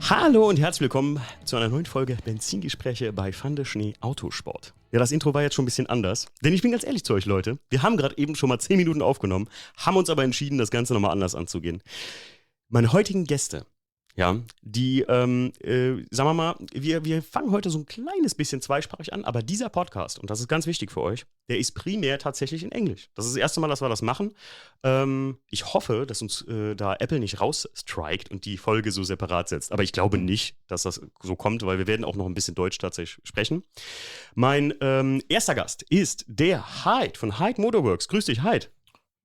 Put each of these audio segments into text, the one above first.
Hallo und herzlich willkommen zu einer neuen Folge Benzingespräche bei Fande Schnee Autosport. Ja, das Intro war jetzt schon ein bisschen anders, denn ich bin ganz ehrlich zu euch, Leute. Wir haben gerade eben schon mal 10 Minuten aufgenommen, haben uns aber entschieden, das Ganze nochmal anders anzugehen. Meine heutigen Gäste, ja, die, sagen wir mal, wir fangen heute so ein kleines bisschen zweisprachig an, aber dieser Podcast, und das ist ganz wichtig für euch, der ist primär tatsächlich in Englisch. Das ist das erste Mal, dass wir das machen. Ich hoffe, dass uns da Apple nicht rausstrikt und die Folge so separat setzt. Aber ich glaube nicht, dass das so kommt, weil wir werden auch noch ein bisschen Deutsch tatsächlich sprechen. Mein erster Gast ist der Hyde von Hyde Motorworks. Grüß dich, Hyde.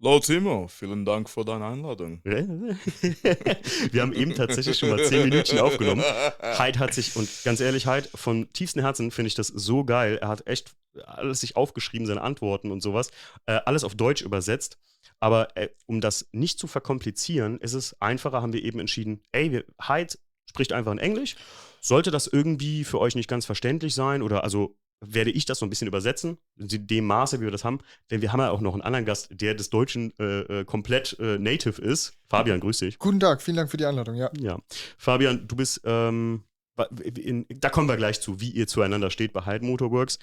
Hallo Timo, vielen Dank für deine Einladung. Wir haben eben tatsächlich schon mal 10 Minütchen aufgenommen. Hyde hat sich, und ganz ehrlich, Hyde, von tiefstem Herzen finde ich das so geil. Er hat echt alles sich aufgeschrieben, seine Antworten und sowas, alles auf Deutsch übersetzt. Aber um das nicht zu verkomplizieren, ist es einfacher, haben wir eben entschieden, Hyde spricht einfach in Englisch. Sollte das irgendwie für euch nicht ganz verständlich sein oder also werde ich das so ein bisschen übersetzen, in dem Maße, wie wir das haben. Denn wir haben ja auch noch einen anderen Gast, der des Deutschen komplett native ist. Fabian, grüß dich. Guten Tag, vielen Dank für die Einladung, ja. Ja. Fabian, du bist, da kommen wir gleich zu, wie ihr zueinander steht bei Hyde Motorworks.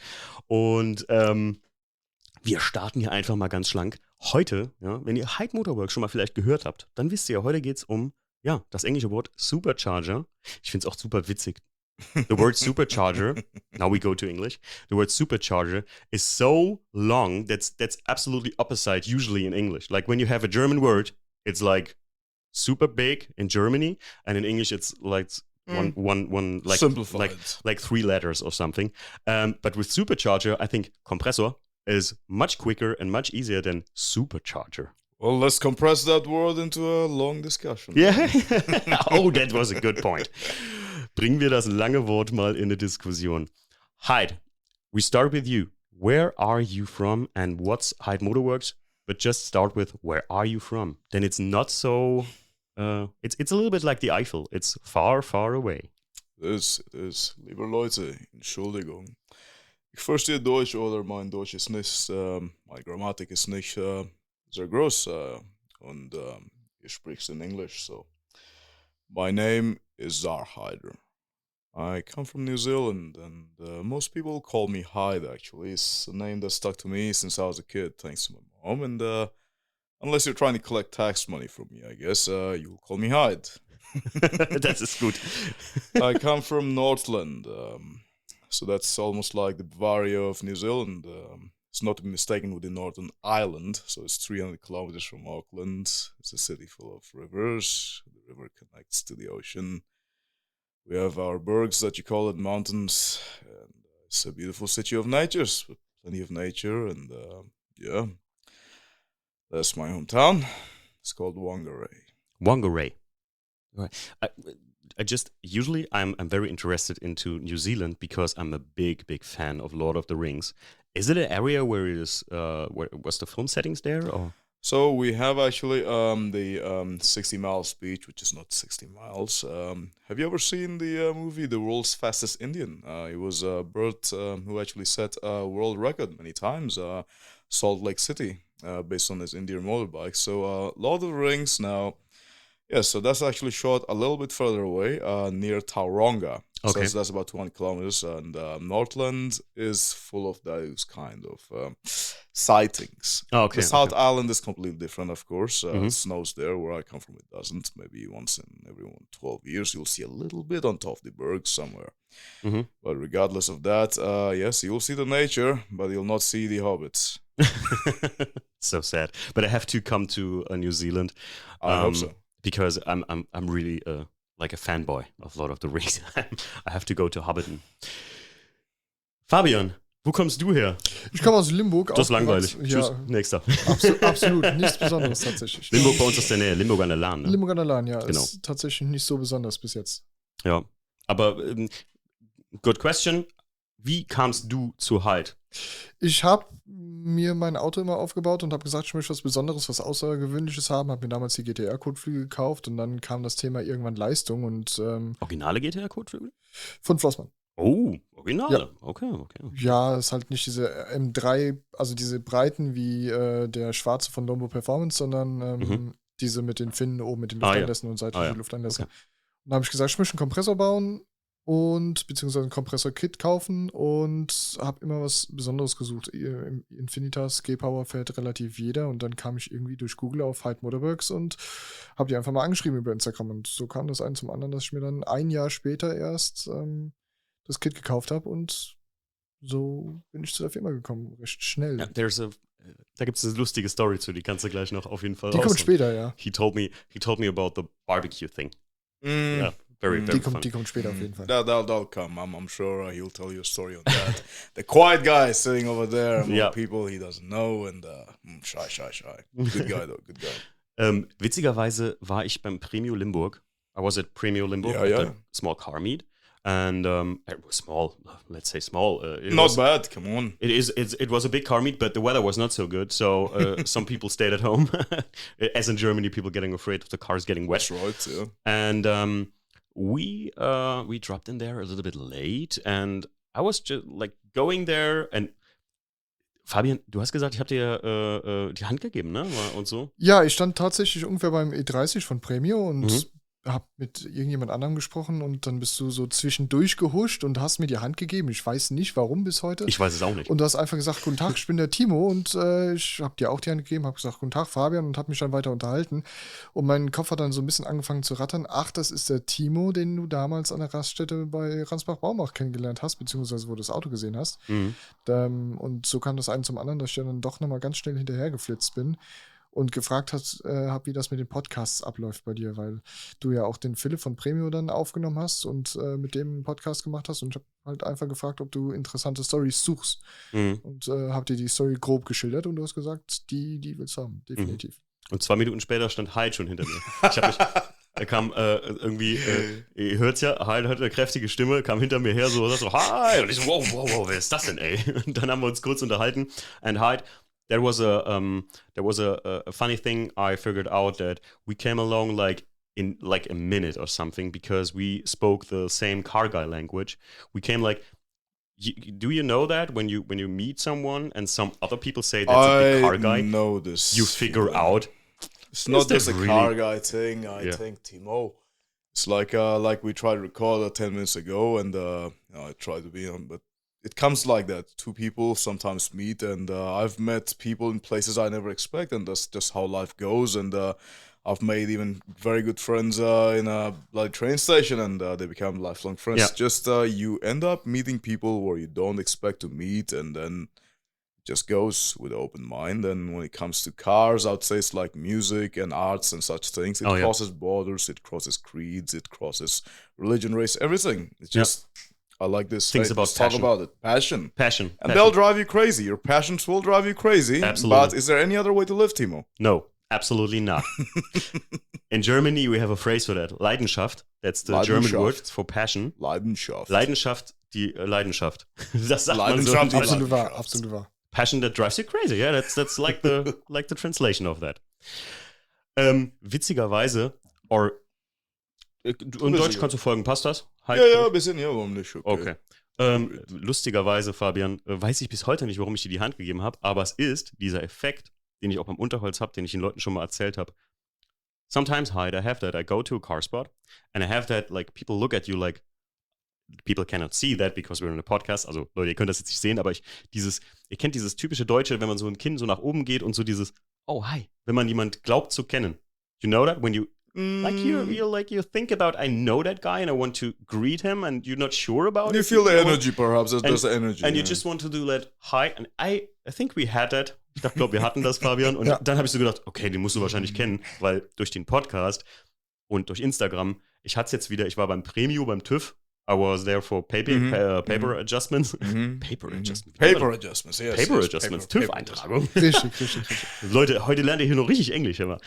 Und wir starten hier einfach mal ganz schlank. Heute, ja, wenn ihr Hyde Motorworks schon mal vielleicht gehört habt, dann wisst ihr, heute geht es um, ja, das englische Wort Supercharger. Ich finde es auch super witzig. The word supercharger, now we go to English. The word supercharger is so long that's absolutely opposite usually in English. Like when you have a German word, it's like super big in Germany, and in English it's like one like simplified, like 3 letters or something. But with supercharger, I think Kompressor is much quicker and much easier than supercharger. Well, let's compress that word into a long discussion. Yeah. Oh, that was a good point. Bringen wir das lange Wort mal in eine Diskussion. Hyde, we start with you. Where are you from and what's Hyde Motorworks? But just start with where are you from? Then it's not so, it's a little bit like the Eifel. It's far, far away. Es ist, liebe Leute, Entschuldigung. Ich verstehe Deutsch oder mein Deutsch ist nicht, meine Grammatik ist nicht sehr groß und ihr spricht in English, so. My name is Zar Hyder. I come from New Zealand, and most people call me Hyde, actually. It's a name that stuck to me since I was a kid, thanks to my mom. And unless you're trying to collect tax money from me, I guess, you'll call me Hyde. Das ist gut. I come from Northland, so that's almost like the Bavaria of New Zealand. It's not to be mistaken with the Northern Island, so it's 300 kilometers from Auckland. It's a city full of rivers. The river connects to the ocean. We have our bergs that you call it mountains, and it's a beautiful city of nature, with plenty of nature, and yeah, that's my hometown. It's called Unsere. Unsere. Right. I'm very interested into New Zealand because I'm a big fan of Lord of the Rings. Is it an area where it is where was the film settings there or? So we have actually the 60 Miles Beach, which is not 60 miles. Have you ever seen the movie The World's Fastest Indian? It was Bert who actually set a world record many times, Salt Lake City, based on his Indian motorbike. So Lord of the Rings now, yeah, so that's actually shot a little bit further away, near Tauranga. Okay. So that's about 200 kilometers, and Northland is full of those kind of sightings. Oh, okay. The South Island is completely different, of course. It snows there. Where I come from, it doesn't. Maybe once in every 12 years, you'll see a little bit on top of the berg somewhere. Mm-hmm. But regardless of that, yes, you'll see the nature, but you'll not see the hobbits. So sad. But I have to come to New Zealand. I hope so. Because I'm really like a fanboy of Lord of the Rings. I have to go to Hobbiton. Fabian, wo kommst du her? Ich komme aus Limburg. Das ist langweilig. Ja, Tschüss, nächster. Absolut, nichts Besonderes tatsächlich. Limburg bei uns ist der Nähe, Limburg an der Lahn. Ne? Limburg an der Lahn, ja, Genau. ist tatsächlich nicht so besonders bis jetzt. Ja, aber good question. Wie kamst du zu Hyde? Ich habe mir mein Auto immer aufgebaut und habe gesagt, ich möchte was Besonderes, was Außergewöhnliches haben. Habe mir damals die GTR-Kotflügel gekauft und dann kam das Thema irgendwann Leistung und Originale GTR-Kotflügel? Von Flossmann. Oh, Originale. Ja. Okay. Ja, ist halt nicht diese M3, also diese Breiten wie der schwarze von Lombo Performance, sondern diese mit den Finnen oben, mit den Lufteinlässen und seitlichen Lufteinlässen. Okay. Dann habe ich gesagt, ich möchte einen Kompressor bauen und beziehungsweise ein Kompressor-Kit kaufen und habe immer was Besonderes gesucht. Im Infinitas G-Power fährt relativ jeder und dann kam ich irgendwie durch Google auf Hyde Motorworks und habe die einfach mal angeschrieben über Instagram und so kam das ein zum anderen, dass ich mir dann ein Jahr später erst das Kit gekauft habe und so bin ich zu der Firma gekommen, recht schnell. Ja, da gibt es eine lustige Story zu, die kannst du gleich noch auf jeden Fall Die kommt später, ja. He told me about the barbecue thing. Yeah, very fun. Die kommt später auf jeden Fall. That'll come. I'm sure he'll tell you a story on that. The quiet guy sitting over there among people he doesn't know and shy. Good guy though, good guy. Witzigerweise war ich beim Premio Limburg. I was at Premio Limburg at the small car meet. And it was small, let's say small. Not bad, come on. It was a big car meet, but the weather was not so good. So some people stayed at home. As in Germany, people getting afraid of the cars getting wet. That's right, yeah. And we dropped in there a little bit late. And I was just like going there. And Fabian, du hast gesagt, ich habe dir die Hand gegeben, ne? Und so. Ja, ich stand tatsächlich ungefähr beim E30 von Premio und hab mit irgendjemand anderem gesprochen und dann bist du so zwischendurch gehuscht und hast mir die Hand gegeben. Ich weiß nicht, warum bis heute. Ich weiß es auch nicht. Und du hast einfach gesagt, guten Tag, ich bin der Timo und ich habe dir auch die Hand gegeben, habe gesagt, guten Tag, Fabian und habe mich dann weiter unterhalten. Und mein Kopf hat dann so ein bisschen angefangen zu rattern. Ach, das ist der Timo, den du damals an der Raststätte bei Ransbach-Baumach kennengelernt hast, beziehungsweise wo du das Auto gesehen hast. Und so kam das ein zum anderen, dass ich dann doch nochmal ganz schnell hinterhergeflitzt bin. Und gefragt habe, wie das mit den Podcasts abläuft bei dir, weil du ja auch den Philipp von Premio dann aufgenommen hast und mit dem einen Podcast gemacht hast. Und ich habe halt einfach gefragt, ob du interessante Storys suchst. Und habe dir die Story grob geschildert und du hast gesagt, die willst du haben, definitiv. Und 2 Minuten später stand Hyde schon hinter mir. Er kam irgendwie, ihr hört's ja, Hyde hatte eine kräftige Stimme, kam hinter mir her so, Hyde. Und ich so, wow, wer ist das denn, ey? Und dann haben wir uns kurz unterhalten. And Hyde, there was a funny thing I figured out, that we came along in a minute or something because we spoke the same car guy language. We came do you know that when you meet someone and some other people say that's a big car guy, I know this. You figure out it's not just a car guy thing. I think Timo. It's like we tried to record 10 minutes ago, and I tried to be on, but it comes like that. Two people sometimes meet, and I've met people in places I never expect, and that's just how life goes. And I've made even very good friends in a train station, and they become lifelong friends. Yeah. Just you end up meeting people where you don't expect to meet, and then it just goes with an open mind. And when it comes to cars, I would say it's like music and arts and such things. It crosses borders, it crosses creeds, it crosses religion, race, everything. It's just... I like this. Things about talk about it. Passion. And they'll drive you crazy. Your passions will drive you crazy. Absolutely. But is there any other way to live, Timo? No, absolutely not. In Germany, we have a phrase for that. Leidenschaft. That's the German word for passion. Leidenschaft. Die Leidenschaft. Das sagt Leidenschaft. man so. Absolut wahr. Passion that drives you crazy. Yeah, that's like the translation of that. Witzigerweise, in Deutsch kannst du folgen, passt das? Ja, ein bisschen, ja, warum nicht? Okay. Lustigerweise, Fabian, weiß ich bis heute nicht, warum ich dir die Hand gegeben habe, aber es ist dieser Effekt, den ich auch beim Unterholz habe, den ich den Leuten schon mal erzählt habe. Sometimes, Hyde, I have that. I go to a car spot and I have that, people look at you like, people cannot see that because we're in a podcast. Also, Leute, ihr könnt das jetzt nicht sehen, aber ihr kennt dieses typische Deutsche, wenn man so ein Kinn so nach oben geht und so dieses, oh, hi, wenn man jemand glaubt zu kennen. You know that? When you you think about, I know that guy and I want to greet him and you're not sure about it. You feel the energy, perhaps. There's the energy. And you just want to do that hi. And I think we had that. Ich glaube, wir hatten das, Fabian. Und dann habe ich so gedacht, okay, den musst du wahrscheinlich kennen, weil durch den Podcast und durch Instagram, ich hatte es jetzt wieder, ich war beim Premio, beim TÜV. I was there for paper adjustments. Paper adjustments, yes. Paper adjustments, TÜV-Eintragung. Richtig. Leute, heute lernt ihr hier noch richtig Englisch immer.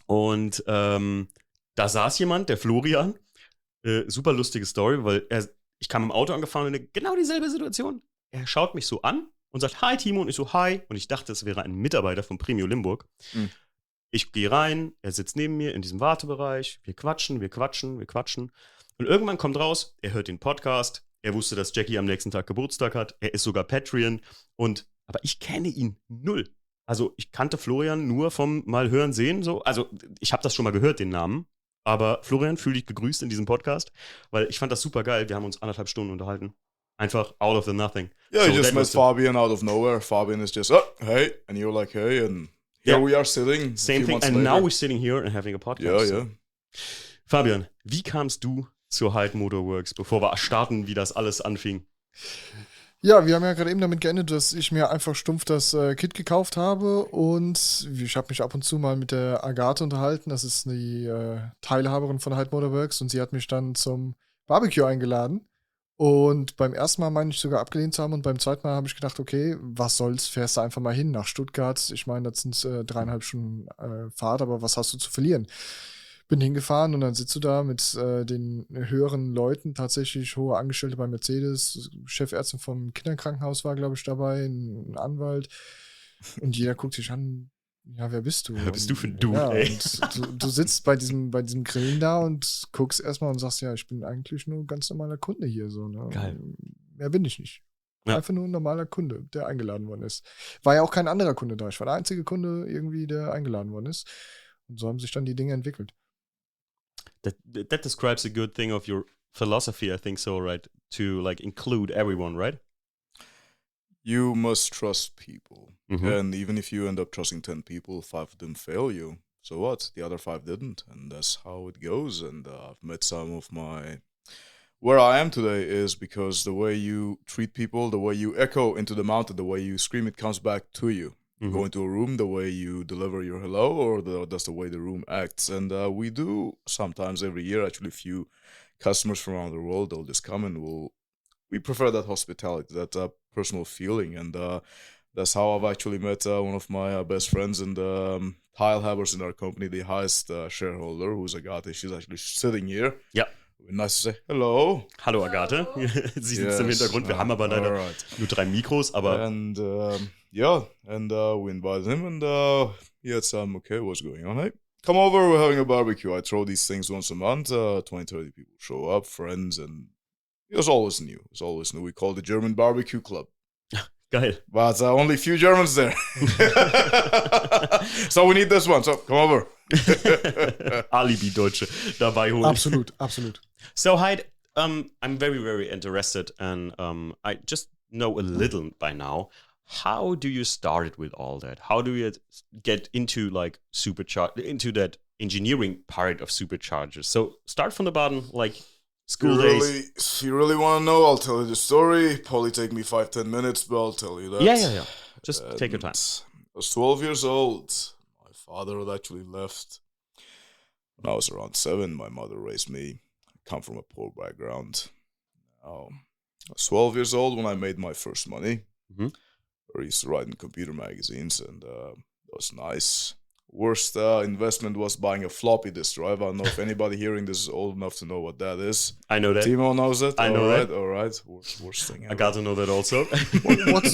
Und da saß jemand, der Florian, super lustige Story, weil ich kam im Auto angefahren und genau dieselbe Situation. Er schaut mich so an und sagt, hi Timo, und ich so, hi. Und ich dachte, es wäre ein Mitarbeiter von Premio Limburg. Ich gehe rein, er sitzt neben mir in diesem Wartebereich, wir quatschen. Und irgendwann kommt raus, er hört den Podcast, er wusste, dass Jackie am nächsten Tag Geburtstag hat, er ist sogar Patreon, aber ich kenne ihn null. Also ich kannte Florian nur vom mal hören, sehen, so. Also ich habe das schon mal gehört, den Namen, Aber Florian, fühl dich gegrüßt in diesem Podcast, weil ich fand das super geil. Wir haben uns 1,5 Stunden unterhalten. Einfach out of the nothing. Yeah, So you just that met was the- Fabian out of nowhere. Fabian is just, oh, hey, and you're like, hey, and here Yeah. we are sitting. a Same few thing. months And later. now we're sitting here and having a podcast. Yeah, So. Fabian, wie kamst du zur Hyde Motorworks, bevor wir starten, wie das alles anfing? Ja, wir haben ja gerade eben damit geendet, dass ich mir einfach stumpf das Kit gekauft habe und ich habe mich ab und zu mal mit der Agathe unterhalten. Das ist die Teilhaberin von Hyde Motorworks und sie hat mich dann zum Barbecue eingeladen. Und beim ersten Mal meine ich sogar abgelehnt zu haben und beim zweiten Mal habe ich gedacht, okay, was soll's, fährst du einfach mal hin nach Stuttgart. Ich meine, das sind 3,5 Stunden Fahrt, aber was hast du zu verlieren? Bin hingefahren und dann sitzt du da mit den höheren Leuten, tatsächlich hohe Angestellte bei Mercedes, Chefärztin vom Kinderkrankenhaus war, glaube ich, dabei, ein Anwalt. Und jeder guckt sich an, ja, wer bist du? Wer bist du für ein Dude, ja, ey? und du sitzt bei diesem Grillen da und guckst erstmal und sagst, ja, ich bin eigentlich nur ein ganz normaler Kunde hier. So, ne? Geil. Mehr bin ich nicht. Ja. Einfach nur ein normaler Kunde, der eingeladen worden ist. War ja auch kein anderer Kunde da. Ich war der einzige Kunde irgendwie, der eingeladen worden ist. Und so haben sich dann die Dinge entwickelt. That describes a good thing of your philosophy, I think so, right? To like include everyone, right? You must trust people. Mhm. And even if you end up trusting 10 people, 5 of them fail you. So what? The other 5 didn't. And that's how it goes. And I've met some of my... Where I am today is because the way you treat people, the way you echo into the mountain, the way you scream, it comes back to you. You go into a room, the way you deliver your hello, or that's the way the room acts. And we do sometimes every year, actually, a few customers from around the world, they'll just come and we prefer that hospitality, that personal feeling. And that's how I've actually met one of my best friends and teilhabers in our company, the highest shareholder, who's Agathe. She's actually sitting here. Ja. Nice to say hello. Hallo Agathe. Sie sitzt im Yes, Hintergrund. Wir haben aber leider alright. nur 3 Mikros, aber And we invited him, and he had some, okay, what's going on? Hey, come over, we're having a barbecue. I throw these things once a month. 20, 30 people show up, friends, and it was always new. It was always new. We call it the German Barbecue Club. geil. But only a few Germans there. So we need this one. So come over. Alibi-Deutsche dabei holen. Absolut, absolut. So Hyde, I'm very, very interested, and I just know a little by now. How do you start with all that? How do you get into like into that engineering part of superchargers? So start from the bottom, like school days. If you really want to know, I'll tell you the story. Probably take me 5-10 minutes, but I'll tell you that. Yeah. Just take your time. I was 12 years old. My father had actually left when I was around 7. My mother raised me. I come from a poor background. I was 12 years old when I made my first money. Mhm. I used to write in computer magazines, and that was nice. Worst investment was buying a floppy disk drive. I don't know if anybody hearing this is old enough to know what that is. I know that. Timo knows it. I know that. All right. Worst thing ever. I got to know that also.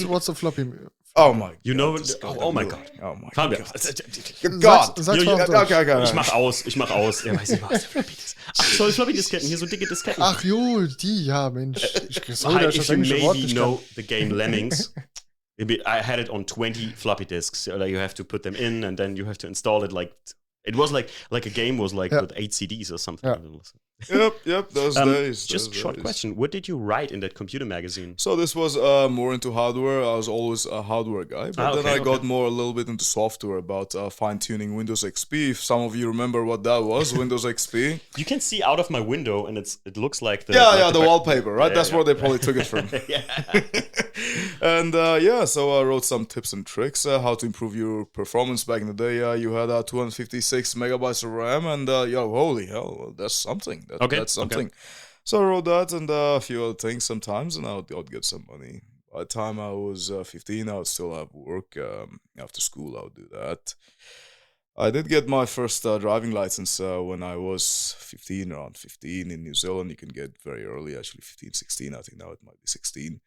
What's a floppy? Oh my God. You know, this guy oh my really- God. Oh my Fabian. God. God. Sag's mal auf Deutsch. Okay. Ich mach aus. Er weiß nicht, was Floppy Disk. Ach, so Floppy-Disketten, hier so dicke Disketten. Ach jo, die, ja, Mensch. Hyde, das if you englische Wort maybe nicht know the game Lemmings, I had it on 20 floppy disks. So like you have to put them in, and then you have to install it. Like it was like a game was like with 8 CDs or something. Yeah. Yep. Those days. Just those short days. question: what did you write in that computer magazine? So this was more into hardware. I was always a hardware guy, but then I got more a little bit into software about fine-tuning Windows XP. If some of you remember what that was, Windows XP. You can see out of my window, and it looks like the The wallpaper, right? That's where they probably took it from. Yeah. And so I wrote some tips and tricks how to improve your performance. Back in the day, you had 256 megabytes of RAM, and holy hell, that's something. That's something. Okay. So I wrote that and a few other things sometimes, and I'd get some money. By the time I was 15, I would still have work. After school, I would do that. I did get my first driving license when I was around 15 in New Zealand. You can get very early, actually 15, 16. I think now it might be 16.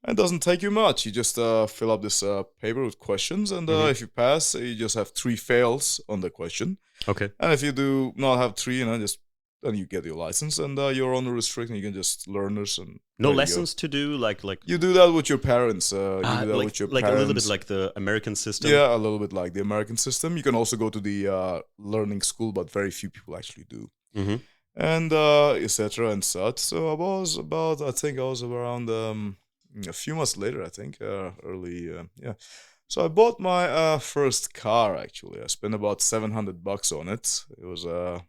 And it doesn't take you much. You just fill up this paper with questions, and if you pass, you just have 3 fails on the question. Okay. And if you do not have 3, then you get your license, and you're on the restriction. You can just learn this, and no lessons to do, like you do that with your parents. You do that like, with your like parents. a little bit like the American system. Yeah, a little bit like the American system. You can also go to the learning school, but very few people actually do. Mm-hmm. and etc. and such. So I think I was around a few months later, I think, early, yeah. So I bought my first car, actually. I spent about $700 on it. It was a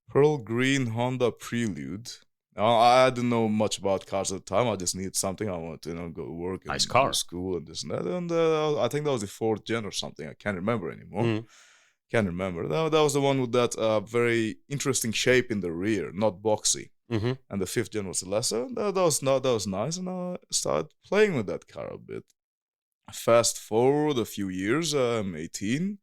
pearl green Honda Prelude. Now, I didn't know much about cars at the time. I just needed something. I wanted to, go to work and Nice car. go to school and this and that. And I think that was the 4th gen or something. I can't remember anymore. Mm. Can't remember. That was the one with that very interesting shape in the rear, not boxy. Mm-hmm. And the 5th gen was the lesser. That was nice. And I started playing with that car a bit. Fast forward a few years, I'm 18.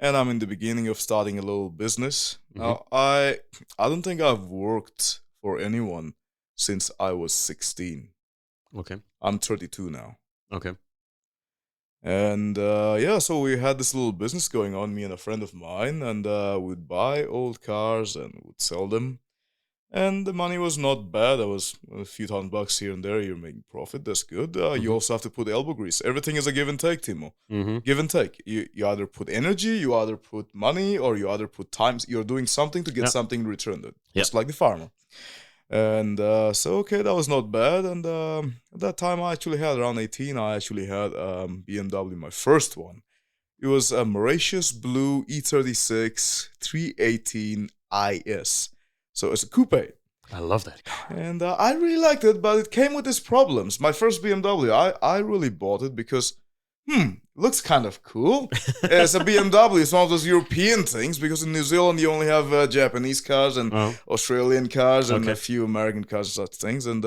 And I'm in the beginning of starting a little business. Mm-hmm. Now, I don't think I've worked for anyone since I was 16. Okay. I'm 32 now. Okay. And so we had this little business going on, me and a friend of mine, and we'd buy old cars and would sell them. And the money was not bad. There was a few $1,000 here and there. You're making profit. That's good. You also have to put elbow grease. Everything is a give and take, Timo. Mm-hmm. Give and take. You either put energy, you either put money, or you either put time. You're doing something to get something in return. Just like the farmer. And so, okay, that was not bad. And at that time, I actually had, around 18, I actually had BMW, my first one. It was a Mauritius Blue E36 318 IS. So it's a coupe. I love that car. And I really liked it, but it came with its problems. My first BMW, I really bought it because, looks kind of cool. It's a BMW. It's one of those European things, because in New Zealand you only have Japanese cars and Australian cars and a few American cars and such things. And,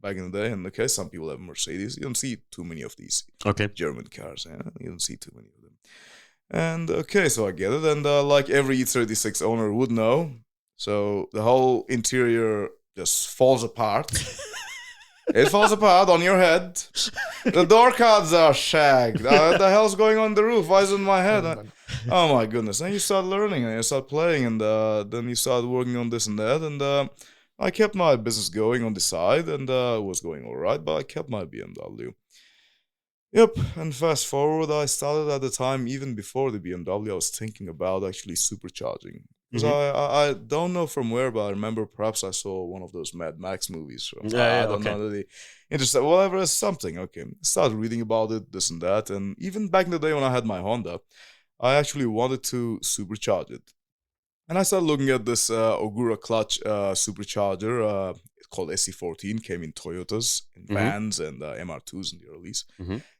back in the day, and okay, some people have Mercedes. You don't see too many of these German cars. You don't see too many of them. And, okay, so I get it. And like every E36 owner would know, so the whole interior just falls apart. It falls apart on your head. The door cards are shagged. What the hell's going on the roof? Why is it in my head? Oh my goodness. And you start learning and you start playing, and then you start working on this and that. And I kept my business going on the side, and it was going all right, but I kept my BMW. Yep, and fast forward, I started at the time, even before the BMW, I was thinking about actually supercharging. Because I don't know from where, but I remember perhaps I saw one of those Mad Max movies. I don't know, really interested. Whatever, something. Okay, started reading about it, this and that. And even back in the day when I had my Honda, I actually wanted to supercharge it. And I started looking at this Ogura clutch supercharger. It's called SC14, came in Toyotas, in vans, and MR2s in the earlys.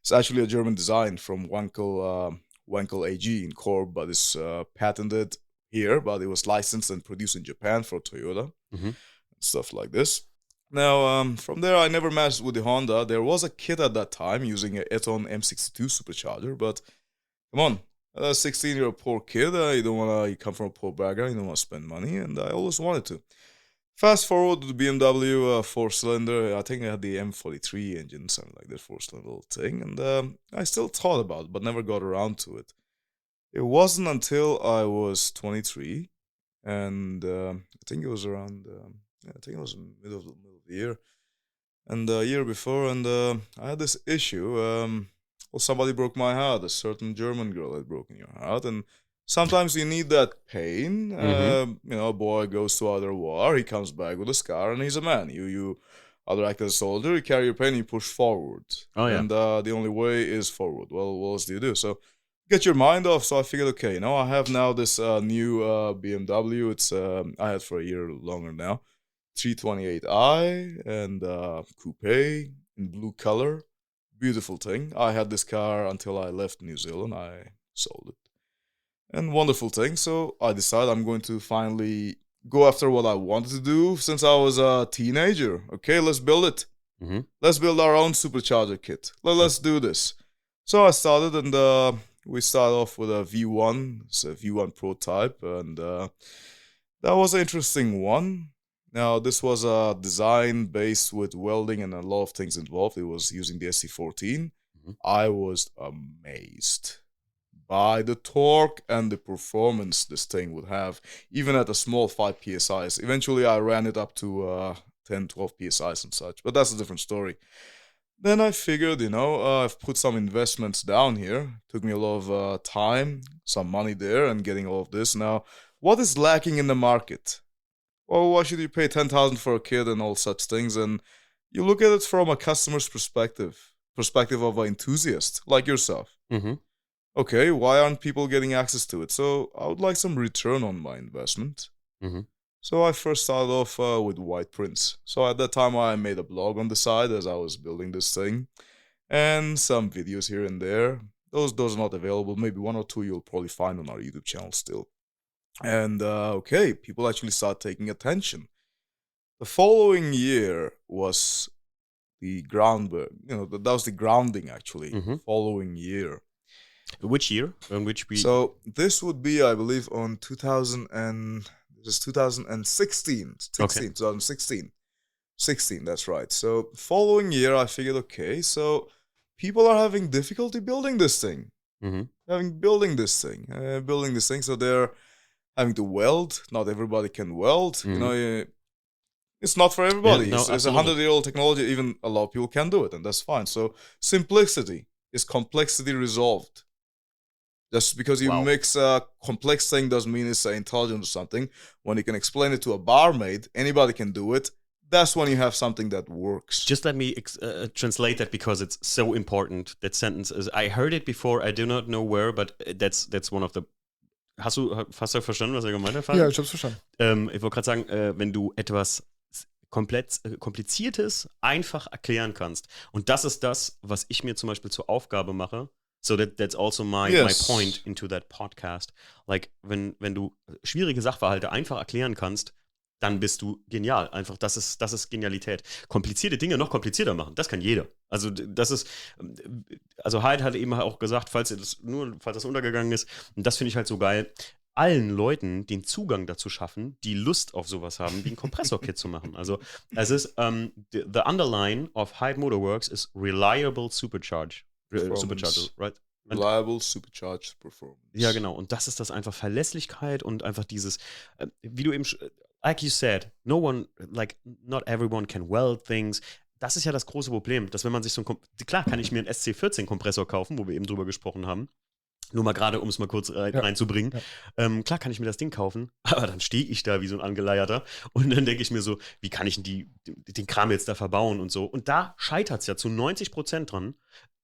It's actually a German design from Wankel AG in Corp, but it's patented here, but it was licensed and produced in Japan for Toyota, and stuff like this. Now, from there, I never messed with the Honda. There was a kit at that time using a Eton M62 supercharger, but come on, a 16-year-old poor kid, you come from a poor background, you don't want to spend money, and I always wanted to. Fast forward to the BMW 4-cylinder, I think I had the M43 engine, something like that, 4-cylinder little thing, and I still thought about it, but never got around to it. It wasn't until I was 23, and I think it was around, I think it was middle of the year, and a year before, and I had this issue. Somebody broke my heart. A certain German girl had broken your heart, and sometimes you need that pain. A boy goes to other war, he comes back with a scar, and he's a man. You other act as a soldier, you carry your pain, and you push forward. And the only way is forward. Well, what else do you do? So get your mind off. So I figured, okay, I have now this new BMW. It's I had for a year longer now, 328i and coupe in blue color. Beautiful thing. I had this car until I left New Zealand. I sold it. And wonderful thing. So I decided I'm going to finally go after what I wanted to do since I was a teenager. Okay, let's build it. Let's build our own supercharger kit. Let's do this. So I started, and we started off with a V1. It's a V1 prototype, and that was an interesting one. Now, this was a design based with welding and a lot of things involved. It was using the SC14. I was amazed by the torque and the performance this thing would have, even at a small 5 PSIs. Eventually, I ran it up to 10, 12 PSIs and such, but that's a different story. Then I figured, I've put some investments down here. Took me a lot of time, some money there, and getting all of this. Now, what is lacking in the market? Well, why should you pay 10,000 for a kit and all such things? And you look at it from a customer's perspective of an enthusiast like yourself. Mm-hmm. Okay, why aren't people getting access to it? So I would like some return on my investment. Mm-hmm. So I first started off with white prints. So at that time, I made a blog on the side as I was building this thing, and some videos here and there. Those are not available. Maybe one or two you'll probably find on our YouTube channel still. And okay, people actually start taking attention. The following year was the groundwork. That was the grounding actually. Mm-hmm. Following year. Which year? On which we? So this would be, I believe, on 2016. 16, that's right. So following year, I figured, okay, so people are having difficulty building this thing. Mm-hmm. Building this thing. So they're having to weld. Not everybody can weld. Mm-hmm. It's not for everybody. Yeah, no, it's a 100-year-old technology. Even a lot of people can do it, and that's fine. So simplicity is complexity resolved. Just because you mix a complex thing doesn't mean it's intelligent or something. When you can explain it to a barmaid, anybody can do it. That's when you have something that works. Just let me translate that because it's so important. That sentence is, I heard it before, I do not know where, but that's one of the... Hast du verstanden, was er gemeint hat? Ja, ich hab's verstanden. Ich wollte gerade sagen, wenn du etwas komplett Kompliziertes einfach erklären kannst. Und das ist das, was ich mir zum Beispiel zur Aufgabe mache. So that's also my point into that podcast. Like, wenn du schwierige Sachverhalte einfach erklären kannst, dann bist du genial. Einfach, das ist Genialität. Komplizierte Dinge noch komplizierter machen, das kann jeder. Also Hyde hat eben auch gesagt, falls das untergegangen ist, und das finde ich halt so geil, allen Leuten den Zugang dazu schaffen, die Lust auf sowas haben, wie ein Kompressor-Kit zu machen. Also es ist, the underline of Hyde Motorworks is reliable supercharger, right? Reliable supercharged performance. Ja, genau. Und das ist das einfach Verlässlichkeit und einfach dieses, wie du eben, like you said, not everyone can weld things. Das ist ja das große Problem, dass wenn man sich klar kann ich mir einen SC14-Kompressor kaufen, wo wir eben drüber gesprochen haben. Nur mal gerade, um es mal kurz reinzubringen. Ja. Klar kann ich mir das Ding kaufen, aber dann stehe ich da wie so ein Angeleierter und dann denke ich mir so, wie kann ich den Kram jetzt da verbauen und so. Und da scheitert es ja zu 90% dran.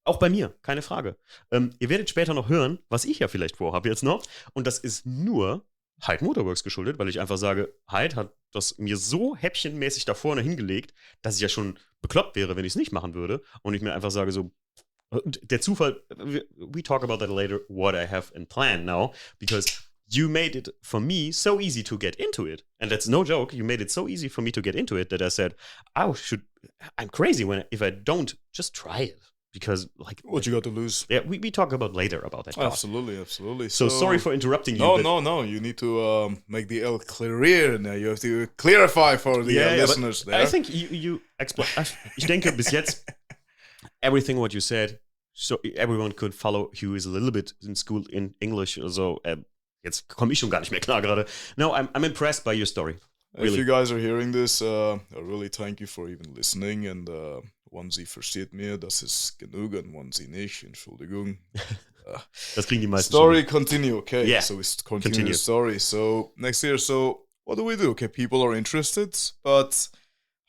Auch bei mir, keine Frage. Ihr werdet später noch hören, was ich ja vielleicht vorhabe jetzt noch. Und das ist nur Hyde Motorworks geschuldet, weil ich einfach sage, Hyde hat das mir so häppchenmäßig da vorne hingelegt, dass ich ja schon bekloppt wäre, wenn ich es nicht machen würde. Und ich mir einfach sage so, der Zufall, we talk about that later, what I have in plan now, because you made it for me so easy to get into it. And that's no joke, you made it so easy for me to get into it that I said, I'm crazy if I don't just try it. Because, what you got to lose? Yeah, we talk about later about that. Absolutely. So sorry for interrupting you. No. You need to make the L clear. Now you have to clarify for the listeners there. I think you explain. Ich denke, bis jetzt, everything what you said, so everyone could follow who is a little bit in school in English. So jetzt komme ich schon gar nicht mehr klar gerade. No, I'm impressed by your story. Really. If you guys are hearing this, I really thank you for even listening. And wenn Sie versteht mir, das ist genug. Und wenn Sie nicht, Entschuldigung. Das kriegen die meisten Story schon. Continue, okay. Yeah. So we continue the story. So next year, what do we do? Okay, people are interested, but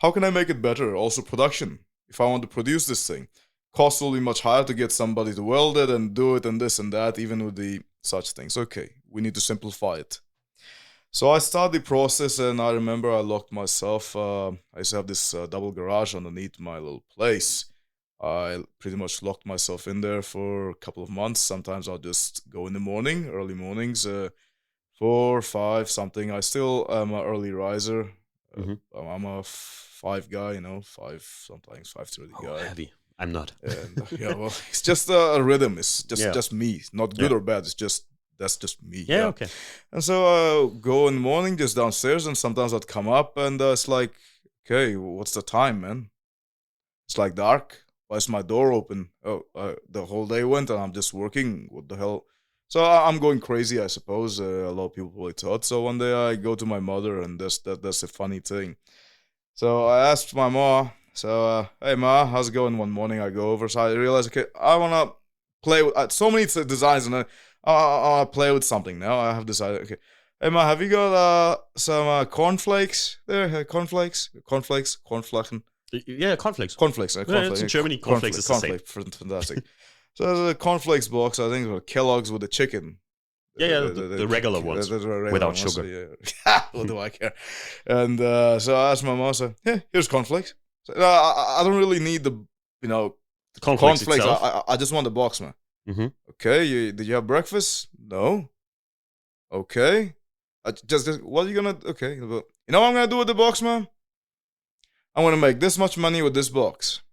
how can I make it better? Also production. If I want to produce this thing, cost will be much higher to get somebody to weld it and do it and this and that, even with the such things. Okay, we need to simplify it. So I started the process, and I remember I locked myself. I used to have this double garage underneath my little place. I pretty much locked myself in there for a couple of months. Sometimes I'll just go in the morning, early mornings, 4, 5, something. I still am an early riser. I'm a 5 guy, 5, sometimes 5:30 guy. Heavy. I'm not. And, well, it's just a rhythm. It's just me. Not good or bad. That's just me. Yeah, okay. And so I go in the morning just downstairs, and sometimes I'd come up, and it's like, okay, what's the time, man? It's like dark. Why is my door open? The whole day went, and I'm just working. What the hell? So I'm going crazy, I suppose. A lot of people probably thought. So one day I go to my mother, and that's a funny thing. So I asked my ma, hey ma, how's it going? One morning I go over, so I realize, okay, I want to play with so many designs, and I play with something now. I have decided, okay, Hey man, have you got some cornflakes there? Cornflaken. Yeah, cornflakes. Cornflakes. It's in Germany, cornflakes is the same. Fantastic. So there's a cornflakes box, I think, with Kellogg's with the chicken. The regular ones, without sugar. Yeah. What do I care? And so I asked my mom, I said, yeah, here's cornflakes. So, I don't really need the cornflakes itself. I just want the box, man. Mm-hmm. Okay, did you have breakfast? No. Okay. Just what are you gonna? Okay, you know what I'm gonna do with the box, man? I'm gonna make this much money with this box.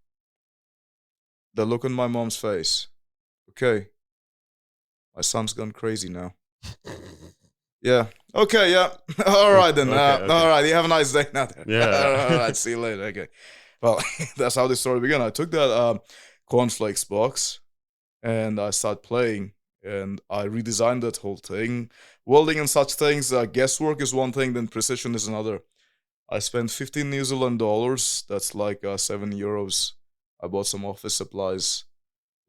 The look on my mom's face. Okay. My son's gone crazy now. Yeah. Okay. Yeah. All right then. Okay. All right. You have a nice day now. Yeah. All right. See you later. Okay. Well, that's how the story began. I took that cornflakes box and I started playing and I redesigned that whole thing. Welding and such things. Guesswork is one thing, then precision is another. I spent 15 New Zealand dollars. That's like €7. I bought some office supplies.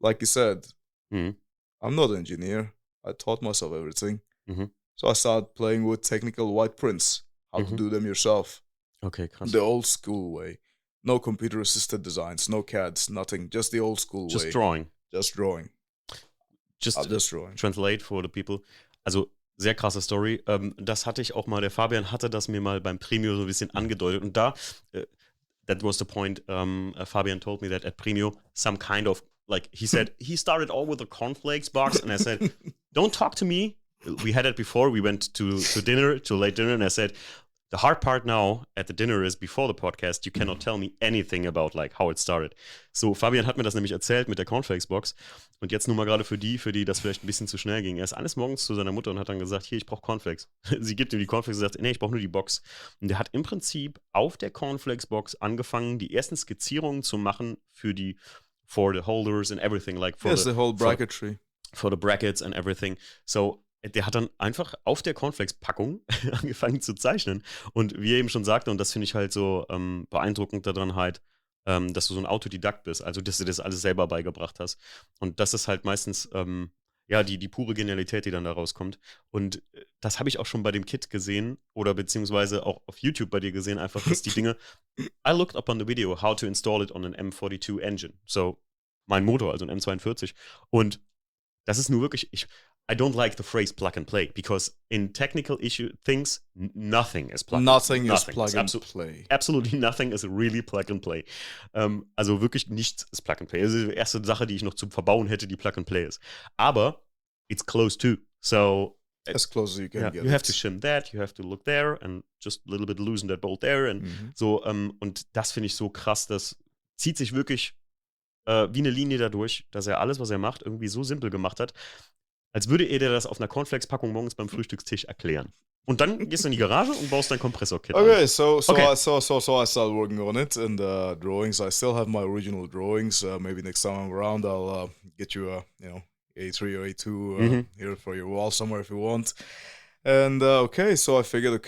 Like you said, I'm not an engineer. I taught myself everything. Mm-hmm. So I started playing with technical white prints, how to do them yourself. Okay, krass. The old school way. No computer-assisted designs, no CADs, nothing. Just the old school way. Just drawing. Just drawing. Just drawing. Translate for the people. Also, sehr krasse Story. Das hatte ich auch mal, der Fabian hatte das mir mal beim Premio so ein bisschen angedeutet. Und da, that was the point, Fabian told me that at Premio, some kind of, like, he said, he started all with the cornflakes box, and I said, don't talk to me. We had it before, we went to dinner, to late dinner, and I said, the hard part now at the dinner is before the podcast, you cannot tell me anything about, like, how it started. So, Fabian hat mir das nämlich erzählt mit der Cornflakes-Box. Und jetzt nur mal gerade für die das vielleicht ein bisschen zu schnell ging. Er ist eines Morgens zu seiner Mutter und hat dann gesagt, hier, ich brauche Cornflakes. Sie gibt ihm die Cornflakes und sagt, nee, ich brauche nur die Box. Und der hat im Prinzip auf der Cornflakes-Box angefangen, die ersten Skizzierungen zu machen for the holders and everything, like the whole bracketry. For the brackets and everything. So, der hat dann einfach auf der Cornflakes-Packung angefangen zu zeichnen. Und wie er eben schon sagte, und das finde ich halt so beeindruckend daran halt, dass du so ein Autodidakt bist, also dass du das alles selber beigebracht hast. Und das ist halt meistens die pure Genialität, die dann da rauskommt. Und das habe ich auch schon bei dem Kit gesehen oder beziehungsweise auch auf YouTube bei dir gesehen, einfach, dass die Dinge, I looked up on the video how to install it on an M42 engine. So, mein Motor, also ein M42. Und das ist nur wirklich, I don't like the phrase plug and play because in technical things, nothing is plug and play. Nothing is plug and play. Absolutely nothing is really plug and play. Also wirklich nichts ist plug and play. Das ist die erste Sache, die ich noch zum Verbauen hätte, die plug and play ist. Aber it's close to. So as close as you can get. You have to shim that, you have to look there and just a little bit loosen that bolt there and so. Und das finde ich so krass, das zieht sich wirklich wie eine Linie dadurch, dass er alles, was er macht, irgendwie so simpel gemacht hat, als würde er dir das auf einer Cornflakes-Packung morgens beim Frühstückstisch erklären. Und dann gehst du in die Garage und baust dein Kompressorkit an. Okay, so I started working on it and drawings. I still have my original drawings. Maybe next time I'm around, I'll get you a A3 or A2 here for your wall somewhere if you want. And so I figured,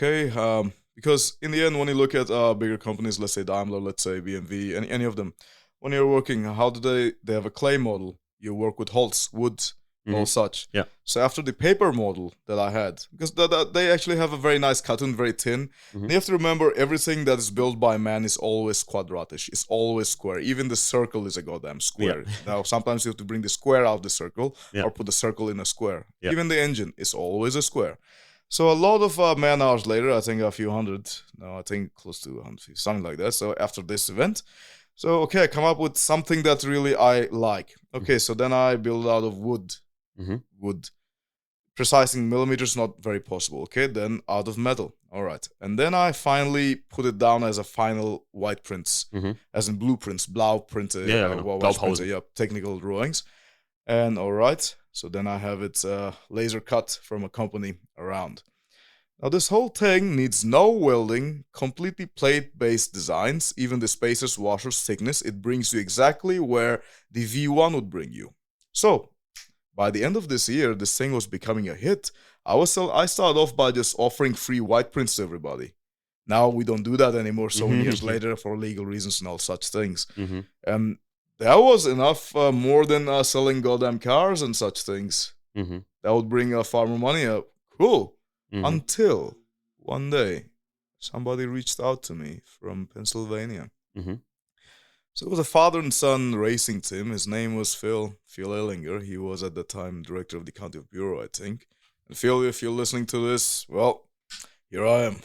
because in the end, when you look at bigger companies, let's say Daimler, let's say BMW, any of them, when you're working, how do they have a clay model? You work with holz, wood, all such. Yeah. So after the paper model that I had, because they actually have a very nice cartoon, very thin. And you have to remember everything that is built by man is always quadratish. It's always square. Even the circle is a goddamn square. Yeah. Now, sometimes you have to bring the square out of the circle or put the circle in a square. Yeah. Even the engine is always a square. So a lot of man hours later, I think a few hundred, no, I think close to 150, something like that. So after this event, I come up with something that really I like. Okay, so then I build out of wood. Wood. Precising millimeters, not very possible. Okay, then out of metal. All right. And then I finally put it down as a final white prints, as in blueprints, Blauprints, technical drawings. And all right, so then I have it laser cut from a company around. Now this whole thing needs no welding, completely plate-based designs, even the spacers, washers, thickness, it brings you exactly where the V1 would bring you. So, by the end of this year, this thing was becoming a hit. I started off by just offering free white prints to everybody. Now we don't do that anymore so many years later for legal reasons and all such things. And that was enough, more than selling goddamn cars and such things. That would bring far more money up. Cool. until one day somebody reached out to me from Pennsylvania. So it was a father and son racing team. His name was Phil Ellinger. He was at the time director of the County Bureau, I think. And Phil, if you're listening to this, well, here I am.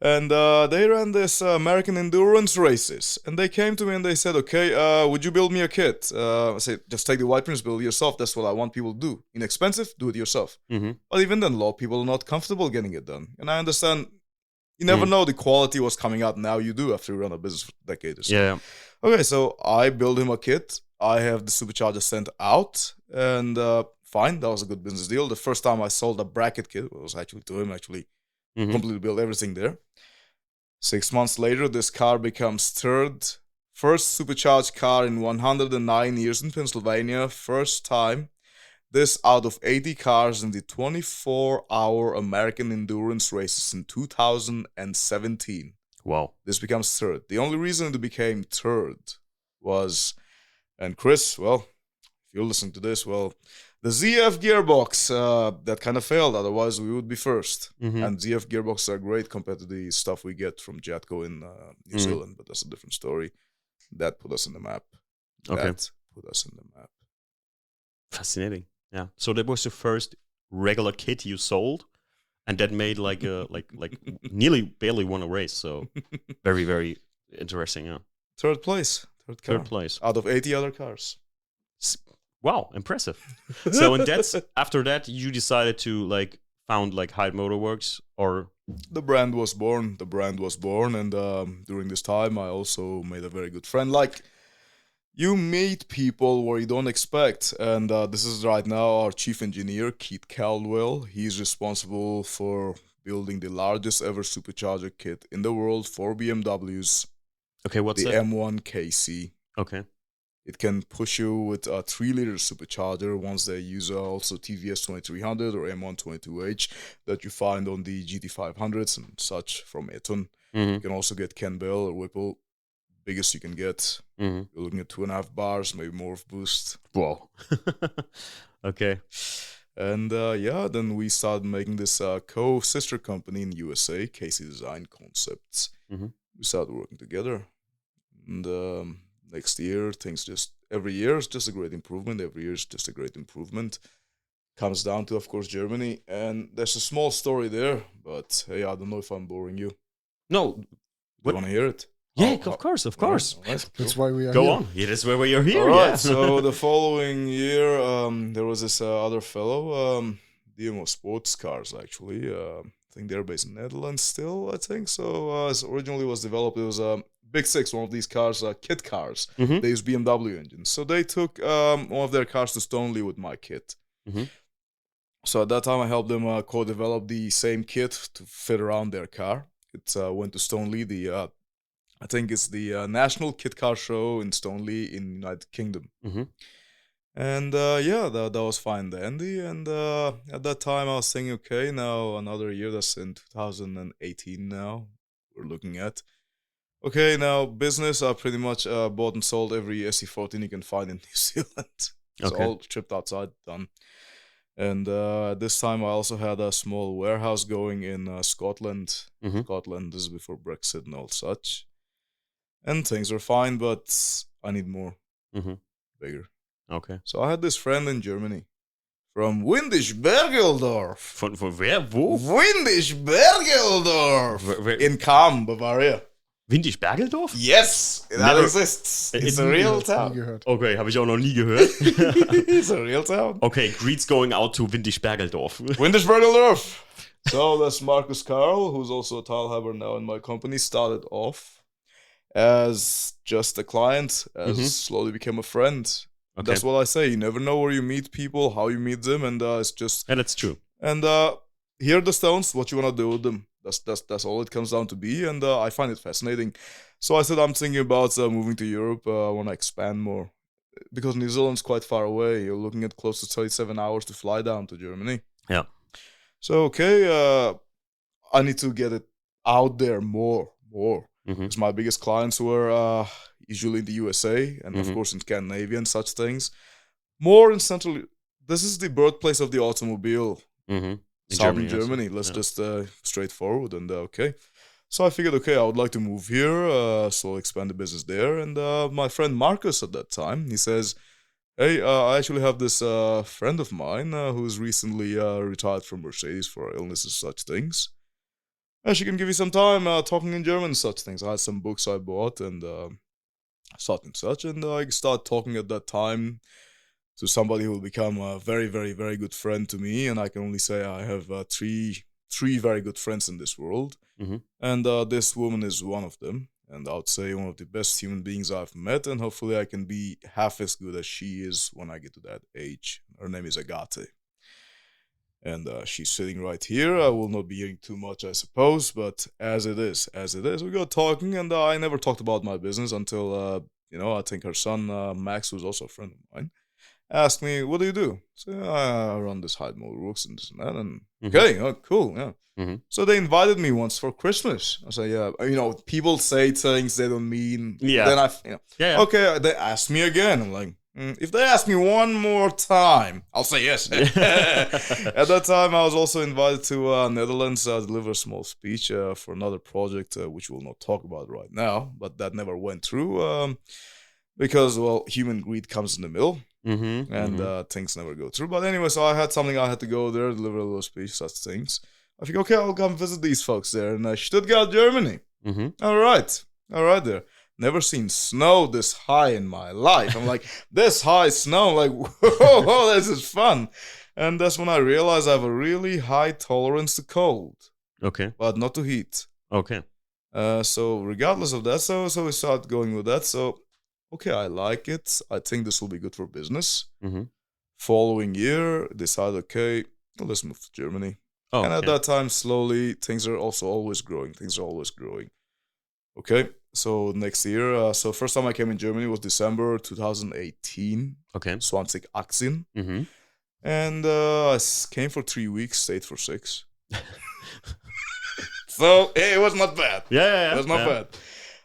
And they ran this American endurance races. And they came to me and they said, okay, would you build me a kit? I said, just take the white prints, build it yourself. That's what I want people to do. Inexpensive, do it yourself. But even then, a lot of people are not comfortable getting it done. And I understand you never know the quality was coming out. Now you do after you run a business for a decade or so. Yeah. Okay, so I built him a kit. I have the supercharger sent out. And fine, that was a good business deal. The first time I sold a bracket kit, it was actually to him, completely built everything there. 6 months later, this car becomes first supercharged car in 109 years in Pennsylvania. First time. This out of 80 cars in the 24-hour American endurance races in 2017. Wow. This becomes third. The only reason it became third was, and Chris, well, if you're listening to this, well, the ZF gearbox, that kind of failed. Otherwise, we would be first. And ZF gearboxes are great compared to the stuff we get from Jatco in New Zealand, but that's a different story. That put us in the map. Fascinating. Yeah. So that was the first regular kit you sold, and that made like nearly barely won a race. So very, very interesting. Yeah. Third place. Third place out of 80 other cars. Wow, impressive. So and that's after that you decided to found Hyde Motorworks, or the brand was born. And during this time I also made a very good friend. You meet people where you don't expect, and this is right now our chief engineer, Keith Caldwell. He's responsible for building the largest ever supercharger kit in the world for BMWs. Okay, what's the that? M1 KC. Okay. It can push you with a 3-liter supercharger. Once they use also TVS 2300 or M1 22H that you find on the GT500s and such from Eton. You can also get Ken Bell or Whipple. Biggest you can get. You're looking at 2.5 bars, maybe more of boost. Wow. Okay. And then we started making this co-sister company in the USA, Casey Design Concepts. We started working together. And next year, every year is just a great improvement. Comes down to, of course, Germany. And there's a small story there, but hey, I don't know if I'm boring you. No. Do you want to hear it? Yeah, of course. All right, That's why we are Go here. on. Yeah, that's where we are here. All right, Yeah. so the following year, there was this other fellow, DMO Sports Cars, actually. I think they're based in Netherlands still, I think. So originally was developed, it was a Big Six, one of these cars, kit cars. They use BMW engines. So they took one of their cars to Stoneleigh with my kit. So at that time, I helped them co-develop the same kit to fit around their car. It went to Stoneleigh, I think it's the National Kit Car Show in Stoneleigh in United Kingdom. And that was fine, dandy. And at that time, I was thinking, okay, now another year, that's in 2018 now, we're looking at. Okay, now business, I pretty much bought and sold every SE14 you can find in New Zealand. It's all shipped outside, done. And this time I also had a small warehouse going in Scotland. Scotland, this is before Brexit and all such. And things are fine, but I need more. Bigger. Okay. So I had this friend in Germany. From Windisch-Bergeldorf. Von wer? Wo? Windisch-Bergeldorf. In Cham, Bavaria. Windisch-Bergeldorf? Yes, that exists. It's a real town. Okay, habe ich auch noch nie gehört. It's a real town. Okay, greets going out to Windisch-Bergeldorf. Windisch-Bergeldorf. So that's Marcus Karl, who's also a tilehaber now in my company, started off as just a client, slowly became a friend. Okay. That's what I say. You never know where you meet people, how you meet them, and it's just... And that's true. And here are the stones, what you want to do with them. That's all it comes down to be, and I find it fascinating. So I said I'm thinking about moving to Europe. I want to expand more. Because New Zealand's quite far away. You're looking at close to 37 hours to fly down to Germany. Yeah. So, okay, I need to get it out there more. Because my biggest clients were usually in the USA and, of course, in Scandinavia and such things. More in Central... This is the birthplace of the automobile. Southern Germany. Let's just straightforward and okay. So I figured, okay, I would like to move here, so expand the business there. And my friend Marcus at that time, he says, hey, I actually have this friend of mine who's recently retired from Mercedes for illness and such things. And she can give you some time talking in German and such things. I had some books I bought and such and such. And I started talking at that time to somebody who will become a very, very, very good friend to me. And I can only say I have three very good friends in this world. Mm-hmm. And this woman is one of them. And I would say one of the best human beings I've met. And hopefully I can be half as good as she is when I get to that age. Her name is Agate. And she's sitting right here. I will not be hearing too much, I suppose. But as it is. We got talking. And I never talked about my business until, I think her son, Max, who's also a friend of mine, asked me, what do you do? So I run this Hyde Motorworks and this and that. And okay, cool, yeah. Mm-hmm. So they invited me once for Christmas. I said, yeah, people say things they don't mean. Yeah. Then okay, they asked me again. I'm like, if they ask me one more time, I'll say yes. At that time, I was also invited to Netherlands to deliver a small speech for another project, which we'll not talk about right now, but that never went through because, well, human greed comes in the middle. Mm-hmm. And things never go through. But anyway, so I had something I had to go there, deliver a little speech, such things. I think, okay, I'll come visit these folks there in Stuttgart, Germany. Mm-hmm. All right there. Never seen snow this high in my life. I'm like, this high snow, like, whoa, this is fun. And that's when I realized I have a really high tolerance to cold. Okay. But not to heat. Okay. So regardless of that, so we started going with that. So okay, I like it. I think this will be good for business. Mm-hmm. Following year, decided, okay, let's move to Germany. Oh, and at that time, slowly, things are also always growing. Okay, so next year, so first time I came in Germany was December 2018. Okay. 2018. Mm-hmm. And I came for 3 weeks, stayed for 6. So, hey, it was not bad. Yeah. It was not bad.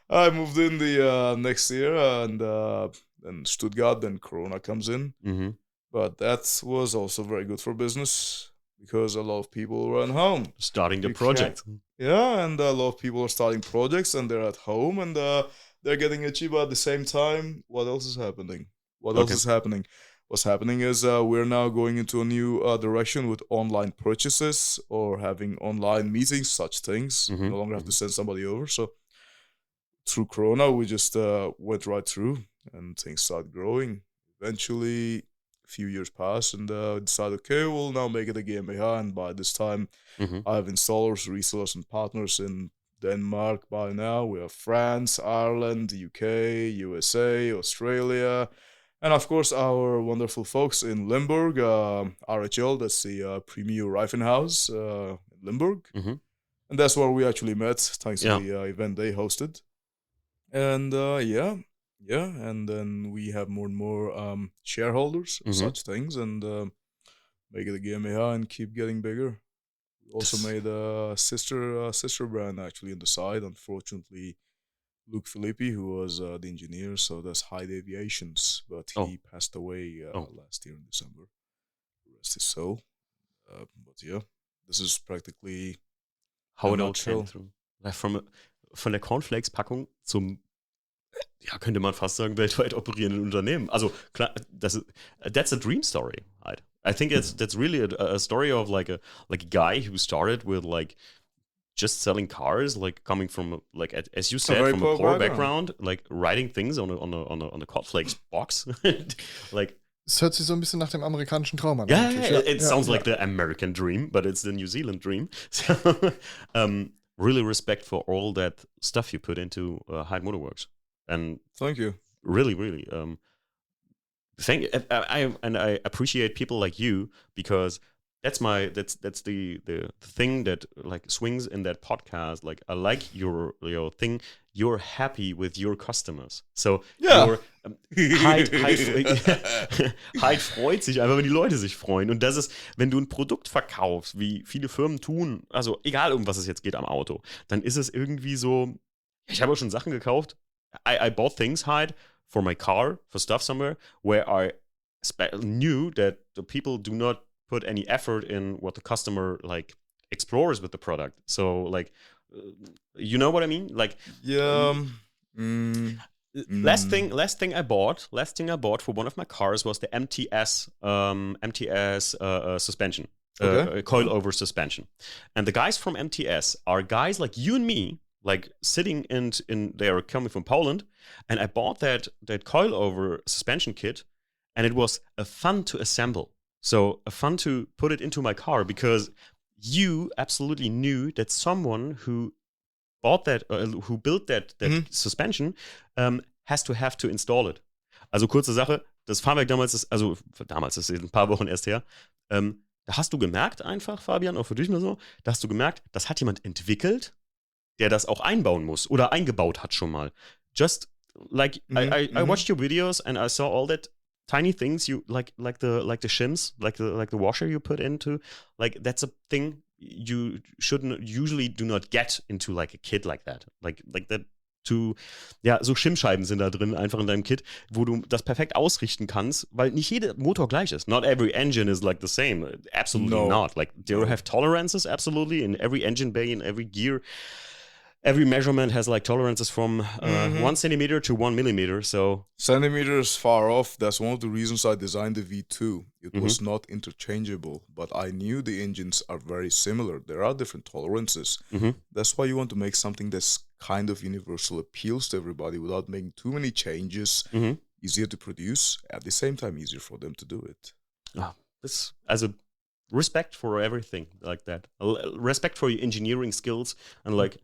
I moved in the next year, and then Stuttgart, then Corona comes in. Mm-hmm. But that was also very good for business because a lot of people were at home. Starting the project. Yeah, and a lot of people are starting projects, and they're at home, and they're getting itchy, but at the same time, what else is happening? What's happening is we're now going into a new direction with online purchases or having online meetings, such things. Mm-hmm. No longer have to send somebody over, so through Corona, we just went right through and things started growing. Eventually, a few years passed and decided, okay, we'll now make it a GmbH. And by this time, I have installers, resellers, and partners in Denmark by now. We have France, Ireland, UK, USA, Australia, and of course, our wonderful folks in Limburg, RHL, that's the premier Reifenhaus in Limburg. Mm-hmm. And that's where we actually met, thanks to the event they hosted. And and then we have more and more shareholders, such things, and make it a GmbH and keep getting bigger. We also made a sister brand actually on the side. Unfortunately, Luke Filippi, who was the engineer, so that's Hyde Aviations, but he passed away last year in December. Rest his soul. But yeah, this is practically how it all came through. Von der Cornflakes-Packung zum, ja, könnte man fast sagen, weltweit operierenden Unternehmen. Also klar, that's a dream story. I think that's really a story of like a guy who started with like just selling cars, like coming from like as you said, from a poor background, like writing things on a Cornflakes box, like. Es hört sich so ein bisschen nach dem amerikanischen Traum an. Yeah, it sounds like the American dream, but it's the New Zealand dream. So, really respect for all that stuff you put into Hyde Motorworks, and thank you. Really, I appreciate people like you because that's the thing that like swings in that podcast. Like I like your thing. You're happy with your customers. So Hyde freut sich einfach, wenn die Leute sich freuen. Und das ist, wenn du ein Produkt verkaufst, wie viele Firmen tun, also egal um was es jetzt geht am Auto, dann ist es irgendwie so, ich habe auch schon Sachen gekauft. I bought things, Hyde, for my car, for stuff somewhere, where I knew that the people do not put any effort in what the customer like explores with the product. So like, you know what I mean? Like, last thing I bought for one of my cars was the MTS suspension, coilover suspension. And the guys from MTS are guys like you and me, like sitting in they are coming from Poland, and I bought that coilover suspension kit, and it was a fun to assemble. So a fun to put it into my car, because you absolutely knew that someone who bought that, who built that suspension, has to have to install it. Also kurze Sache, das Fahrwerk damals ist ein paar Wochen erst her, da hast du gemerkt einfach, Fabian, auch für dich mal so, da hast du gemerkt, das hat jemand entwickelt, der das auch einbauen muss oder eingebaut hat schon mal. Just like, I watched your videos and I saw all that tiny things you like the shims, like the washer you put into, like that's a thing you usually do not get into like a kit like that. Like that so Schimmscheiben sind da drin, einfach in deinem Kit, wo du das perfekt ausrichten kannst, weil nicht jeder Motor gleich ist. Not every engine is like the same. Absolutely not. Like, they have tolerances, absolutely, in every engine bay, in every gear. Every measurement has like tolerances from 1 centimeter to 1 millimeter. So centimeters far off. That's one of the reasons I designed the V2. It was not interchangeable, but I knew the engines are very similar. There are different tolerances. That's why you want to make something that's kind of universal, appeals to everybody without making too many changes. Easier to produce, at the same time easier for them to do it. This as a respect for everything like that. Respect for your engineering skills and like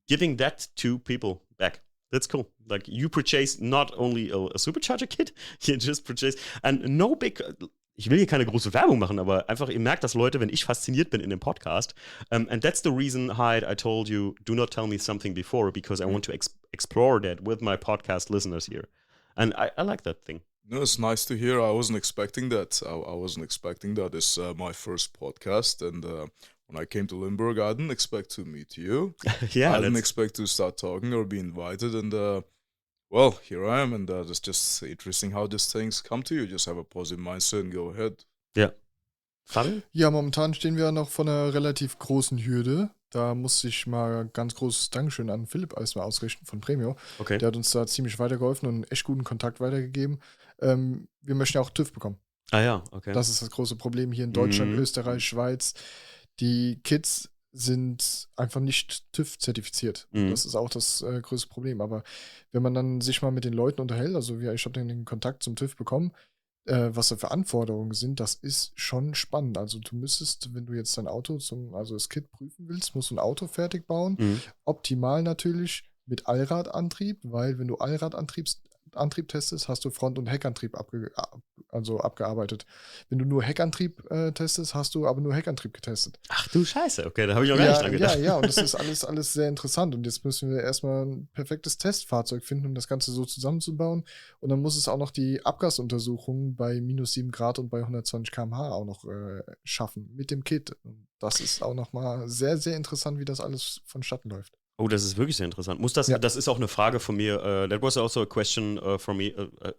giving that to people back. That's cool. Like, you purchase not only a supercharger kit, you just purchase, and no big, ich will hier keine große Werbung machen, aber einfach, ihr merkt das, Leute, wenn ich fasziniert bin in dem Podcast. And that's the reason, Hyde, I told you, do not tell me something before, because I want to explore that with my podcast listeners here. And I like that thing. No, it's nice to hear. I wasn't expecting that. I wasn't expecting that. It's my first podcast, and when I came to Limburg, I didn't expect to meet you. I didn't expect to start talking or be invited, and well, here I am, and it's just interesting how these things come to you. Just have a positive mindset and go ahead. Ja. Fabian? Ja, momentan stehen wir noch vor einer relativ großen Hürde. Da muss ich mal ganz großes Dankeschön an Philipp erstmal ausrichten von Premio. Okay. Der hat uns da ziemlich weitergeholfen und einen echt guten Kontakt weitergegeben. Wir möchten ja auch TÜV bekommen. Ah ja, okay. Das ist das große Problem hier in Deutschland, Österreich, Schweiz. Die Kits sind einfach nicht TÜV-zertifiziert. Das ist auch das größte Problem. Aber wenn man dann sich mal mit den Leuten unterhält, also ich habe dann den Kontakt zum TÜV bekommen, was da für Anforderungen sind, das ist schon spannend. Also du müsstest, wenn du jetzt dein Auto also das Kit prüfen willst, musst du ein Auto fertig bauen. Optimal natürlich mit Allradantrieb, weil wenn du Allradantrieb testest, hast du Front- und Heckantrieb abgearbeitet. Wenn du nur Heckantrieb testest, hast du aber nur Heckantrieb getestet. Ach du Scheiße, okay, da habe ich noch gar nicht dran gedacht. Ja, und das ist alles sehr interessant. Und jetzt müssen wir erstmal ein perfektes Testfahrzeug finden, um das Ganze so zusammenzubauen. Und dann muss es auch noch die Abgasuntersuchung bei minus 7 Grad und bei 120 km/h auch noch schaffen mit dem Kit. Und das ist auch nochmal sehr, sehr interessant, wie das alles vonstatten läuft. Oh, das ist wirklich sehr interessant. Das ist auch eine Frage von mir. That was also a question from me.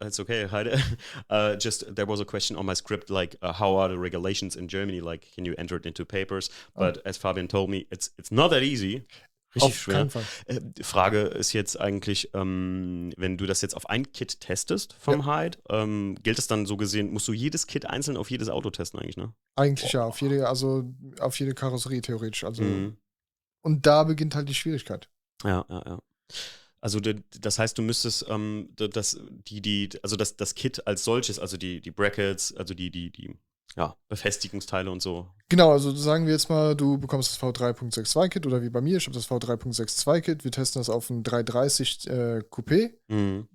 It's okay, Heide. There was a question on my script, like, how are the regulations in Germany? Like, can you enter it into papers? But as Fabian told me, it's not that easy. Richtig schwer. Die Frage ist jetzt eigentlich, wenn du das jetzt auf ein Kit testest vom Hyde, gilt es dann so gesehen, musst du jedes Kit einzeln auf jedes Auto testen eigentlich, ne? Eigentlich ja, auf jede Karosserie theoretisch. Also und da beginnt halt die Schwierigkeit. Ja. Also das heißt, du müsstest das Kit als solches, also die Brackets, also die Befestigungsteile und so. Genau, also sagen wir jetzt mal, du bekommst das V3.62 Kit oder wie bei mir, ich habe das V3.62 Kit, wir testen das auf ein 330 Coupé.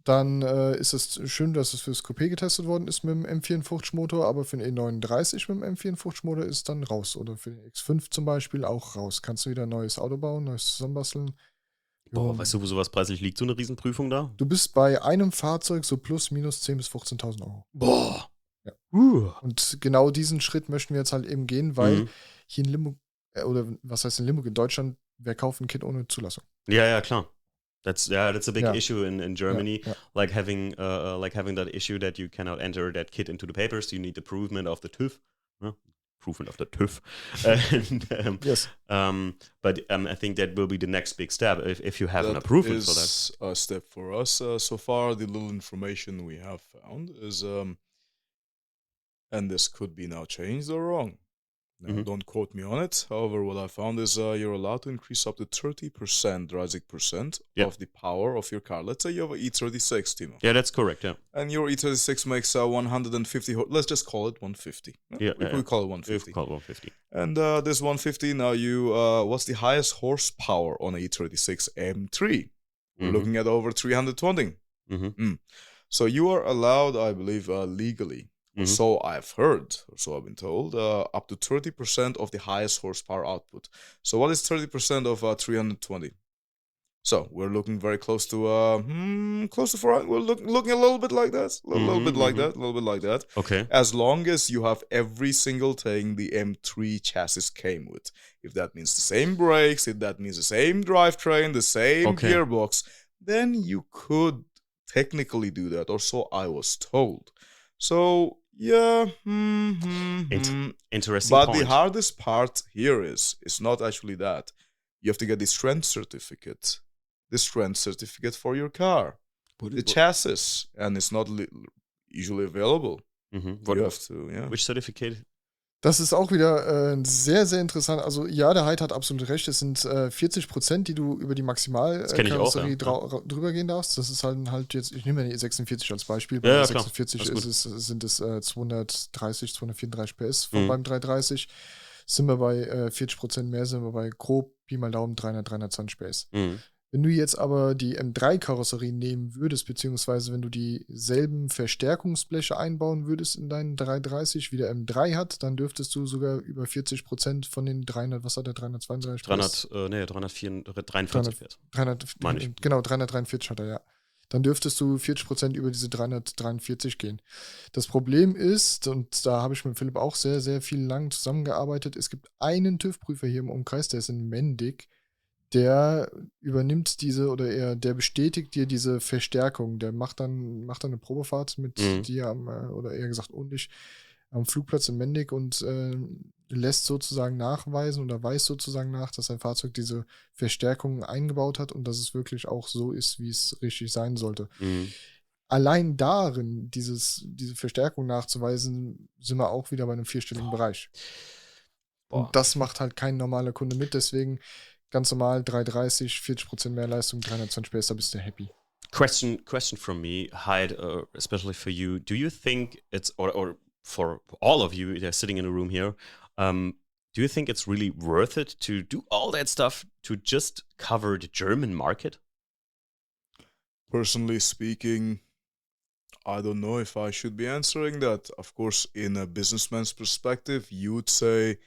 Dann ist es schön, dass es fürs Coupé getestet worden ist mit dem M54 Motor, aber für den E39 mit dem M54 Motor ist es dann raus. Oder für den X5 zum Beispiel auch raus. Kannst du wieder ein neues Auto bauen, neues zusammenbasteln. Boah, weißt du, wo sowas preislich liegt, so eine Riesenprüfung da? Du bist bei einem Fahrzeug so plus minus 10.000 bis 15.000 Euro. Boah. Ja. Und genau diesen Schritt möchten wir jetzt halt eben gehen, weil hier in Limburg, oder was heißt in Limburg, in Deutschland, wer kauft ein Kit ohne Zulassung? Ja, klar. That's a big issue in Germany. Ja. Like having that issue that you cannot enter that kit into the papers, you need the approval of the TÜV. Prüfung auf der TÜV. And, Yes. But I think that will be the next big step if you have an approval for that. That is a step for us. So far, the little information we have found is, and this could be now changed or wrong. Now, don't quote me on it. However, what I found is you're allowed to increase up to 30%, of the power of your car. Let's say you have an E36, Timo. Yeah, that's correct, yeah. And your E36 makes 150, let's just call it 150. We call it 150. We call it 150. And this 150, now what's the highest horsepower on an E36 M3? We're looking at over 320. So you are allowed, I believe, legally, so I've heard, or so I've been told, up to 30% of the highest horsepower output. So what is 30% of 320? So we're looking very close to 400. We're looking a little bit like that, a little bit like that. Okay. As long as you have every single thing the M3 chassis came with. If that means the same brakes, if that means the same drivetrain, the same gearbox, then you could technically do that, or so I was told. So yeah, interesting. But point. the hardest part here is not actually that. You have to get the strength certificate for your car, the chassis, and it's not usually available. You have to, Which certificate? Das ist auch wieder sehr, sehr interessant. Also ja, der Hyde hat absolut recht. Es sind 40%, die du über die Maximalkarosserie drüber gehen darfst. Das ist halt jetzt, ich nehme ja die 46 als Beispiel. Bei 46 sind es 230, 234 PS beim 330. Sind wir bei 40% mehr, sind wir bei grob Pi mal Daumen 320 PS. Wenn du jetzt aber die M3-Karosserie nehmen würdest, beziehungsweise wenn du dieselben Verstärkungsbleche einbauen würdest in deinen 330, wie der M3 hat, dann dürftest du sogar über 40% von den 332 PS? 343 PS. Genau, 343 hat er, ja. Dann dürftest du 40% über diese 343 gehen. Das Problem ist, und da habe ich mit Philipp auch sehr, sehr viel lang zusammengearbeitet, es gibt einen TÜV-Prüfer hier im Umkreis, der ist in Mendig, der übernimmt der bestätigt dir diese Verstärkung. Der macht dann eine Probefahrt mit dir oder eher gesagt am Flugplatz in Mendig und lässt sozusagen nachweisen oder weiß sozusagen nach, dass sein Fahrzeug diese Verstärkung eingebaut hat und dass es wirklich auch so ist, wie es richtig sein sollte. Allein darin, diese Verstärkung nachzuweisen, sind wir auch wieder bei einem vierstelligen Bereich. Und das macht halt kein normaler Kunde mit, deswegen ganz normal 330, 40% mehr Leistung, 320 PS, da bist du happy. Question from me, Hyde, especially for you. Do you think it's, or for all of you that are sitting in a room here, do you think it's really worth it to do all that stuff to just cover the German market? Personally speaking, I don't know if I should be answering that. Of course, in a businessman's perspective, you would say,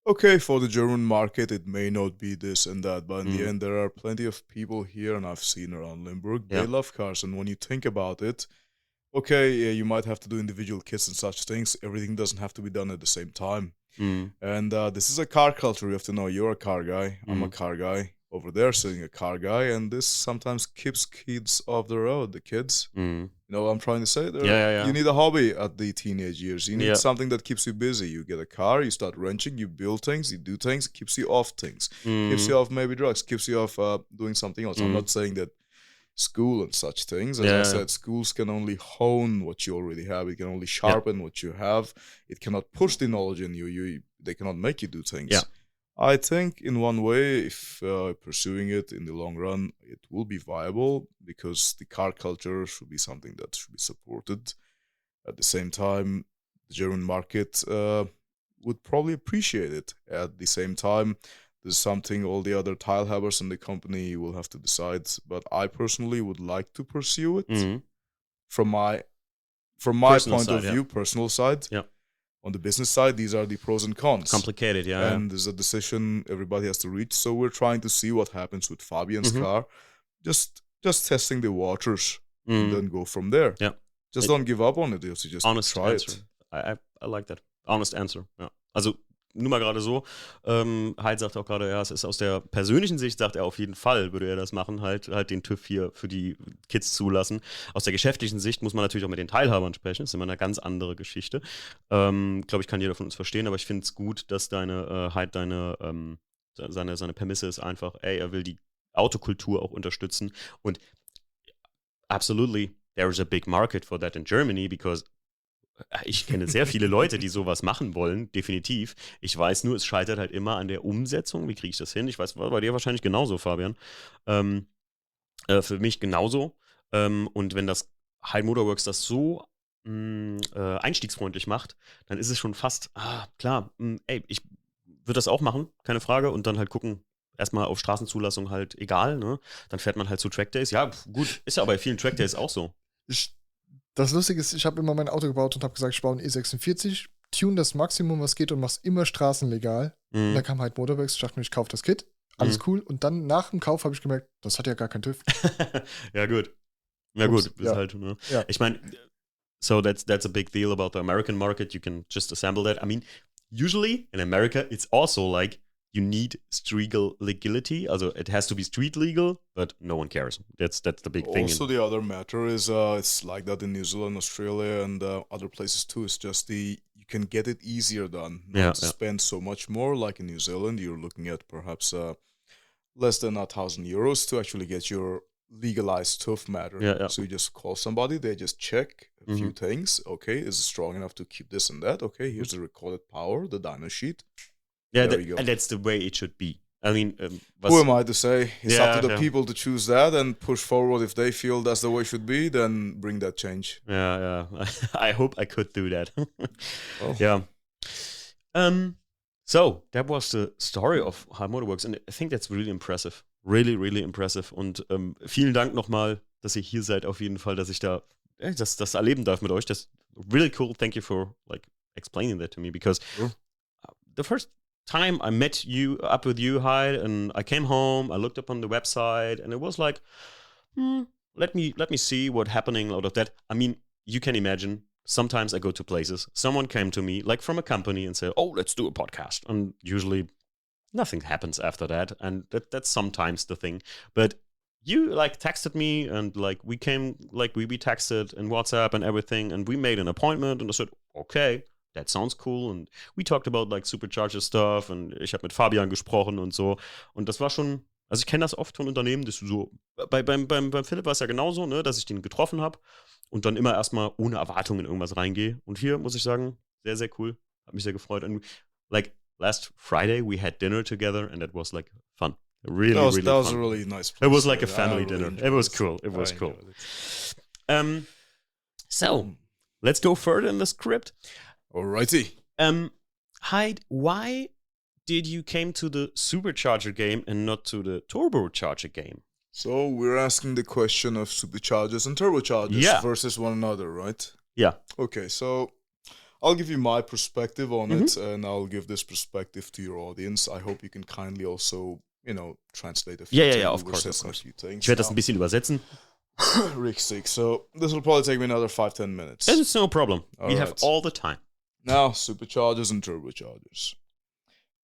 okay, for the German market, it may not be this and that, but in the end, there are plenty of people here, and I've seen around Limburg, they love cars, and when you think about it, okay, you might have to do individual kits and such things. Everything doesn't have to be done at the same time. And this is a car culture. You have to know you're a car guy, I'm a car guy, over there sitting a car guy, and this sometimes keeps kids off the road, the kids. You know what I'm trying to say there? You need a hobby at the teenage years. You need something that keeps you busy. You get a car, you start wrenching, you build things, you do things, it keeps you off things. Keeps you off maybe drugs, keeps you off doing something else. I'm not saying that school and such things. As I said, schools can only hone what you already have. It can only sharpen what you have. It cannot push the knowledge in you. They cannot make you do things. I think in one way, if pursuing it in the long run, it will be viable because the car culture should be something that should be supported. At the same time, the German market would probably appreciate it. At the same time, there's something all the other Teilhabers in the company will have to decide. But I personally would like to pursue it from my Personal point side, of view, personal side. On the business side, these are the pros and cons. Complicated, And there's a decision everybody has to reach. So we're trying to see what happens with Fabian's car. Just testing the waters and then go from there. Just don't give up on it. You just honest try answer. it. I like that. Honest answer. Ja. Also nur mal gerade so. Hyde sagt auch gerade, ja, es ist aus der persönlichen Sicht, sagt er auf jeden Fall, würde er das machen, halt den TÜV hier für die Kids zulassen. Aus der geschäftlichen Sicht muss man natürlich auch mit den Teilhabern sprechen. Das ist immer eine ganz andere Geschichte. Glaube ich, kann jeder von uns verstehen, aber ich finde es gut, dass Hyde seine Prämisse ist einfach, er will die Autokultur auch unterstützen und absolutely, there is a big market for that in Germany, because ich kenne sehr viele Leute, die sowas machen wollen, definitiv. Ich weiß nur, es scheitert halt immer an der Umsetzung. Wie kriege ich das hin? Ich weiß, war bei dir wahrscheinlich genauso, Fabian. Für mich genauso. Und wenn das Hyde Motorworks das so einstiegsfreundlich macht, dann ist es schon fast, klar, ich würde das auch machen, keine Frage. Und dann halt gucken, erstmal auf Straßenzulassung halt egal, ne? Dann fährt man halt zu Trackdays. Ja, gut, ist ja bei vielen Trackdays auch so. Das Lustige ist, ich habe immer mein Auto gebaut und habe gesagt, ich baue einen E46, tune das Maximum, was geht und mach's immer straßenlegal. Und dann kam halt Motorworks, ich dachte mir, ich kaufe das Kit, alles cool. Und dann nach dem Kauf habe ich gemerkt, das hat ja gar keinen TÜV. Ja, gut. Ja, gut, ist ja. halt, ne? Ja. Ich meine, so that's a big deal about the American market. You can just assemble that. I mean, usually in America, it's also like, you need street legality, also it has to be street legal, but no one cares. That's the big thing. Also, the other matter is it's like that in New Zealand, Australia, and other places too. It's just you can get it easier done. Not to spend so much more. Like in New Zealand, you're looking at perhaps less than €1,000 to actually get your legalized TÜV matter. Yeah. So you just call somebody, they just check a few things. Okay, is it strong enough to keep this and that? Okay, here's the recorded power, the dyno sheet. Yeah, and that's the way it should be. I mean, who am I to say? It's up to the people to choose that and push forward. If they feel that's the way it should be, then bring that change. Yeah. I hope I could do that. Oh. Yeah. So that was the story of Hyde Motorworks, and I think that's really impressive. Really, really impressive. Und vielen Dank nochmal, dass ihr hier seid. Auf jeden Fall, dass ich da das erleben darf mit euch. Das really cool. Thank you for explaining that to me, because the first time I met up with you, Hyde, and I came home, I looked up on the website, and it was like, let me see what's happening out of that. I mean, you can imagine, sometimes I go to places, someone came to me, like from a company, and said, oh, let's do a podcast. And usually nothing happens after that, and that's sometimes the thing. But you texted me, and we texted in WhatsApp and everything, and we made an appointment, and I said, okay, that sounds cool. Und we talked about Supercharger stuff, und ich habe mit Fabian gesprochen und so. Und das war schon, also ich kenne das oft von Unternehmen, dass du so, beim Philipp war es ja genauso, ne, dass ich den getroffen habe und dann immer erstmal ohne Erwartungen in irgendwas reingehe. Und hier muss ich sagen, sehr, sehr cool. Hat mich sehr gefreut. Und last Friday we had dinner together, and that was fun. Really, that was fun. A really nice place. It was like a family dinner. It was cool. It was cool. So, let's go further in the script. Alrighty. Hyde, why did you came to the supercharger game and not to the turbocharger game? So we're asking the question of superchargers and turbochargers versus one another, right? Yeah. Okay, so I'll give you my perspective on it, and I'll give this perspective to your audience. I hope you can kindly also, translate a few things. Yeah, of course. Ich werde das ein bisschen übersetzen. Richtig. So this will probably take me another 5-10 minutes. It's no problem. We have all the time. Now, superchargers and turbochargers.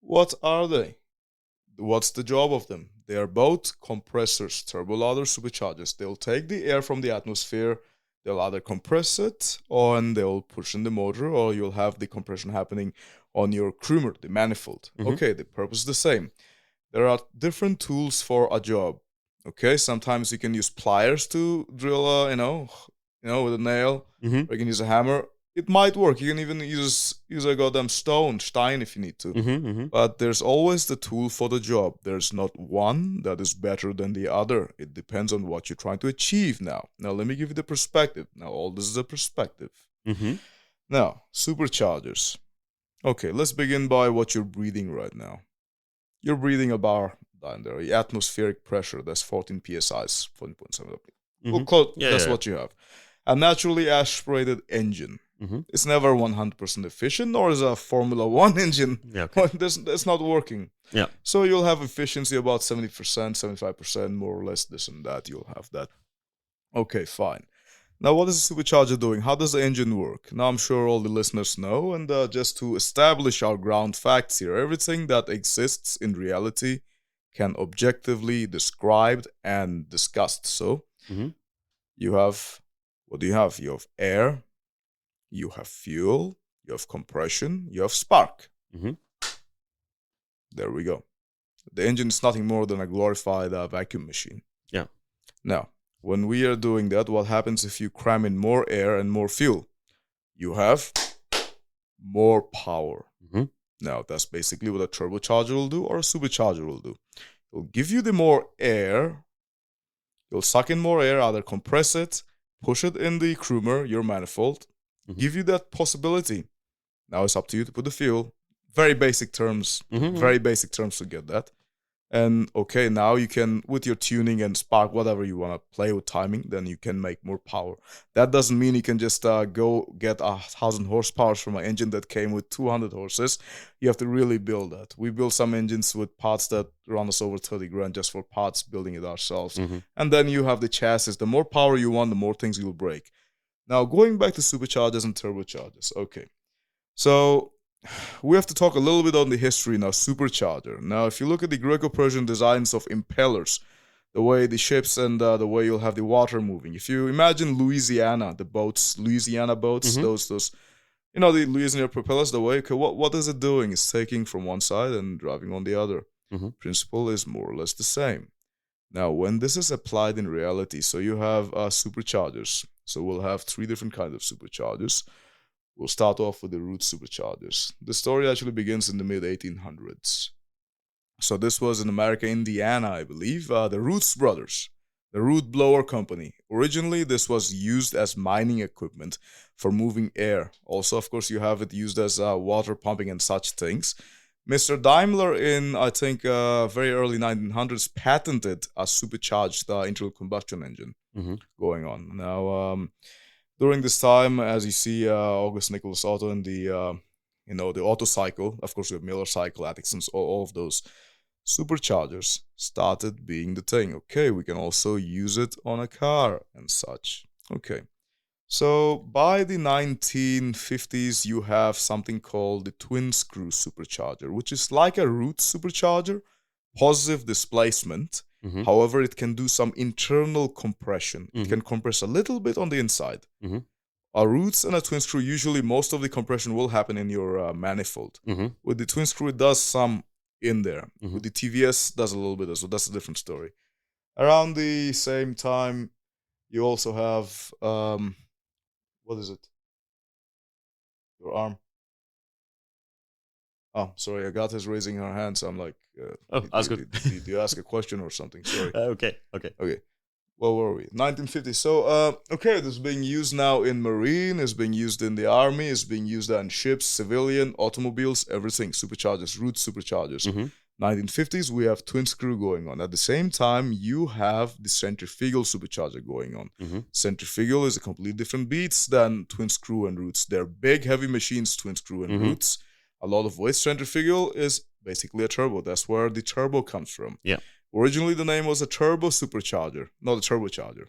What are they? What's the job of them? They are both compressors, turbolader, superchargers. They'll take the air from the atmosphere, they'll either compress it, and they'll push in the motor, or you'll have the compression happening on your Krümer, the manifold. Okay, the purpose is the same. There are different tools for a job. Okay, sometimes you can use pliers to drill, with a nail, or you can use a hammer. It might work. You can even use a goddamn stein if you need to. But there's always the tool for the job. There's not one that is better than the other. It depends on what you're trying to achieve now. Now, let me give you the perspective. Now, all this is a perspective. Now, superchargers. Okay, let's begin by what you're breathing right now. You're breathing a bar down there. Atmospheric pressure, that's 14 psi, 14.7. That's what you have. A naturally aspirated engine. It's never 100% efficient, nor is a Formula 1 engine. Yeah, okay. That's not working. Yeah. So you'll have efficiency about 70%, 75%, more or less this and that. You'll have that. Okay, fine. Now, what is a supercharger doing? How does the engine work? Now, I'm sure all the listeners know, and just to establish our ground facts here, everything that exists in reality can objectively described and discussed. So, you have, what do you have? You have air, you have fuel, you have compression, you have spark. There we go. The engine is nothing more than a glorified vacuum machine. Yeah. Now, when we are doing that, what happens if you cram in more air and more fuel? You have more power. Now, that's basically what a turbocharger will do or a supercharger will do. It'll give you the more air. You'll suck in more air, either compress it, push it in the Krummer, your manifold, give you that possibility. Now it's up to you to put the fuel. Very basic terms, very basic terms to get that. And okay, now you can, with your tuning and spark, whatever you want to play with timing, then you can make more power. That doesn't mean you can just go get 1,000 horsepower from an engine that came with 200 horses. You have to really build that. We build some engines with parts that run us over 30 grand just for parts, building it ourselves. And then you have the chassis. The more power you want, the more things you'll break. Now, going back to superchargers and turbochargers. Okay, so we have to talk a little bit on the history now, supercharger. Now, if you look at the Greco-Persian designs of impellers, the way the ships and the way you'll have the water moving. If you imagine Louisiana boats, those, you know, the Louisiana propellers, the way, okay, what is it doing? It's taking from one side and driving on the other. Principle is more or less the same. Now, when this is applied in reality, so you have superchargers. So we'll have 3 different kinds of superchargers. We'll start off with the Roots superchargers. The story actually begins in the mid-1800s. So this was in America, Indiana, I believe. The Roots brothers, the Root Blower Company. Originally, this was used as mining equipment for moving air. Also, of course, you have it used as water pumping and such things. Mr. Daimler in, I think, very early 1900s patented a supercharged internal combustion engine going on. Now, during this time, as you see, August Nicholas Otto in the, the Otto cycle, of course, we have Miller cycle, Atkinson's, all of those superchargers started being the thing. Okay, we can also use it on a car and such. Okay, so by the 1950s, you have something called the twin screw supercharger, which is like a root supercharger, positive displacement. However, it can do some internal compression. It can compress a little bit on the inside. A roots and a twin screw, usually most of the compression will happen in your manifold. With the twin screw, it does some in there. With the TVS, does a little bit as well. That's a different story. Around the same time, you also have, what is it? Your arm. Oh, sorry, Agatha's raising her hand, so I'm like, that's good. Did you ask a question or something? Sorry. Okay. Where were we? 1950. So, okay, this is being used now in Marine, it's being used in the Army, it's being used on ships, civilian, automobiles, everything. Superchargers, root superchargers. 1950s, we have twin screw going on. At the same time, you have the centrifugal supercharger going on. Centrifugal is a completely different beats than twin screw and roots. They're big, heavy machines, twin screw and roots. A lot of weight. Centrifugal is basically a turbo. That's where the turbo comes from. Yeah. Originally, the name was a turbo supercharger, not a turbocharger.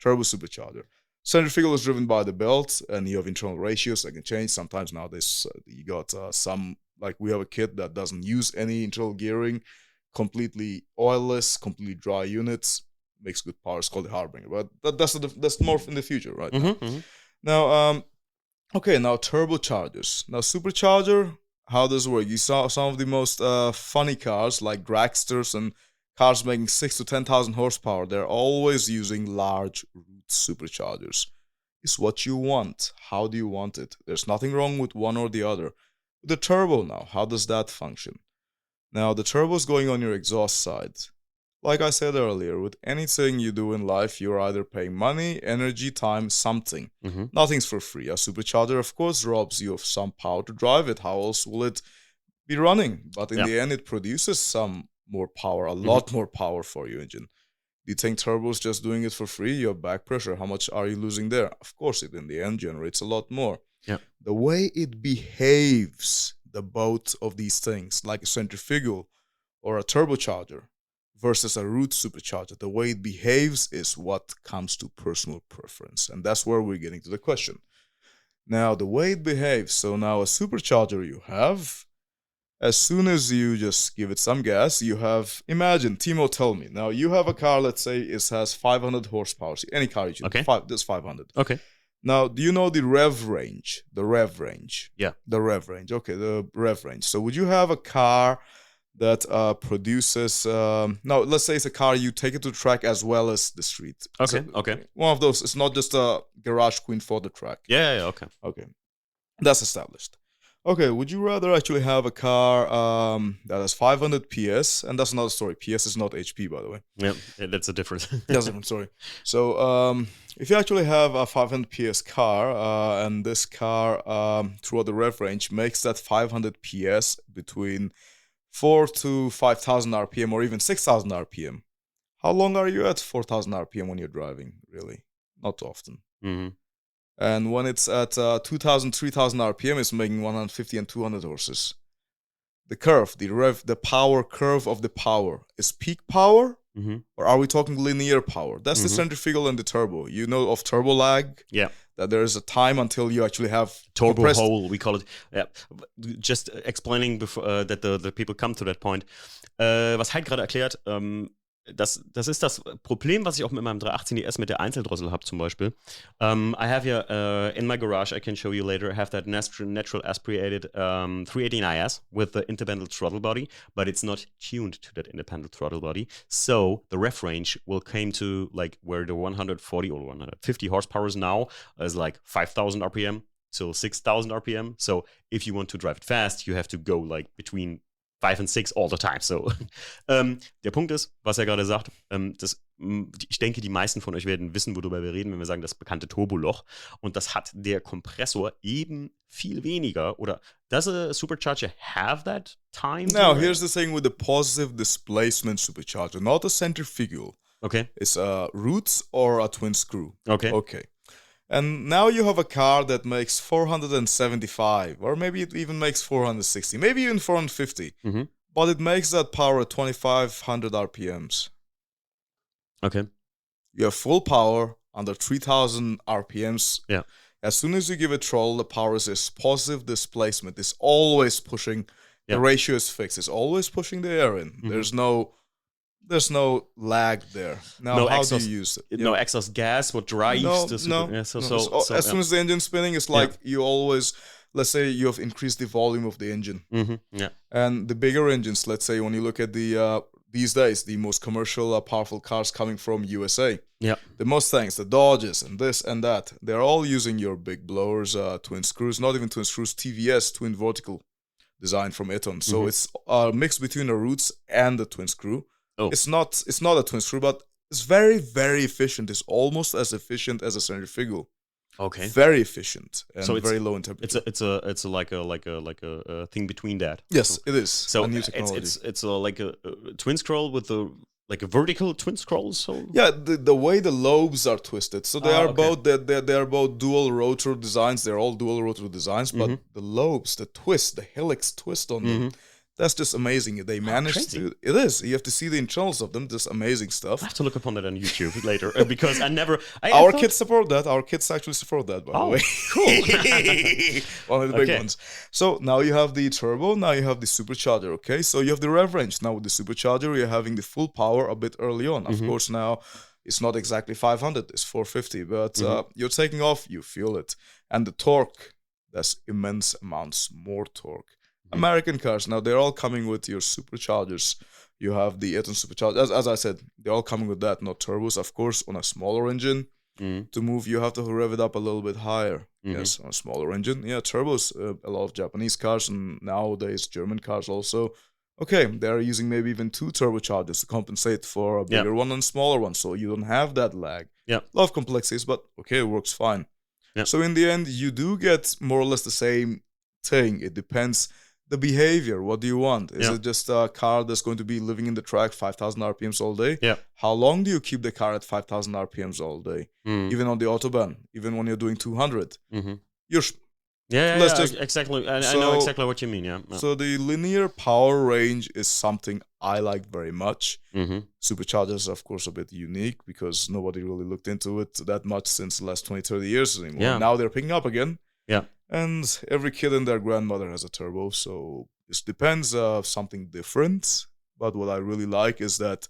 Turbo supercharger. Centrifugal is driven by the belt, and you have internal ratios that can change. Sometimes nowadays, you got some, like we have a kit that doesn't use any internal gearing, completely oilless, completely dry units, makes good power. It's called the Harbinger, but that's more in the future, right? Now, okay, now turbochargers. Now, supercharger, how does it work? You saw some of the most funny cars, like dragsters and cars making 6,000 to 10,000 horsepower. They're always using large root superchargers. It's what you want. How do you want it? There's nothing wrong with one or the other. The turbo now, how does that function? Now, the turbo is going on your exhaust side. Like I said earlier, with anything you do in life, you're either paying money, energy, time, something. Nothing's for free. A supercharger, of course, robs you of some power to drive it. How else will it be running? But in the end, it produces some more power, a lot more power for your engine. Do you think turbo's just doing it for free? You have back pressure. How much are you losing there? Of course, it in the end generates a lot more. Yeah. The way it behaves, the both of these things, like a centrifugal or a turbocharger, versus a root supercharger. The way it behaves is what comes to personal preference. And that's where we're getting to the question. Now, the way it behaves, so now a supercharger you have, as soon as you just give it some gas, you have, imagine, Timo, tell me, now you have a car, let's say it has 500 horsepower. Any car you choose, Okay. There's 500. Okay. Now, do you know the rev range? The rev range. Yeah. The rev range. Okay, the rev range. So would you have a car that produces, no, let's say it's a car, you take it to the track as well as the street. Okay, So, okay. One of those, it's not just a garage queen for the track. Yeah, okay. Okay, that's established. Okay, would you rather actually have a car that has 500 PS? And that's another story. PS is not HP, by the way. Yeah, that's a difference. That's a different story. So if you actually have a 500 PS car, and this car throughout the rev range makes that 500 PS between 4 to 5,000 RPM or even 6,000 RPM. How long are you at 4,000 RPM when you're driving? Really? Not often. Mm-hmm. And when it's at 2,000, 3,000 RPM, it's making 150 and 200 horses. The curve, the power curve of the power is peak power, or are we talking linear power? That's the centrifugal and the turbo. You know of turbo lag? Yeah. That there is a time until you actually have Turbo hole, we call it. Yeah. Just explaining before, that the people come to that point. Was Hyde gerade erklärt, das ist das Problem, was ich auch mit meinem 318 DS mit der Einzeldrossel habe zum Beispiel. I have here in my garage, I can show you later, I have that natural aspirated 318 IS with the independent throttle body, but it's not tuned to that independent throttle body. So the ref range will come to like where the 140 or 150 horsepower is now is like 5,000 RPM till 6,000 RPM. So if you want to drive it fast, you have to go like between 5 and 6 all the time. So, der Punkt ist, was er gerade sagt, ich denke, die meisten von euch werden wissen, worüber wir reden, wenn wir sagen, das bekannte Turboloch. Und das hat der Kompressor eben viel weniger. Oder does a supercharger have that time? Now, here's the thing with the positive displacement supercharger, not a centrifugal. Okay. It's a roots or a twin screw. Okay. Okay. And now you have a car that makes 475, or maybe it even makes 460, maybe even 450. But it makes that power at 2,500 RPMs. Okay. You have full power under 3,000 RPMs. Yeah. As soon as you give it throttle, the power is positive displacement. It's always pushing. Yeah. The ratio is fixed. It's always pushing the air in. There's no lag there. Now, no how exhaust, do you use it? No exhaust gas, what drives the super... No. So, as soon as the engine's spinning, it's like you always, let's say you have increased the volume of the engine. Yeah. And the bigger engines, let's say when you look at the these days, the most commercial, powerful cars coming from USA. Yeah. The Mustangs, the Dodges, and this and that, they're all using your big blowers, twin screws, not even twin screws, TVS, twin vertical design from Eton. So it's a mix between the roots and the twin screw. Oh. It's not a twin screw, but it's very, very efficient. It's almost as efficient as a centrifugal. Okay. Very efficient and so very low in temperature. It's like a thing between that. Yes, it is. So a new technology. It's like a twin scroll with a vertical twin scroll. So yeah, the way the lobes are twisted. So they are both they're both dual rotor designs. They're all dual rotor designs, but the lobes, the twist, the helix twist on them. That's just amazing. They managed to. It is. You have to see the internals of them. Just amazing stuff. I have to look upon that on YouTube later because Our kids support that. Our kids actually support that, by the way. Cool. One of the big ones. So now you have the turbo. Now you have the supercharger. Okay. So you have the rev range. Now with the supercharger, you're having the full power a bit early on. Of course, now it's not exactly 500. It's 450. But you're taking off. You feel it. And the torque. That's immense amounts more torque. American cars, now they're all coming with your superchargers. You have the Eton supercharger. As I said, they're all coming with that, not turbos. Of course, on a smaller engine, to move, you have to rev it up a little bit higher. Yes, on a smaller engine. Yeah, turbos, a lot of Japanese cars and nowadays German cars also. Okay, they're using maybe even 2 turbochargers to compensate for a bigger one and smaller one, so you don't have that lag. Yeah. A lot of complexities, but okay, it works fine. Yeah. So in the end, you do get more or less the same thing. It depends. The behavior, what do you want? Is it just a car that's going to be living in the track 5,000 RPMs all day? Yeah. How long do you keep the car at 5,000 RPMs all day? Even on the Autobahn, even when you're doing 200? You're... exactly. I know exactly what you mean, yeah. So the linear power range is something I like very much. Superchargers are, of course, a bit unique because nobody really looked into it that much since the last 20, 30 years anymore. Yeah. Now they're picking up again. Yeah. And every kid and their grandmother has a turbo, so this depends of something different. But what I really like is that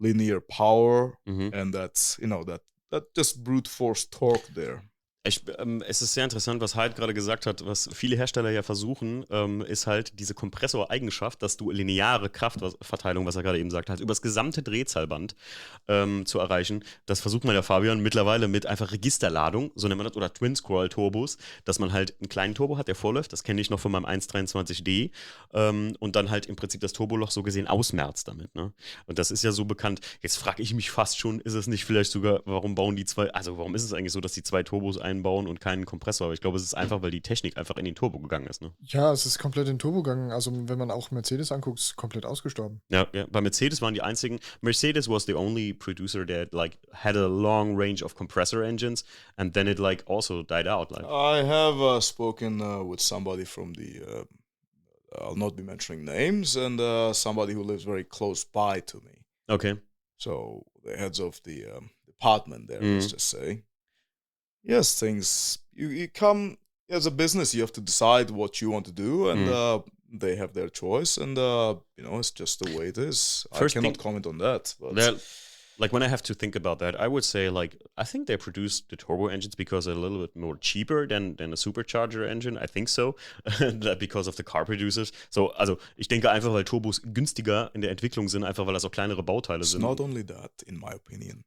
linear power and that's, that just brute force torque there. Es ist sehr interessant, was Hyde gerade gesagt hat, was viele Hersteller ja versuchen, ist halt diese Kompressoreigenschaft, dass du lineare Kraftverteilung, was er gerade eben sagt, halt über das gesamte Drehzahlband zu erreichen. Das versucht man ja, Fabian, mittlerweile mit einfach Registerladung, so nennt man das, oder Twin-Scroll-Turbos, dass man halt einen kleinen Turbo hat, der vorläuft, das kenne ich noch von meinem 123D, und dann halt im Prinzip das Turboloch so gesehen ausmerzt damit, ne? Und das ist ja so bekannt. Jetzt frage ich mich fast schon, ist es nicht vielleicht sogar, warum ist es eigentlich so, dass die zwei Turbos einbauen und keinen Kompressor? Aber ich glaube, es ist einfach, weil die Technik einfach in den Turbo gegangen ist, ne? Ja, es ist komplett in den Turbo gegangen. Also wenn man auch Mercedes anguckt, ist es komplett ausgestorben. Ja, bei Mercedes waren die einzigen. Mercedes was the only producer that like had a long range of compressor engines, and then it like also died out. Like I have spoken with somebody from the I'll not be mentioning names, and somebody who lives very close by to me. Okay. So the heads of the department there, let's just say. Yes, things, you come as a business, you have to decide what you want to do, and they have their choice, and it's just the way it is. I cannot comment on that. But like when I have to think about that, I would say like I think they produce the turbo engines because they're a little bit more cheaper than a supercharger engine. I think so, because of the car producers. So also ich denke einfach, weil Turbos günstiger in der Entwicklung sind, einfach weil das auch kleinere Bauteile sind. It's not only that, in my opinion.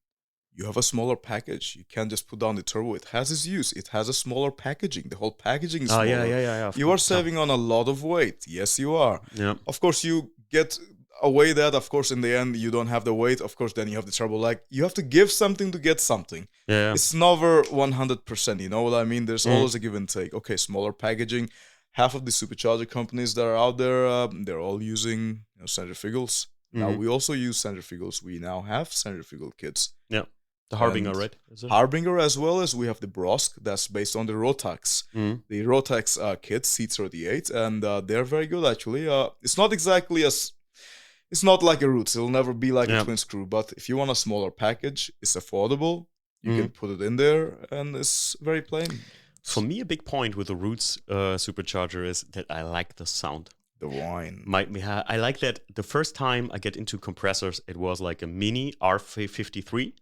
You have a smaller package. You can't just put down the turbo. It has its use. It has a smaller packaging. The whole packaging is smaller. Yeah. You are saving on a lot of weight. Yes, you are. Yeah. Of course, you get away that. Of course, in the end, you don't have the weight. Of course, then you have the turbo. Like, you have to give something to get something. Yeah. It's never 100%. You know what I mean? There's always a give and take. Okay, smaller packaging. Half of the supercharger companies that are out there, they're all using centrifugals. Now, we also use centrifugals. We now have centrifugal kits. Yeah. The Harbinger, right? Harbinger, as well as we have the Brosk, that's based on the Rotax. The Rotax kit, C38, and they're very good, actually. It's not exactly it's not like a Roots. It'll never be like a twin screw, but if you want a smaller package, it's affordable. You can put it in there, and it's very plain. For me, a big point with the Roots supercharger is that I like the sound. The whine. I like that the first time I get into compressors, it was like a mini R53.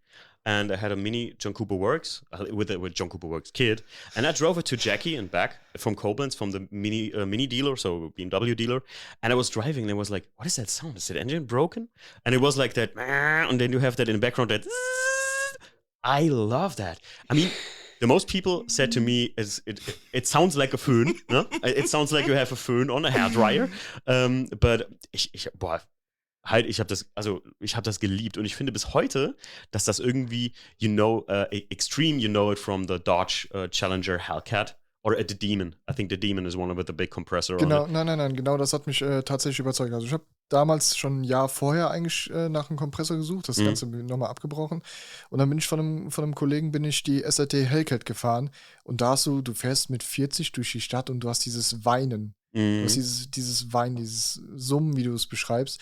And I had a mini John Cooper Works with John Cooper Works kit, and I drove it to Jackie and back from Koblenz, from the mini dealer, so BMW dealer. And I was driving, and I was like, "What is that sound? Is the engine broken?" And it was like that, and then you have that in the background. That I love that. I mean, the most people said to me, "It sounds like a Föhn." No? It sounds like you have a Föhn on a hairdryer. But ich habe das geliebt, und ich finde bis heute, dass das irgendwie, extreme, you know it from the Dodge Challenger Hellcat or the Demon. I think the Demon is one of the big compressor. Genau, nein, genau, das hat mich tatsächlich überzeugt. Also ich habe damals schon ein Jahr vorher eigentlich nach einem Kompressor gesucht, das Ganze nochmal abgebrochen, und dann bin ich von einem Kollegen die SRT Hellcat gefahren, und du fährst mit 40 durch die Stadt und du hast dieses Weinen. Du hast dieses Weinen, dieses Summen, wie du es beschreibst.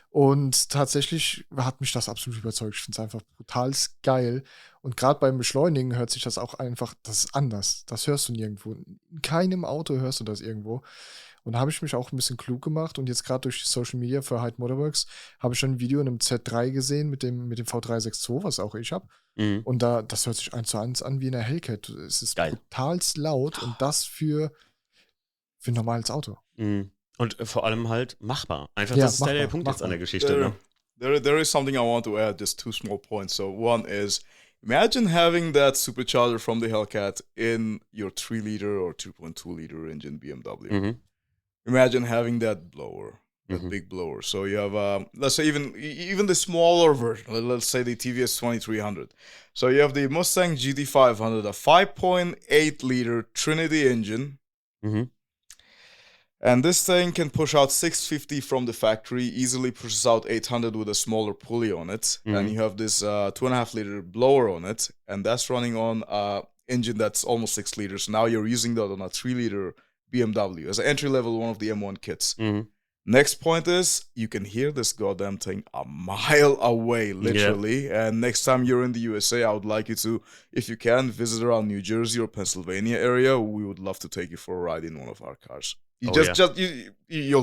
Und tatsächlich hat mich das absolut überzeugt. Ich finde es einfach brutal geil. Und gerade beim Beschleunigen hört sich das auch einfach, das ist anders. Das hörst du nirgendwo. In keinem Auto hörst du das irgendwo. Und da habe ich mich auch ein bisschen klug gemacht. Und jetzt gerade durch Social Media für Hyde Motorworks habe ich schon ein Video in einem Z3 gesehen mit dem V362, was auch ich habe. Und das hört sich 1:1 an wie in einer Hellcat. Es ist brutal laut, und das für ein normales Auto. Und vor allem halt machbar. Einfach, das ist der Punkt jetzt an der Geschichte. There is something I want to add, just two small points. So one is, imagine having that supercharger from the Hellcat in your 3-liter or 2.2-liter engine BMW. Imagine having that blower, that big blower. So you have, let's say even the smaller version, let's say the TVS 2300. So you have the Mustang GT500, a 5.8-liter Trinity engine. And this thing can push out 650 from the factory, easily pushes out 800 with a smaller pulley on it. And you have this 2.5-liter blower on it, and that's running on an engine that's almost 6 liters. Now you're using that on a 3-liter BMW as an entry-level one of the M1 kits. Next point is you can hear this goddamn thing a mile away, literally. Yeah. And next time you're in the USA, I would like you to, if you can, visit around New Jersey or Pennsylvania area. We would love to take you for a ride in one of our cars. You'll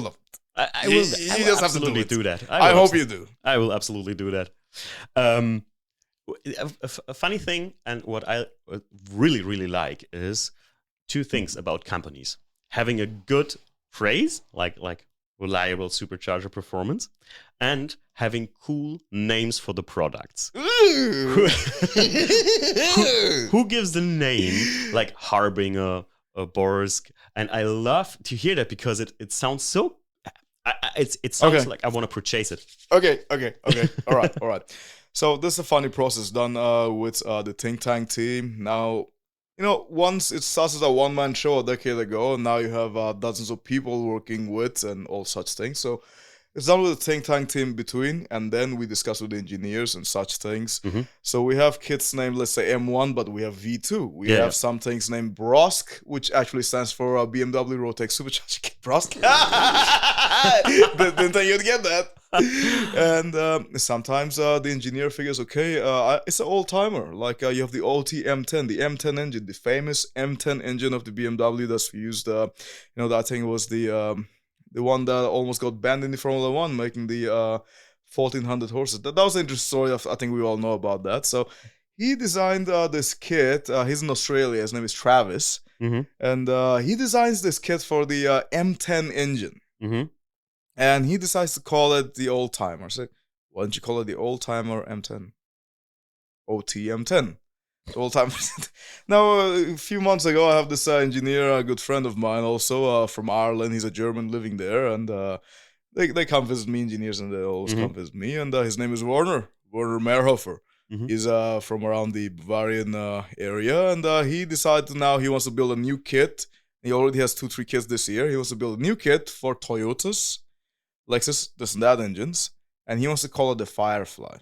love it. I will absolutely do that. I hope you do. I will absolutely do that. A funny thing, and what I really, really like is two things about companies. Having a good phrase, like reliable supercharger performance, and having cool names for the products. Who gives the name, like Harbinger, Borsk? And I love to hear that because it sounds so... It sounds like I want to purchase it. Okay. All right. So this is a funny process done with the think tank team. Now, once it starts as a one-man show a decade ago, and now you have dozens of people working with and all such things. So it's done with a think tank team between, and then we discuss with engineers and such things. Mm-hmm. So we have kits named, let's say, M1, but we have V2. We have some things named Brosk, which actually stands for BMW Rotek Supercharger Kit Brosk. Didn't think you'd get that. And sometimes the engineer figures, it's an old-timer. Like you have the OT M10, the M10 engine, the famous M10 engine of the BMW that's used. That thing was the one that almost got banned in the Formula One, making the 1,400 horses. That was an interesting story. I think we all know about that. So he designed this kit. He's in Australia. His name is Travis. Mm-hmm. And he designs this kit for the M10 engine. Mm-hmm. And he decides to call it the old timer. So why don't you call it the old timer M10? OT M10. The old timer. Now, a few months ago, I have this engineer, a good friend of mine, also from Ireland. He's a German living there, and they come visit me, engineers, and they always come visit me. And his name is Werner Mehrhofer. Mm-hmm. He's from around the Bavarian area, and he decided now he wants to build a new kit. He already has 2-3 kits this year. He wants to build a new kit for Toyotas, Lexus, this and that engines, and he wants to call it the Firefly.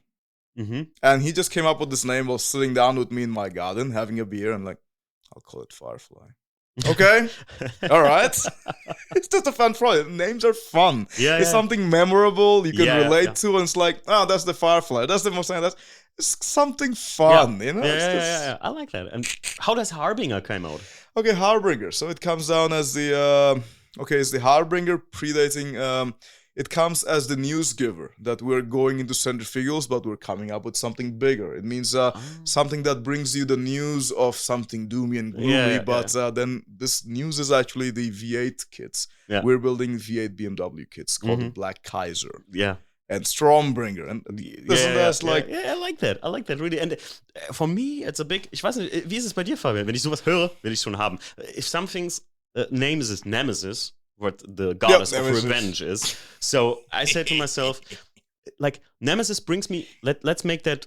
Mm-hmm. And he just came up with this name while sitting down with me in my garden, having a beer, and I'll call it Firefly. Okay, all right. It's just a fun project. Names are fun. It's something memorable you can relate to, and it's like, that's the Firefly. That's the most thing. It's something fun, Yeah. I like that. And how does Harbinger come out? Okay, Harbinger. So it comes down as it's the Harbinger predating. It comes as the news giver that we're going into centrifugals, but we're coming up with something bigger. It means something that brings you the news of something doomy and gloomy, then this news is actually the V8 kits. Yeah. We're building V8 BMW kits called the Black Kaiser. Yeah. And Stormbringer. And I like that. I like that really. And for me, it's a big, ich weiß nicht, wie ist es bei dir, Fabian? Wenn ich sowas höre, will ich schon haben. If something's name is Nemesis, what the goddess of revenge is. So I said to myself, Nemesis brings me, let's make that,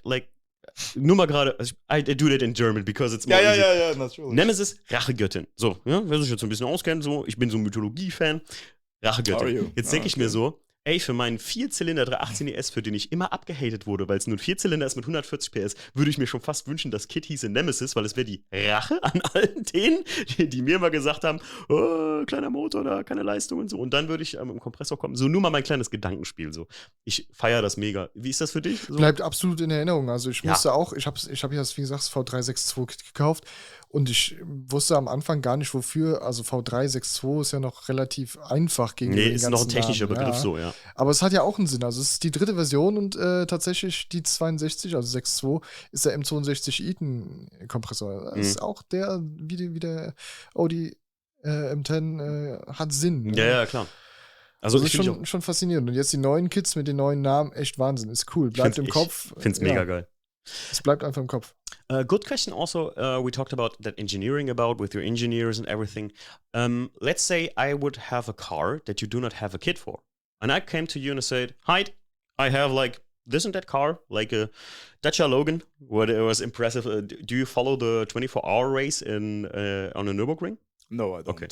nur mal gerade, I do that in German because it's more easy. Ja, natürlich. Nemesis, Rachegöttin. So, wer sich jetzt so ein bisschen auskennt, so, ich bin so ein Mythologie-Fan. Rachegöttin. Jetzt denke ich mir so, für meinen 4-Zylinder 318 ES, für den ich immer abgehatet wurde, weil es nur ein 4-Zylinder ist mit 140 PS, würde ich mir schon fast wünschen, das Kit hieße Nemesis, weil es wäre die Rache an allen denen, die mir immer gesagt haben, kleiner Motor, da keine Leistung und so. Und dann würde ich im Kompressor kommen. So, nur mal mein kleines Gedankenspiel. So. Ich feiere das mega. Wie ist das für dich? So? Bleibt absolut in Erinnerung. Also ich musste auch, ich hab ja, wie gesagt, das V362 gekauft. Und ich wusste am Anfang gar nicht, wofür. Also V362 ist ja noch relativ einfach gegen den ganzen ist noch ein technischer Begriff, so, ja. Aber es hat ja auch einen Sinn. Also es ist die 3. Version und tatsächlich die 62, also 6.2, ist der M62 Eaton-Kompressor. Das ist auch der, wie der Audi M10 hat Sinn. Ne? Ja, klar. Also das ist schon faszinierend. Und jetzt die neuen Kids mit den neuen Namen, echt Wahnsinn. Ist cool. Bleibt im Kopf. Ich find's mega geil. Es bleibt einfach im Kopf. Good question also, we talked about that engineering with your engineers and everything. Let's say I would have a car that you do not have a kit for. And I came to you and I said, Hyde, I have this and that car, like a Dacia Logan. What it was impressive. Do you follow the 24-hour race on a Nürburgring? No, I don't. Okay.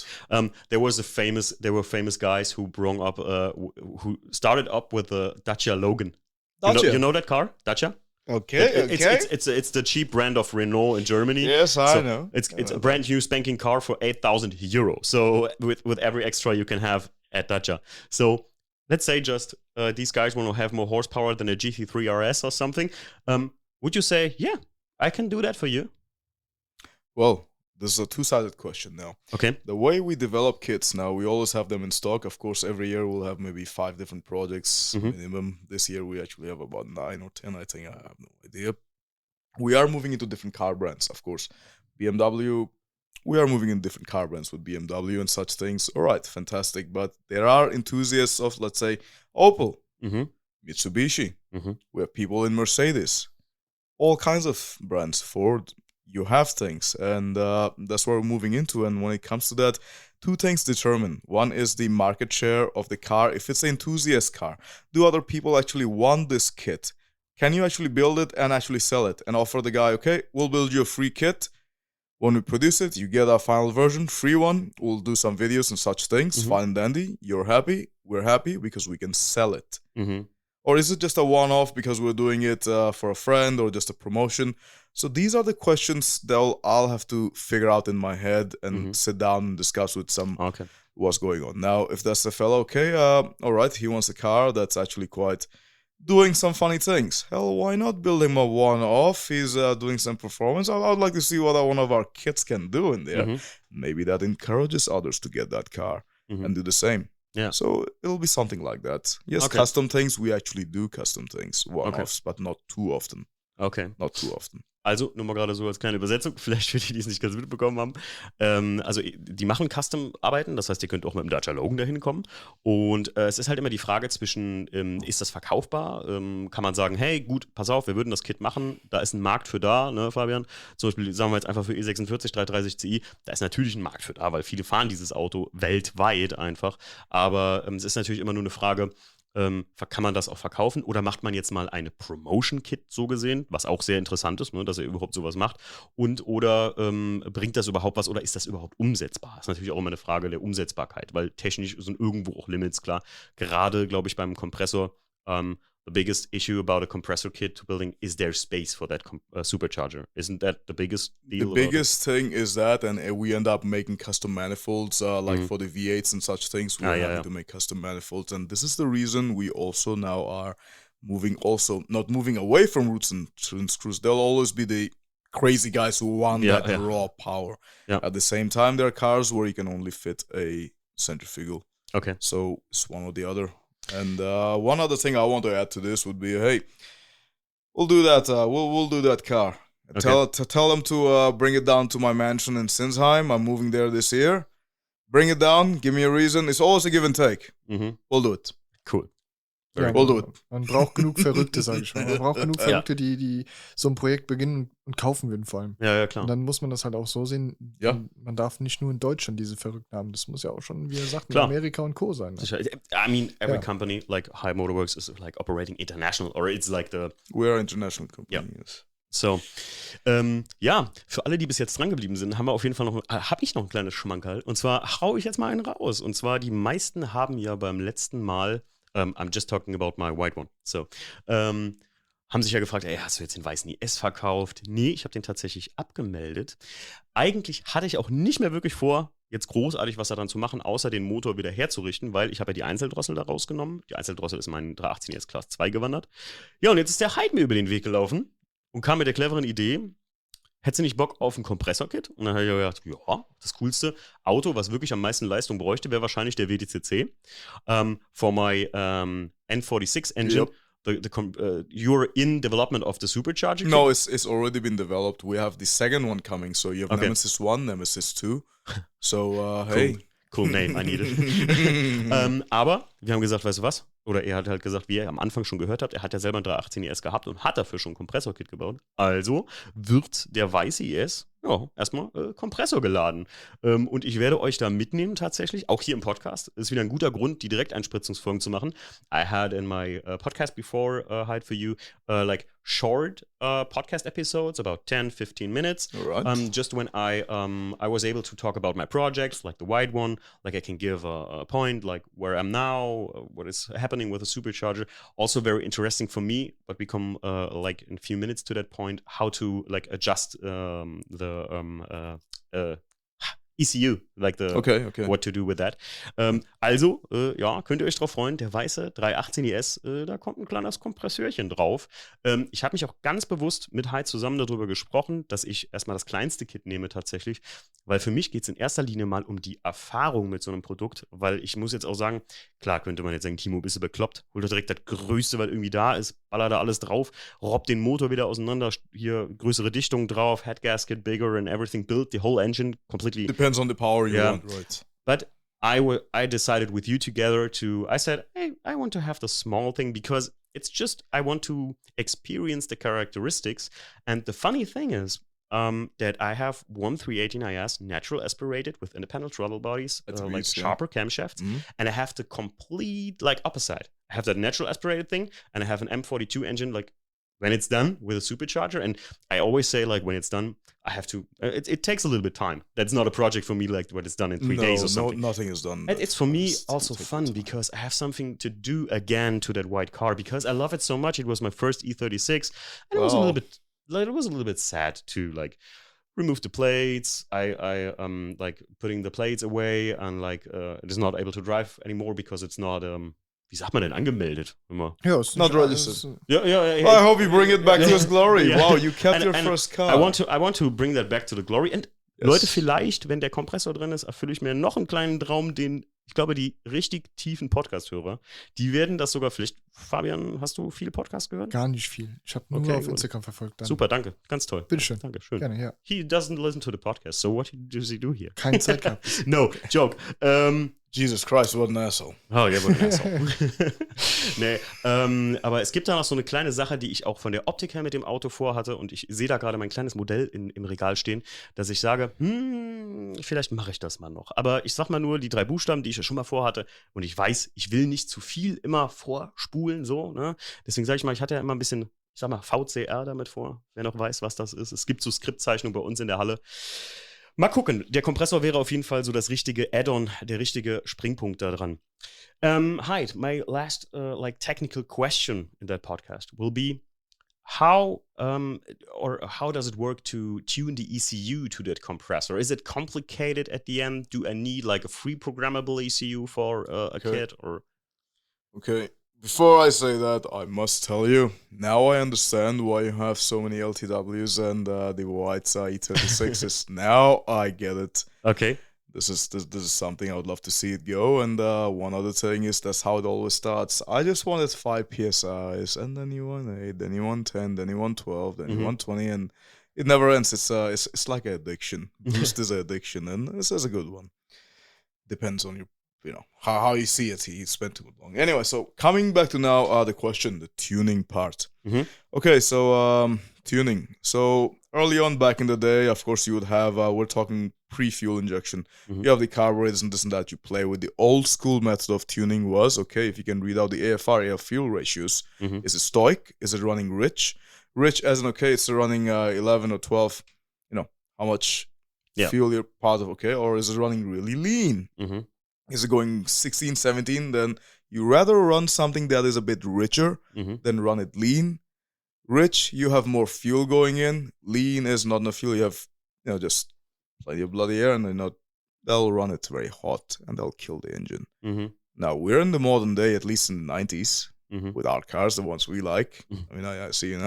There were famous guys who who started up with the Dacia Logan. You know that car, Dacia? Okay. It's the cheap brand of Renault in Germany. Yes, I know. It's a brand new spanking car for €8,000. So with every extra you can have at Dacia. So let's say just these guys want to have more horsepower than a GT3 RS or something. Would you say, yeah, I can do that for you? Well, this is a two-sided question now. Okay. The way we develop kits now, we always have them in stock. Of course, every year we'll have maybe 5 different projects minimum. This year we actually have about 9 or 10, I think. I have no idea. We are moving into different car brands, of course. BMW, we are moving in different car brands with BMW and such things. All right, fantastic. But there are enthusiasts of, let's say, Opel, Mitsubishi. We have people in Mercedes. All kinds of brands, Ford. You have things, and that's where we're moving into. And when it comes to that, 2 things determine. One is the market share of the car. If it's an enthusiast car, do other people actually want this kit? Can you actually build it and actually sell it and offer the guy, okay, we'll build you a free kit. When we produce it, you get our final version, free one. We'll do some videos and such things. Fine and dandy. You're happy. We're happy because we can sell it. Or is it just a one-off because we're doing it for a friend or just a promotion? So these are the questions that I'll have to figure out in my head and sit down and discuss with some what's going on. Now, if that's the fellow, okay, all right, he wants a car that's actually quite doing some funny things. Hell, why not build him a one-off? He's doing some performance. I would like to see what one of our kits can do in there. Maybe that encourages others to get that car and do the same. Yeah. So it'll be something like that. Yes, custom things. We actually do custom things, one-offs, but not too often. Okay. Not too often. Also, nur mal gerade so als kleine Übersetzung, vielleicht für die, die es nicht ganz mitbekommen haben. Also, die machen Custom-Arbeiten, das heißt, ihr könnt auch mit dem Dacia Logan dahin kommen. Und es ist halt immer die Frage zwischen, ist das verkaufbar? Kann man sagen, hey, gut, pass auf, wir würden das Kit machen, da ist ein Markt für da, ne, Fabian? Zum Beispiel, sagen wir jetzt einfach für E46 330 Ci, da ist natürlich ein Markt für da, weil viele fahren dieses Auto weltweit einfach. Aber es ist natürlich immer nur eine Frage, kann man das auch verkaufen oder macht man jetzt mal eine Promotion-Kit so gesehen, was auch sehr interessant ist, ne, dass er überhaupt sowas macht oder bringt das überhaupt was oder ist das überhaupt umsetzbar? Das ist natürlich auch immer eine Frage der Umsetzbarkeit, weil technisch sind irgendwo auch Limits klar. Gerade, glaube ich, beim Kompressor, the biggest issue about a compressor kit to building is there space for that supercharger. Isn't that the biggest deal? The biggest thing is that, and we end up making custom manifolds, like for the V8s and such things. We're having to make custom manifolds, and this is the reason we also now are not moving away from roots and screws. There'll always be the crazy guys who want that raw power. Yeah. At the same time, there are cars where you can only fit a centrifugal. Okay. So it's one or the other. And one other thing I want to add to this would be, hey, we'll do that. We'll do that car. Okay. Tell them to bring it down to my mansion in Sinsheim. I'm moving there this year. Bring it down. Give me a reason. It's always a give and take. We'll do it. Cool. Ja, man braucht genug Verrückte, sage ich mal. Man braucht genug Verrückte, die so ein Projekt beginnen und kaufen würden vor allem. Ja, klar. Und dann muss man das halt auch so sehen, man darf nicht nur in Deutschland diese Verrückten haben. Das muss ja auch schon, wie er sagt, in Amerika und Co. sein. Ne? I mean, every company like Hyde Motorworks is like operating international, or it's like we are international company, yes. So, für alle, die bis jetzt dran geblieben sind, habe ich noch ein kleines Schmankerl. Und zwar hau ich jetzt mal einen raus. Und zwar, die meisten haben ja beim letzten Mal I'm just talking about my white one. So, haben sich ja gefragt, hast du jetzt den weißen IS verkauft? Nee, ich habe den tatsächlich abgemeldet. Eigentlich hatte ich auch nicht mehr wirklich vor, jetzt großartig was daran zu machen, außer den Motor wieder herzurichten, weil ich habe ja die Einzeldrossel da rausgenommen. Die Einzeldrossel ist in meinen 318 IS Class 2 gewandert. Ja, und jetzt ist der Hyde mir über den Weg gelaufen und kam mit der cleveren Idee, hättest du nicht Bock auf ein Kompressorkit? Und dann habe ich gedacht, ja, das coolste Auto, was wirklich am meisten Leistung bräuchte, wäre wahrscheinlich der WTCC. For my N46 engine, you're in development of the supercharger kit? No, it's already been developed. We have the second one coming. So you have Nemesis 1, Nemesis 2. So, cool. Hey. Cool name, I need it. Aber wir haben gesagt, weißt du was? Oder er hat halt gesagt, wie ihr am Anfang schon gehört habt, er hat ja selber einen 318 IS gehabt und hat dafür schon ein Kompressorkit gebaut. Also wird der weiße IS erstmal Kompressor geladen. Und ich werde euch da mitnehmen tatsächlich, auch hier im Podcast. Ist wieder ein guter Grund, die Direkteinspritzungsfolgen zu machen. I had in my podcast before Hyde for you like short podcast episodes, about 10-15 minutes. Right. Just when I was able to talk about my projects, like the wide one, like I can give a point, like where I'm now, what is happening with the supercharger. Also very interesting for me, but we come like in a few minutes to that point, how to like adjust the ECU, like the what to do with that. Also, könnt ihr euch drauf freuen, der weiße 318 IS, da kommt ein kleines Kompressörchen drauf. Ich habe mich auch ganz bewusst mit Hyde zusammen darüber gesprochen, dass ich erstmal das kleinste Kit nehme tatsächlich, weil für mich geht es in erster Linie mal um die Erfahrung mit so einem Produkt, weil ich muss jetzt auch sagen, klar könnte man jetzt sagen, Timo, bist du bekloppt, hol doch direkt das Größte, weil irgendwie da ist, baller da alles drauf, robbt den Motor wieder auseinander, hier größere Dichtung drauf, head gasket bigger and everything built, the whole engine completely. Depends on the power you want, right? But I decided with you together I said, hey, I want to have the small thing because it's just, I want to experience the characteristics. And the funny thing is that I have one 318 IS natural aspirated with independent throttle bodies, like sharper camshafts, and I have the complete like opposite. I have that natural aspirated thing, and I have an M42 engine like when it's done with a supercharger. And I always say like when it's done, I have to, it takes a little bit of time. That's not a project for me like when it's done in 3 days or something. No, nothing is done. And it's for me also fun because I have something to do again to that white car because I love it so much. It was my first E36 and it was a little bit sad to like remove the plates. I like putting the plates away and like it is not able to drive anymore because it's not wie sagt man denn, angemeldet? Immer. Ja, it's not registered. I hope you bring it back to its glory. Yeah. Wow, you kept your first car. I want to bring that back to the glory. And Leute, vielleicht, wenn der Kompressor drin ist, erfülle ich mir noch einen kleinen Traum, den ich glaube, die richtig tiefen Podcast-Hörer, die werden das sogar vielleicht. Fabian, hast du viel Podcast gehört? Gar nicht viel. Ich habe nur auf Instagram verfolgt. Dann. Super, danke. Ganz toll. Bitteschön. Danke, schön. Gerne, ja. He doesn't listen to the podcast, so what does he do here? Keine Zeit gehabt. No, joke. Jesus Christ, what an asshole. Oh, yeah, what an asshole. Nee, aber es gibt da noch so eine kleine Sache, die ich auch von der Optik her mit dem Auto vorhatte und ich sehe da gerade mein kleines Modell im Regal stehen, dass ich sage, vielleicht mache ich das mal noch. Aber ich sag mal nur die 3 Buchstaben, die ich ja schon mal vorhatte und ich weiß, ich will nicht zu viel immer vorspulen, so, ne? Deswegen sage ich mal, ich hatte ja immer ein bisschen, ich sag mal, VCR damit vor, wer noch weiß, was das ist. Es gibt so Skriptzeichnungen bei uns in der Halle. Mal gucken, der Kompressor wäre auf jeden Fall so das richtige Add-on, der richtige Springpunkt da dran. Hyde, my last like technical question in that podcast will be how does it work to tune the ECU to that compressor? Is it complicated at the end? Do I need like a free programmable ECU for a kit or? Okay. Before I say that, I must tell you, now I understand why you have so many LTWs and the white E36s. Now I get it. Okay. This is something I would love to see it go. And one other thing is that's how it always starts. I just wanted 5 PSIs, and then you want 8, then you want 10, then you want 12, then you want 20, and it never ends. It's like an addiction. Boost is an addiction, and this is a good one. Depends on your how you see it. He spent too long. Anyway, so coming back to now the question, the tuning part. Okay, so tuning. So early on back in the day, of course, you would have, we're talking pre-fuel injection. You have the carburetors and this and that you play with. The old school method of tuning was, okay, if you can read out the AFR, air fuel ratios, is it stoic? Is it running rich? Rich as in, okay, it's running 11 or 12, how much fuel you're part of, okay? Or is it running really lean? Is it going 16, 17? Then you rather run something that is a bit richer than run it lean. Rich, you have more fuel going in. Lean is not enough fuel. You have, just plenty of bloody air, and they'll run it very hot, and they'll kill the engine. Now, we're in the modern day, at least in the 90s, with our cars, the ones we like. I mean, I see,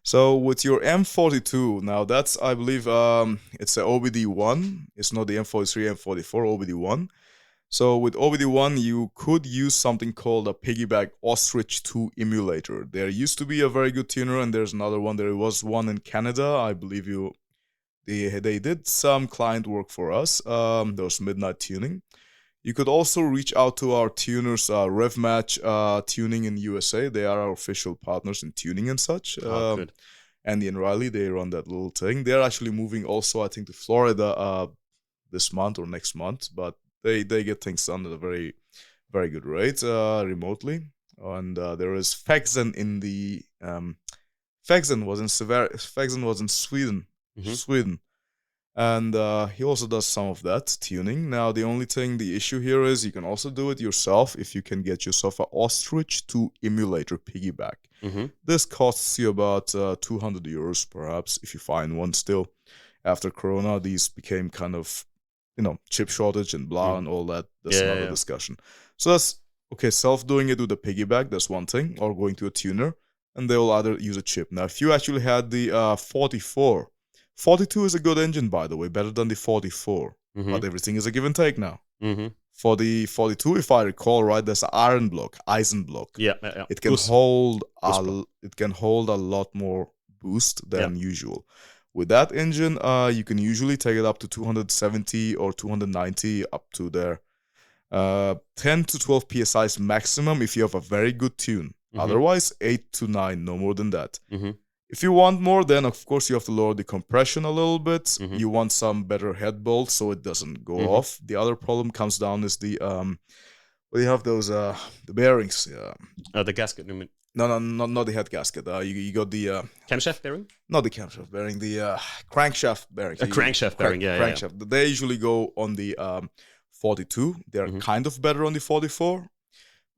So with your M42, now that's, I believe, it's the OBD1. It's not the M43, M44, OBD1. So with OBD1, you could use something called a piggyback ostrich 2 emulator. There used to be a very good tuner, and there's another one. There was one in Canada, I believe they did some client work for us. There was Midnight Tuning. You could also reach out to our tuners, RevMatch Tuning in USA. They are our official partners in tuning and such. Good. Andy and Riley, they run that little thing. They're actually moving also, I think, to Florida this month or next month, but they get things done at a very, very good rate remotely. And there is Fexen in the Fexen was in Sweden. Sweden. And he also does some of that tuning. Now, the issue here is you can also do it yourself if you can get yourself an Ostrich 2 emulator piggyback. This costs you about 200 euros, perhaps, if you find one still. After Corona, these became kind of chip shortage and blah and all that. That's another discussion. So that's, okay, self-doing it with a piggyback, that's one thing, or going to a tuner, and they will either use a chip. Now, if you actually had the 44, 42 is a good engine, by the way, better than the 44, but everything is a give and take now. For the 42, if I recall right, there's an iron block, Eisen block. Yeah. It can hold a lot more boost than usual. With that engine, you can usually take it up to 270 or 290 up to there. 10 to 12 psi is maximum if you have a very good tune. Otherwise, 8 to 9, no more than that. If you want more, then of course you have to lower the compression a little bit. You want some better head bolts so it doesn't go off. The other problem comes down is the you have those the bearings. The gasket. No, not the head gasket. You got the camshaft bearing. Not the camshaft bearing. The crankshaft bearing. A crankshaft bearing. Crankshaft. They usually go on the 42. They are kind of better on the 44.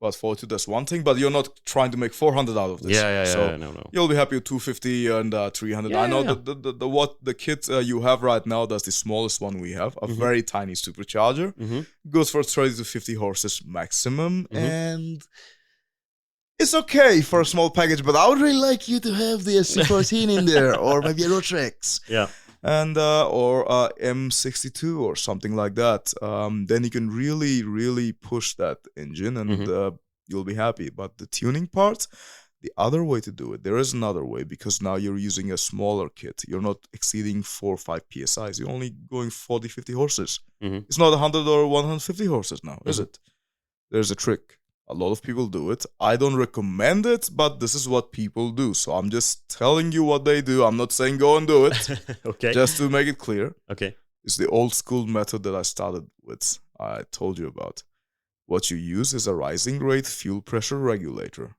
But 42, that's one thing. But you're not trying to make 400 out of this. No. You'll be happy with 250 and 300. I know the kit you have right now, that's the smallest one we have. A very tiny supercharger. Goes for 30 to 50 horses maximum. And it's okay for a small package. But I would really like you to have the C14 in there. Or maybe a Rotrex. Yeah. And or M62 or something like that. Then you can really, really push that engine and you'll be happy. But the tuning part, the other way to do it, there is another way, because now you're using a smaller kit. You're not exceeding 4 or 5 psis. You're only going 40, 50 horses. It's not 100 or 150 horses now, is it? There's a trick. A lot of people do it. I don't recommend it, but this is what people do. So I'm just telling you what they do. I'm not saying go and do it. Okay. Just to make it clear. Okay. It's the old school method that I started with. I told you about. What you use is a rising rate fuel pressure regulator.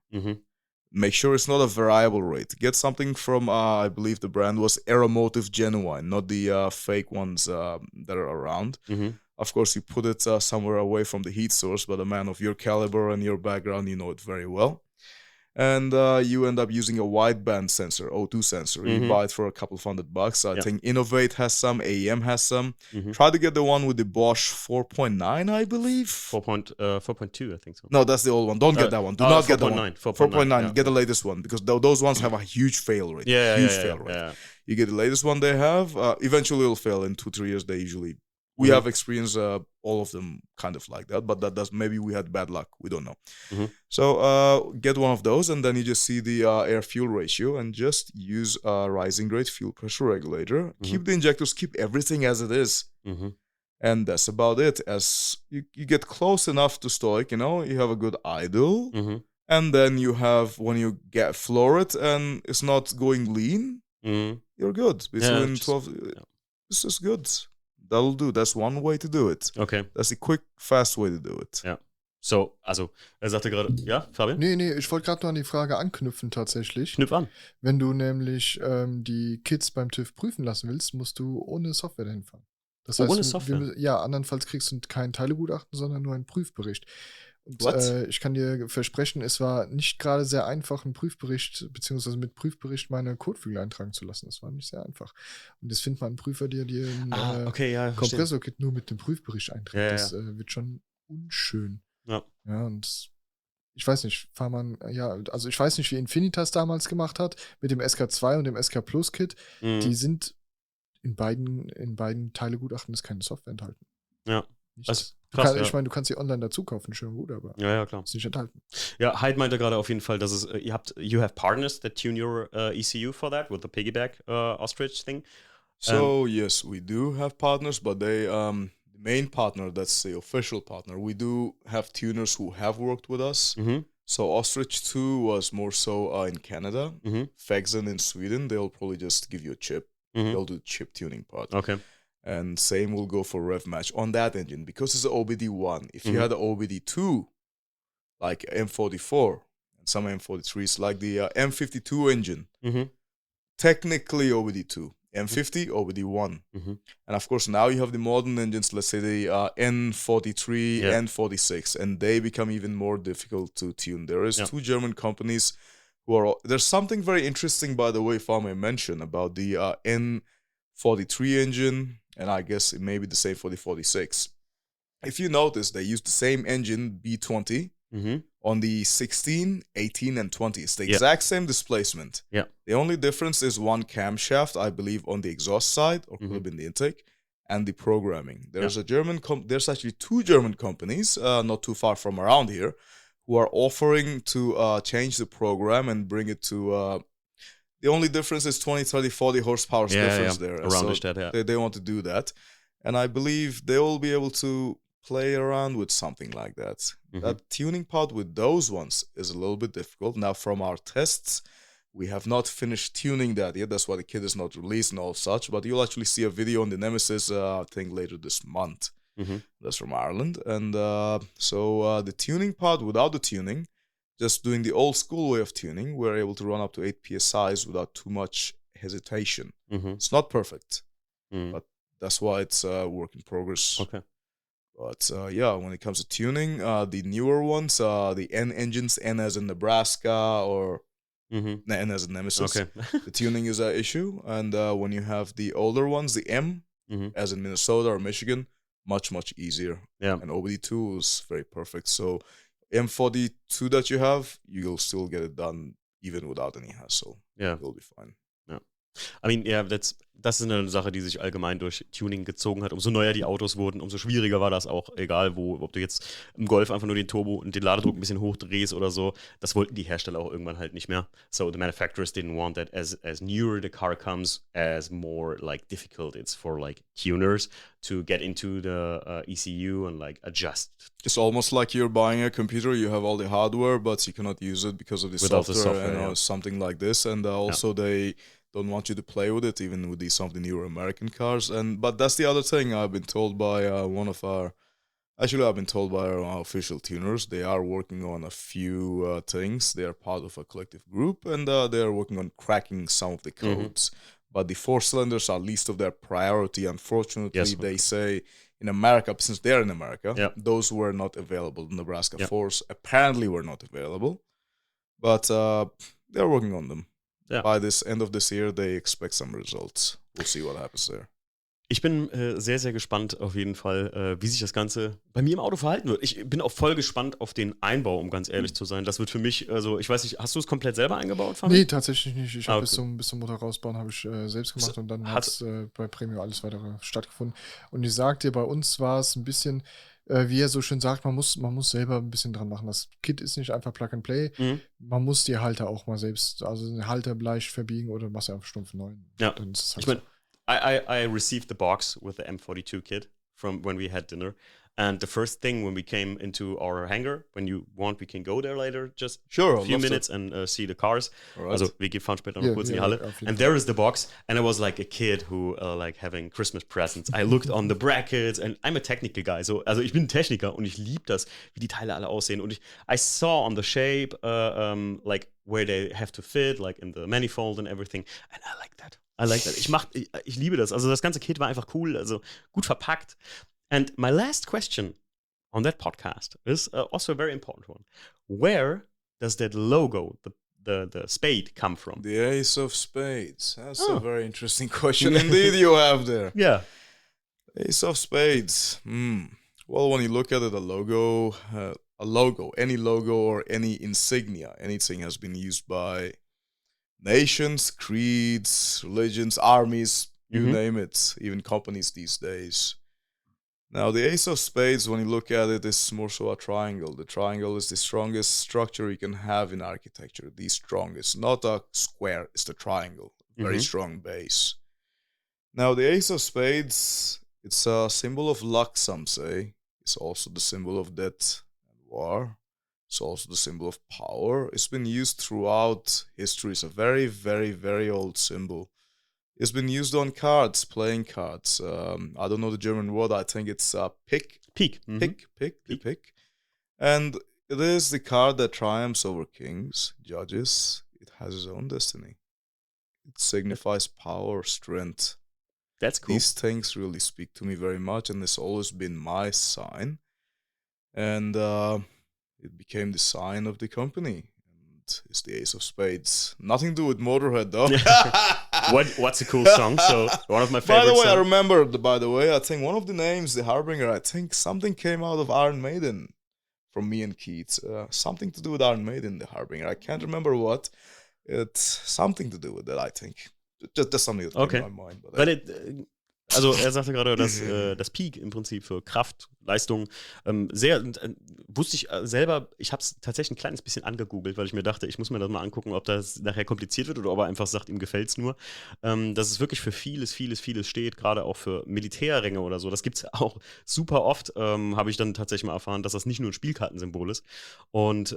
Make sure it's not a variable rate. Get something from, I believe the brand was Aeromotive Genuine, not the fake ones that are around. Of course, you put it somewhere away from the heat source, but a man of your caliber and your background, you know it very well. And you end up using a wideband sensor, O2 sensor. You buy it for a couple of $100. I think Innovate has some, AEM has some. Try to get the one with the Bosch 4.9, I believe. 4.2, I think so. No, that's the old one. Don't get that one. Do not get that one. 4.9. Get the latest one, because those ones have a huge fail rate. Fail rate. You get the latest one they have. Eventually it'll fail in 2-3 years. They usually... We have experienced all of them kind of like that, but that does, maybe we had bad luck. We don't know. So get one of those, and then you just see the air-fuel ratio, and just use a rising rate fuel pressure regulator. Keep the injectors, keep everything as it is. And that's about it. As you get close enough to stoic, you have a good idle, and then you have, when you get floor it and it's not going lean, you're good. Between 12, this is good. That'll do. That's one way to do it. Okay. That's a quick, fast way to do it. Ja. So, also, sagte gerade, ja, Fabian? Nee, ich wollte gerade nur an die Frage anknüpfen tatsächlich. Knüpf an. Wenn du nämlich die Kits beim TÜV prüfen lassen willst, musst du ohne Software dahin fahren. Das heißt, ohne Software? Andernfalls kriegst du kein Teilegutachten, sondern nur einen Prüfbericht. Und ich kann dir versprechen, es war nicht gerade sehr einfach, einen Prüfbericht, beziehungsweise mit Prüfbericht meine Kotflügel eintragen zu lassen. Das war nicht sehr einfach. Und das findet man einen Prüfer, der dir ein Kompressorkit nur mit dem Prüfbericht einträgt. Das wird schon unschön. Ja, und ich weiß nicht, also ich weiß nicht, wie Infinitas damals gemacht hat, mit dem SK2 und dem SK Plus Kit. Die sind in beiden Teilegutachten ist keine Software enthalten. Ja. Ich meine, du kannst sie online dazu kaufen, schön gut, aber klar. ist nicht enthalten. Ja, Hyde meinte gerade auf jeden Fall, dass es, you have partners that tune your ECU for that with the piggyback ostrich thing. So yes, we do have partners, but they the main partner, that's the official partner. We do have tuners who have worked with us. So Ostrich 2 was more so in Canada. Fegsen in Sweden, they'll probably just give you a chip. They'll do the chip tuning part. Okay. And same will go for rev match on that engine, because it's an OBD1. If you had an OBD2, like M44 and some M43s, like the M52 engine, technically OBD2. M50, OBD1. And of course, now you have the modern engines, let's say the N43, N46, and they become even more difficult to tune. There is 2 German companies who are... There's something very interesting, by the way, if I may mention, about the N43 engine. and I guess it may be the same for the 46. If you notice, they use the same engine B20 on the 16, 18, and 20. It's the exact same displacement. Yeah. The only difference is one camshaft, I believe, on the exhaust side, or could have been the intake, and the programming. There's there's actually two German companies, not too far from around here, who are offering to change the program and bring it to. The only difference is 20, 30, 40 horsepower difference there. Around so that, they want to do that. And I believe they will be able to play around with something like that. That tuning part with those ones is a little bit difficult. Now, from our tests, we have not finished tuning that yet. That's why the kit is not released and all such. But you'll actually see a video on the Nemesis, I think, later this month. That's from Ireland. And so the tuning part without the tuning, just doing the old school way of tuning, we're able to run up to 8 PSIs without too much hesitation. It's not perfect, but that's why it's a work in progress. Okay. But when it comes to tuning, the newer ones, the N engines, N as in Nebraska or N as in Nemesis, the tuning is an issue. And when you have the older ones, the M, as in Minnesota or Michigan, much, much easier. Yeah. And OBD2 is very perfect. So M42 that you have, you'll still get it done even without any hassle. Yeah. You'll be fine. Yeah. I mean, yeah, das ist eine Sache, die sich allgemein durch Tuning gezogen hat. Umso neuer die Autos wurden, umso schwieriger war das auch, egal wo, ob du jetzt im Golf einfach nur den Turbo und den Ladedruck ein bisschen hochdrehst oder so. Das wollten die Hersteller auch irgendwann halt nicht mehr. So the manufacturers didn't want that as newer the car comes, as more like difficult it's for like tuners to get into the ECU and like adjust. It's almost like you're buying a computer, you have all the hardware, but you cannot use it because of the software, something like this. And also they don't want you to play with it, even with some of the newer American cars. But that's the other thing I've been told by I've been told by our official tuners. They are working on a few things. They are part of a collective group, and they are working on cracking some of the codes. But the 4 cylinders are least of their priority. Unfortunately, they say in America, since they're in America, those were not available. The Nebraska 4s apparently were not available, but they're working on them. Yeah. By this end of this year, they expect some results. We'll see what happens there. Ich bin sehr, sehr gespannt auf jeden Fall, wie sich das Ganze bei mir im Auto verhalten wird. Ich bin auch voll gespannt auf den Einbau, um ganz ehrlich zu sein. Das wird für mich, also ich weiß nicht, hast du es komplett selber eingebaut, Fabian? Nee, tatsächlich nicht. Ich habe bis zum Motor rausbauen habe ich selbst gemacht und dann hat bei Premium alles weitere stattgefunden. Und ich sag dir, bei uns war es ein bisschen, wie er so schön sagt, man muss selber ein bisschen dran machen. Das Kit ist nicht einfach Plug and Play. Man muss die Halter auch mal selbst, also den Halter leicht verbiegen oder machst du einfach stumpf neu. Ja, dann ist es halt ich meine, I received the box with the M42 kit from when we had dinner. And the first thing when we came into our hangar, when you want, we can go there later, just a few minutes and see the cars. Right. Also, wir fahren später noch kurz in die Halle. And there is the box. And I was like a kid who like having Christmas presents. I looked on the brackets and I'm a technical guy. So, also ich bin ein Techniker und ich liebe das, wie die Teile alle aussehen. Und I saw on the shape, like where they have to fit, like in the manifold and everything. And I like that. Ich liebe das. Also das ganze Kit war einfach cool, also gut verpackt. And my last question on that podcast is also a very important one. Where does that logo, the spade, come from? The Ace of Spades. That's a very interesting question indeed you have there. Yeah. Ace of Spades. Well, when you look at it, any logo or any insignia, anything has been used by nations, creeds, religions, armies, you name it, even companies these days. Now, the Ace of Spades, when you look at it, is more so a triangle. The triangle is the strongest structure you can have in architecture. The strongest. Not a square, it's the triangle. Very strong base. Now, the Ace of Spades, it's a symbol of luck, some say. It's also the symbol of death and war. It's also the symbol of power. It's been used throughout history. It's a very, very, very old symbol. It's been used on cards, playing cards. I don't know the German word. I think it's pick. Peak. Pick. And it is the card that triumphs over kings, judges. It has its own destiny. It signifies power, strength. That's cool. These things really speak to me very much, and it's always been my sign. And it became the sign of the company. And it's the Ace of Spades. Nothing to do with Motorhead, though. what's a cool song? So one of my favorite By the way, songs. I remember, I think one of the names, the Harbinger, I think something came out of Iron Maiden from me and Keith. Something to do with Iron Maiden, the Harbinger. I can't remember what. It's something to do with that, I think. Just something that came to my mind. Also er sagte gerade, dass das Peak im Prinzip für Kraft, Leistung, wusste ich selber, ich habe es tatsächlich ein kleines bisschen angegoogelt, weil ich mir dachte, ich muss mir das mal angucken, ob das nachher kompliziert wird oder ob er einfach sagt, ihm gefällt es nur. Dass es wirklich für vieles steht, gerade auch für Militärränge oder so. Das gibt es auch super oft, habe ich dann tatsächlich mal erfahren, dass das nicht nur ein Spielkartensymbol ist. Und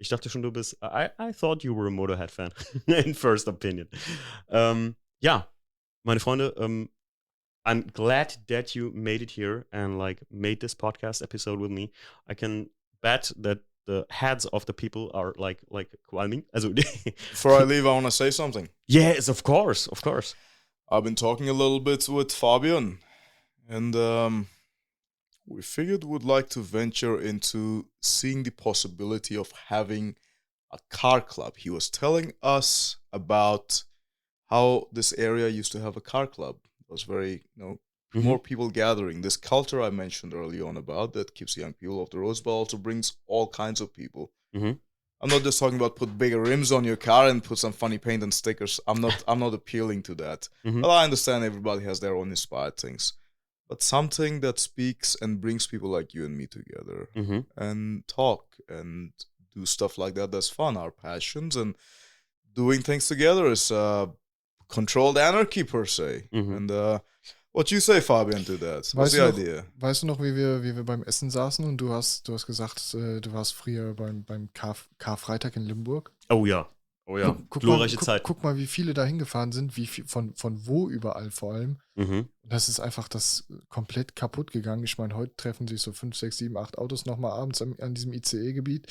ich dachte schon, du bist, I thought you were a Motorhead-Fan, in first opinion. Meine Freunde, I'm glad that you made it here and made this podcast episode with me. I can bet that the heads of the people are like qualming. Also Before I leave, I want to say something. Yes, of course. I've been talking a little bit with Fabian, and we figured we'd like to venture into seeing the possibility of having a car club. He was telling us about how this area used to have a car club. It was very, more people gathering. This culture I mentioned early on about that keeps young people off the roads, but also brings all kinds of people. Mm-hmm. I'm not just talking about put bigger rims on your car and put some funny paint and stickers. I'm not appealing to that. Mm-hmm. But I understand everybody has their own inspired things. But something that speaks and brings people like you and me together and talk and do stuff like that. That's fun. Our passions and doing things together is controlled anarchy per se. And what you say, Fabian, to that? What's the idea? Weißt du noch, wie wir beim Essen saßen und du hast gesagt, du warst früher beim Karfreitag in Limburg? Oh ja. Glorreiche Zeit. Guck mal, wie viele da hingefahren sind, von wo überall vor allem. Das ist einfach das komplett kaputt gegangen. Ich meine, heute treffen sich so 5, 6, 7, 8 Autos nochmal abends an diesem ICE-Gebiet.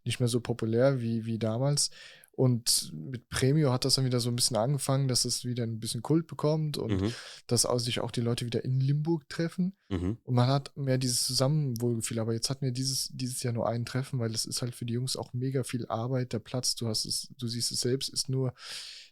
Nicht mehr so populär wie damals. Und mit Premio hat das dann wieder so ein bisschen angefangen, dass es wieder ein bisschen Kult bekommt und dass sich auch die Leute wieder in Limburg treffen. Und man hat mehr dieses Zusammenwohlgefühl. Aber jetzt hatten wir dieses Jahr nur ein Treffen, weil es ist halt für die Jungs auch mega viel Arbeit. Der Platz, du siehst es selbst, ist nur,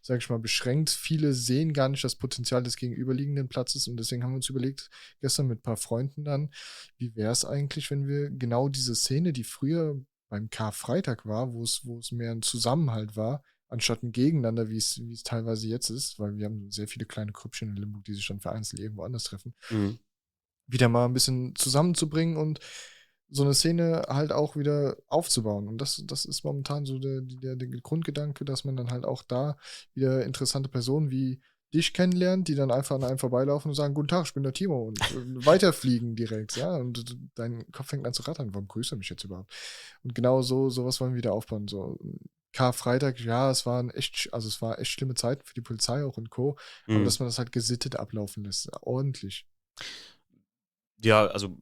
sag ich mal, beschränkt. Viele sehen gar nicht das Potenzial des gegenüberliegenden Platzes und deswegen haben wir uns überlegt, gestern mit ein paar Freunden dann, wie wäre es eigentlich, wenn wir genau diese Szene, die früher beim Karfreitag war, wo es mehr ein Zusammenhalt war, anstatt ein Gegeneinander, wie es teilweise jetzt ist, weil wir haben sehr viele kleine Krüppchen in Limburg, die sich dann vereinzelt irgendwo anders treffen, wieder mal ein bisschen zusammenzubringen und so eine Szene halt auch wieder aufzubauen. Und das ist momentan so der Grundgedanke, dass man dann halt auch da wieder interessante Personen wie dich kennenlernt, die dann einfach an einem vorbeilaufen und sagen, guten Tag, ich bin der Timo und weiterfliegen direkt, ja, und dein Kopf fängt an zu rattern, warum grüßt er mich jetzt überhaupt? Und genau sowas wollen wir wieder aufbauen, so Karfreitag, ja, es war echt schlimme Zeiten für die Polizei auch und Co., aber dass man das halt gesittet ablaufen lässt, ordentlich. Ja, also,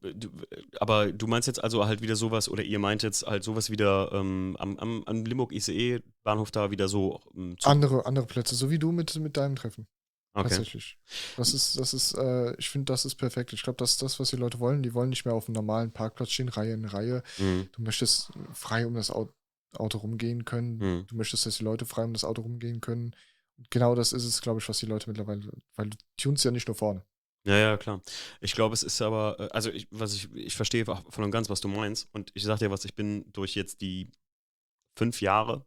aber du meinst jetzt also halt wieder sowas, oder ihr meint jetzt halt sowas wieder am Limburg ICE-Bahnhof da wieder so. Andere Plätze, so wie du mit deinem Treffen. Okay. Tatsächlich. Ich finde, das ist perfekt. Ich glaube, das ist das, was die Leute wollen. Die wollen nicht mehr auf einem normalen Parkplatz stehen, Reihe in Reihe. Du möchtest frei um das Auto rumgehen können. Du möchtest, dass die Leute frei um das Auto rumgehen können. Und genau das ist es, glaube ich, was die Leute mittlerweile, weil du tunst ja nicht nur vorne. Ja, klar. Ich glaube, es ist aber, also ich verstehe voll und ganz, was du meinst. Und ich sag dir was, ich bin durch jetzt die 5 Jahre,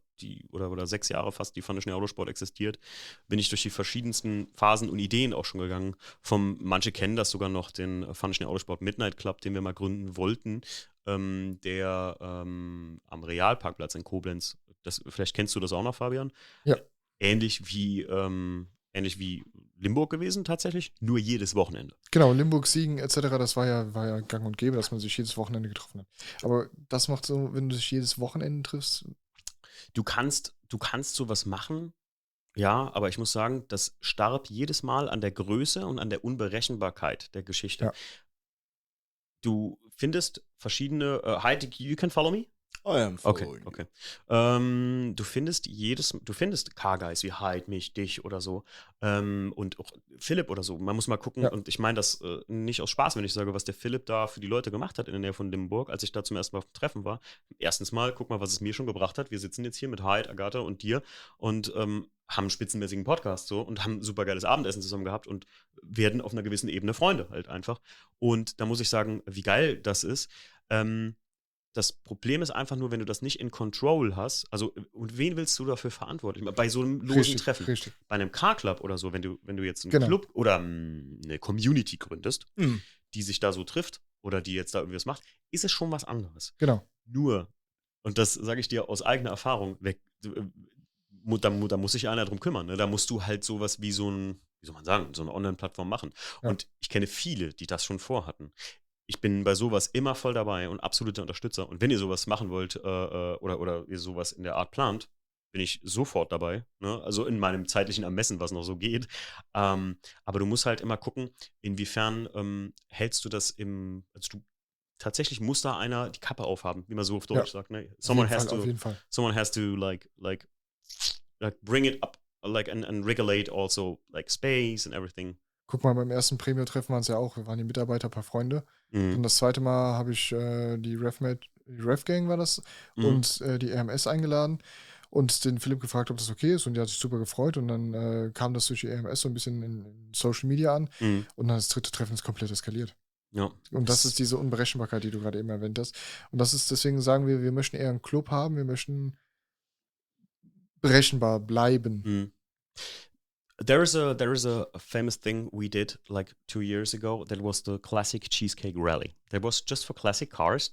oder 6 Jahre fast, die Pfanne Schnee Autosport existiert, bin ich durch die verschiedensten Phasen und Ideen auch schon gegangen. Manche kennen das sogar noch, den Pfanne Schnee Autosport Midnight Club, den wir mal gründen wollten, der am Realparkplatz in Koblenz, vielleicht kennst du das auch noch, Fabian? Ja. Ähnlich wie Limburg gewesen tatsächlich, nur jedes Wochenende. Genau, Limburg, Siegen etc., das war ja gang und gäbe, dass man sich jedes Wochenende getroffen hat. Aber das macht so, wenn du dich jedes Wochenende triffst. Du kannst sowas machen, ja, aber ich muss sagen, das starb jedes Mal an der Größe und an der Unberechenbarkeit der Geschichte. Ja. Du findest verschiedene, Hyde, you can follow me? I am following. Okay. Du findest Car-Guys wie Hyde, mich, dich oder so und auch Philipp oder so. Man muss mal gucken, und ich meine das nicht aus Spaß, wenn ich sage, was der Philipp da für die Leute gemacht hat in der Nähe von Limburg, als ich da zum ersten Mal auf dem Treffen war. Erstens mal, guck mal, was es mir schon gebracht hat. Wir sitzen jetzt hier mit Hyde, Agatha und dir und haben einen spitzenmäßigen Podcast so und haben ein super geiles Abendessen zusammen gehabt und werden auf einer gewissen Ebene Freunde halt einfach. Und da muss ich sagen, wie geil das ist. Das Problem ist einfach nur, wenn du das nicht in Control hast, also und wen willst du dafür verantwortlich machen? Bei so einem losen Treffen, bei einem Car-Club oder so, wenn du jetzt einen Club oder eine Community gründest, die sich da so trifft oder die jetzt da irgendwie was macht, ist es schon was anderes. Genau. Nur, und das sage ich dir aus eigener Erfahrung, da muss sich einer drum kümmern. Ne? Da musst du halt sowas wie so eine Online-Plattform machen. Ja. Und ich kenne viele, die das schon vorhatten. Ich bin bei sowas immer voll dabei und absoluter Unterstützer. Und wenn ihr sowas machen wollt oder ihr sowas in der Art plant, bin ich sofort dabei. Ne? Also in meinem zeitlichen Ermessen, was noch so geht. Aber du musst halt immer gucken, inwiefern hältst du das tatsächlich muss da einer die Kappe aufhaben, wie man so auf Deutsch sagt. Ne? Someone has to like bring it up and regulate also like space and everything. Guck mal, beim ersten Premio-Treffen waren es ja auch, wir waren die Mitarbeiter, ein paar Freunde. Und das zweite Mal habe ich die Ref-Gang war das und die RMS eingeladen und den Philipp gefragt, ob das okay ist und der hat sich super gefreut und dann kam das durch die RMS so ein bisschen in Social Media an und dann das dritte Treffen ist komplett eskaliert. Ja. Und das ist diese Unberechenbarkeit, die du gerade eben erwähnt hast. Und das ist, deswegen sagen wir möchten eher einen Club haben, wir möchten berechenbar bleiben. There is a famous thing we did like 2 years ago. That was the classic cheesecake rally. That was just for classic cars.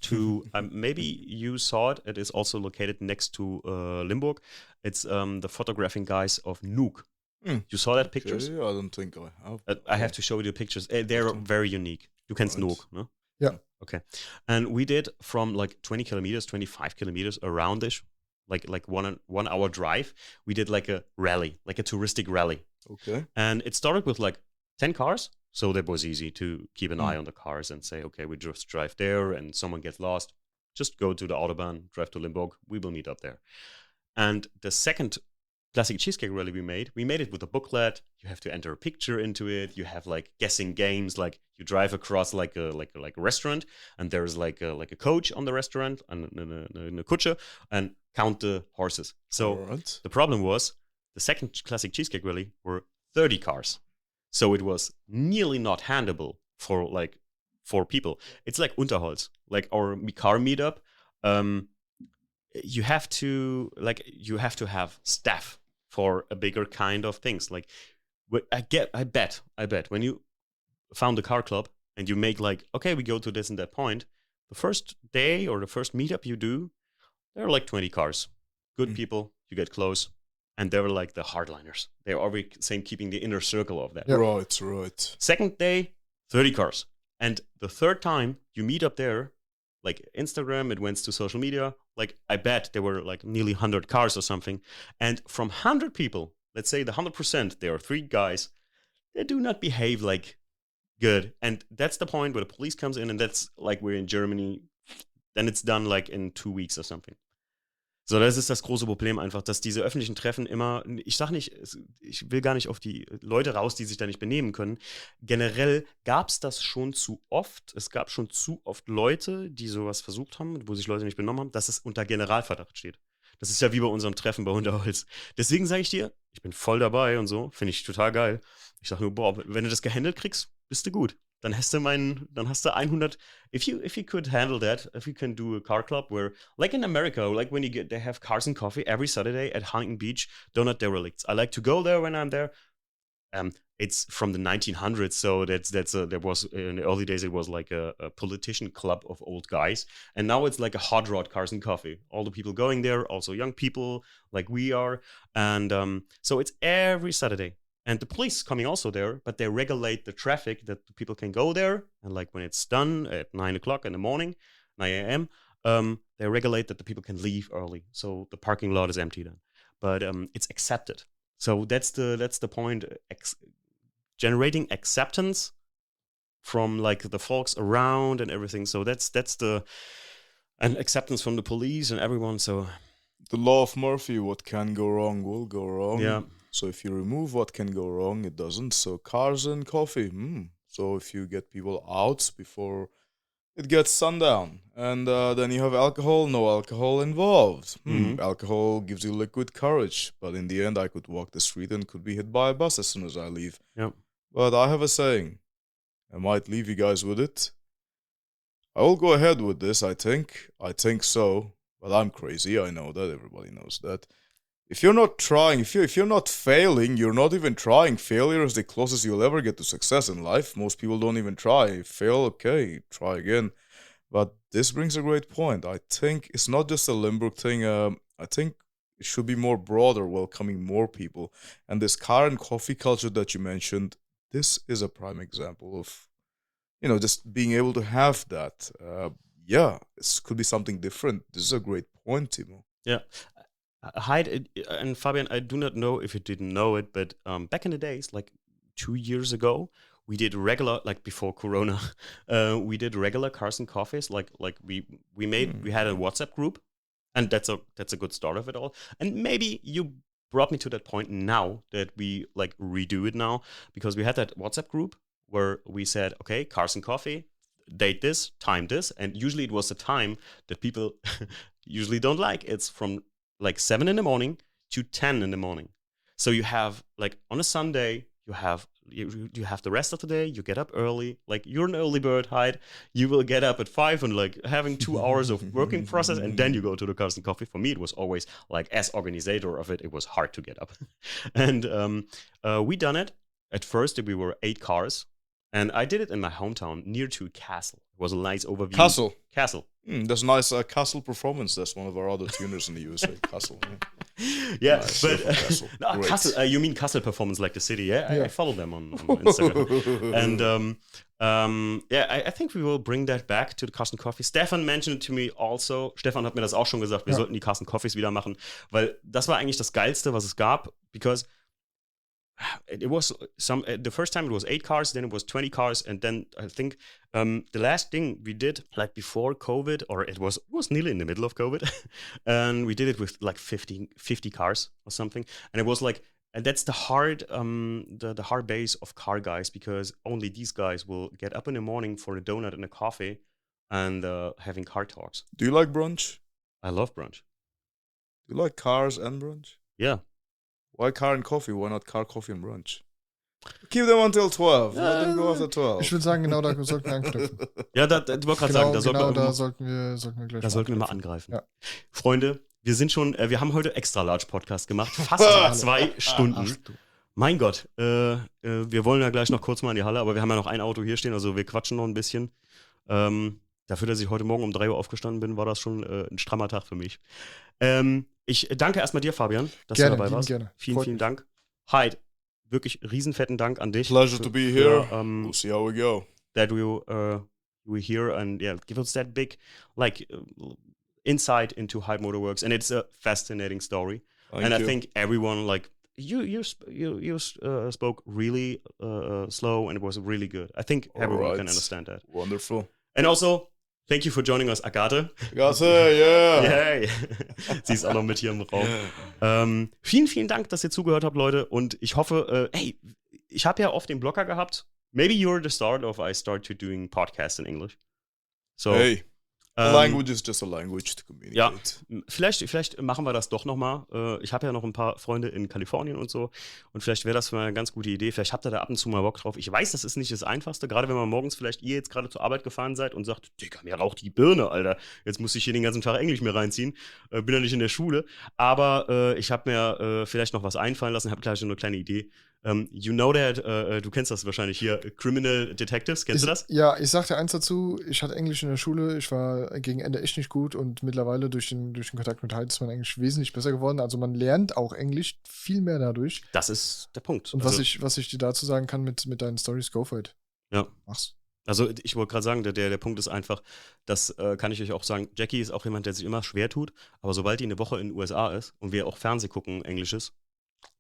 Maybe you saw it. It is also located next to Limburg. It's the photographing guys of Nuke. You saw that pictures? I don't think I have. I have to show you the pictures. They're very unique. Du kennst Nuke, ne? Yeah. Okay. And we did from like 20 kilometers, 25 kilometers around-ish, like 1 hour drive. We did like a rally, like a touristic rally. Okay. And it started with like 10 cars. So that was easy to keep an eye on the cars and say, okay, we just drive there and someone gets lost. Just go to the Autobahn, drive to Limburg. We will meet up there. And the second classic cheesecake rally we made it with a booklet. You have to enter a picture into it. You have like guessing games, like you drive across like a restaurant and there's like a coach on the restaurant and a Kutsche and count the horses. So the problem was the second classic cheesecake rally were 30 cars. So it was nearly not handleable for like 4 people. It's like Unterholz, like our car meetup. You have to have staff for a bigger kind of things. Like I bet when you found the car club and you make like, okay, we go to this and that point, the first day or the first meetup you do, there are like 20 cars. Good people, you get close. And they were like the hardliners. They were always keeping the inner circle of that. Yeah. Right. Second day, 30 cars. And the third time you meet up there, like Instagram, it went to social media. Like I bet there were like nearly 100 cars or something. And from 100 people, let's say the 100%, there are 3 guys that do not behave like good. And that's the point where the police comes in and that's like we're in Germany. Then it's done like in 2 weeks or something. So, das ist das große Problem einfach, dass diese öffentlichen Treffen immer, ich will gar nicht auf die Leute raus, die sich da nicht benehmen können. Generell gab es das schon zu oft. Es gab schon zu oft Leute, die sowas versucht haben, wo sich Leute nicht benommen haben, dass es unter Generalverdacht steht. Das ist ja wie bei unserem Treffen bei Unterholz. Deswegen sage ich dir, ich bin voll dabei und so, finde ich total geil. Ich sage nur, boah, wenn du das gehandelt kriegst, bist du gut. Dann hast du 100. If you could handle that, if you can do a car club where, like in America, like when they have cars and coffee every Saturday at Huntington Beach, donut derelicts. I like to go there when I'm there. It's from the 1900s, so there was in the early days it was like a politician club of old guys, and now it's like a hot rod cars and coffee. All the people going there, also young people like we are, and so it's every Saturday. And the police coming also there, but they regulate the traffic that the people can go there. And like when it's done at 9 o'clock in the morning, 9 a.m., they regulate that the people can leave early. So the parking lot is empty then. But it's accepted. So that's the point. Generating acceptance from like the folks around and everything. So that's the And acceptance from the police and everyone, so... The law of Murphy, what can go wrong will go wrong. Yeah. So if you remove what can go wrong, it doesn't. So cars and coffee. So if you get people out before it gets sundown, and then you have alcohol, no alcohol involved. Alcohol gives you liquid courage, but in the end, I could walk the street and could be hit by a bus as soon as I leave. Yep. But I have a saying. I might leave you guys with it. I will go ahead with this, I think. I think so. But I'm crazy, I know that, everybody knows that. If you're not trying, if you're not failing, you're not even trying. Failure is the closest you'll ever get to success in life. Most people don't even try. Fail, okay, try again. But this brings a great point. I think it's not just a Limburg thing. I think it should be more broader, welcoming more people. And this car and coffee culture that you mentioned, this is a prime example of, just being able to have that. This could be something different. This is a great point, Timo. Yeah. Hyde and Fabian, I do not know if you didn't know it, but back in the days, like 2 years ago, we did regular, like before Corona, we did regular cars and coffees. Like we had a WhatsApp group, and that's a good start of it all. And maybe you brought me to that point now that we like redo it now, because we had that WhatsApp group where we said, okay, cars and coffee, date this, time this, and usually it was a time that people usually don't like. It's from like 7 in the morning to 10 in the morning. So you have like on a Sunday, you have the rest of the day, you get up early, like you're an early bird, Hyde. You will get up at 5 and like having 2 hours of working process, and then you go to the cars and coffee. For me, it was always like, as organizer of it was hard to get up. And we done it. At first, we were 8 cars. And I did it in my hometown, near to a castle. It was a nice overview. Castle. That's nice. Castle Performance. That's one of our other tuners in the USA. Castle. Yeah, nice. but Castle. Castle. You mean Castle Performance, like the city? Yeah. I follow them on Instagram. And I think we will bring that back to the Cars and Coffee. Stefan mentioned it to me also. Stefan hat mir das auch schon gesagt. Wir sollten die Cars and Coffees wieder machen, weil das war eigentlich das Geilste, was es gab. Because it was the first time it was 8 cars, then it was 20 cars, and then I think the last thing we did, like before COVID, or it was nearly in the middle of COVID, and we did it with like 50 cars or something, and it was like, and that's the hard the hard base of car guys, because only these guys will get up in the morning for a donut and a coffee and having car talks. Do you like brunch? I love brunch. Do you like cars and brunch? Yeah. Why car and coffee? Why not car, coffee and brunch? Keep them until 12. Let them go after 12. Ich würde sagen, genau da sollten wir anknüpfen. Ja, ich wollte gerade sagen, da sollten wir gleich sollten wir mal angreifen. Ja. Freunde, wir haben heute extra Large Podcast gemacht, fast 2 Stunden. Mein Gott, wir wollen ja gleich noch kurz mal in die Halle, aber wir haben ja noch ein Auto hier stehen, also wir quatschen noch ein bisschen. Dafür, dass ich heute Morgen um 3 Uhr aufgestanden bin, war das schon ein strammer Tag für mich. Ich danke erstmal dir, Fabian, dass du dabei warst. Gerne. Vielen Dank. Hyde, wirklich riesenfetten Dank an dich. Pleasure to be here. We'll see how we go. That we're here and give us that big insight into Hyde Motorworks, and it's a fascinating story. Thank you. I think everyone you spoke really slow, and it was really good. I think everyone can understand that. Wonderful. And also, thank you for joining us, Agathe. Yeah. Yay. Sie ist auch noch mit hier im Raum. Vielen Dank, dass ihr zugehört habt, Leute. Und ich hoffe, ich habe ja oft den Blocker gehabt. Maybe you're the start of I started doing podcasts in English. So, hey, a language is just a language to communicate. Ja, vielleicht machen wir das doch nochmal. Ich habe ja noch ein paar Freunde in Kalifornien und so. Und vielleicht wäre das mal eine ganz gute Idee. Vielleicht habt ihr da ab und zu mal Bock drauf. Ich weiß, das ist nicht das Einfachste. Gerade wenn man morgens vielleicht ihr jetzt gerade zur Arbeit gefahren seid und sagt, Digga, mir raucht die Birne, Alter. Jetzt muss ich hier den ganzen Tag Englisch mir reinziehen. Bin ja nicht in der Schule. Aber ich habe mir vielleicht noch was einfallen lassen. Habe gleich eine kleine Idee. You know that, du kennst das wahrscheinlich hier, Criminal Detectives, kennst du das? Ja, ich sag dir eins dazu, ich hatte Englisch in der Schule, ich war gegen Ende echt nicht gut und mittlerweile durch den Kontakt mit Hyde ist mein Englisch wesentlich besser geworden, also man lernt auch Englisch viel mehr dadurch. Das ist der Punkt. Und was ich dir dazu sagen kann mit deinen Stories, go for it. Ja. Mach's. Also ich wollte gerade sagen, der Punkt ist einfach, das kann ich euch auch sagen, Jackie ist auch jemand, der sich immer schwer tut, aber sobald die eine Woche in den USA ist und wir auch Fernseh gucken, Englisches,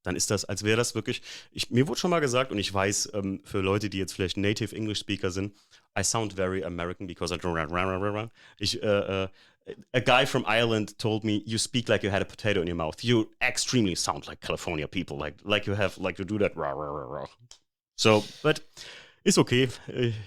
dann ist das, als wäre das wirklich, mir wurde schon mal gesagt, und ich weiß, für Leute, die jetzt vielleicht Native English Speaker sind, I sound very American because I a guy from Ireland told me, you speak like you had a potato in your mouth. You extremely sound like California people, like you do that. So, but ist okay.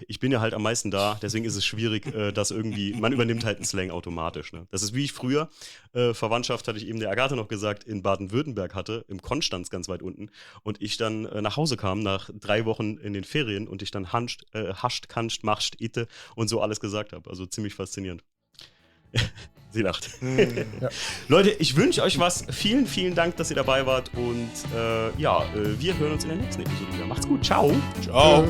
Ich bin ja halt am meisten da, deswegen ist es schwierig, dass irgendwie, man übernimmt halt einen Slang automatisch. Ne? Das ist wie ich früher, Verwandtschaft hatte ich eben der Agathe noch gesagt, in Baden-Württemberg hatte, im Konstanz ganz weit unten, und ich dann nach Hause kam nach 3 Wochen in den Ferien und ich dann hascht, kanscht, machst, itte und so alles gesagt habe. Also ziemlich faszinierend. Sie lacht. Ja. Leute, ich wünsche euch was. Vielen, vielen Dank, dass ihr dabei wart und wir hören uns in der nächsten Episode wieder. Macht's gut. Ciao. Ciao.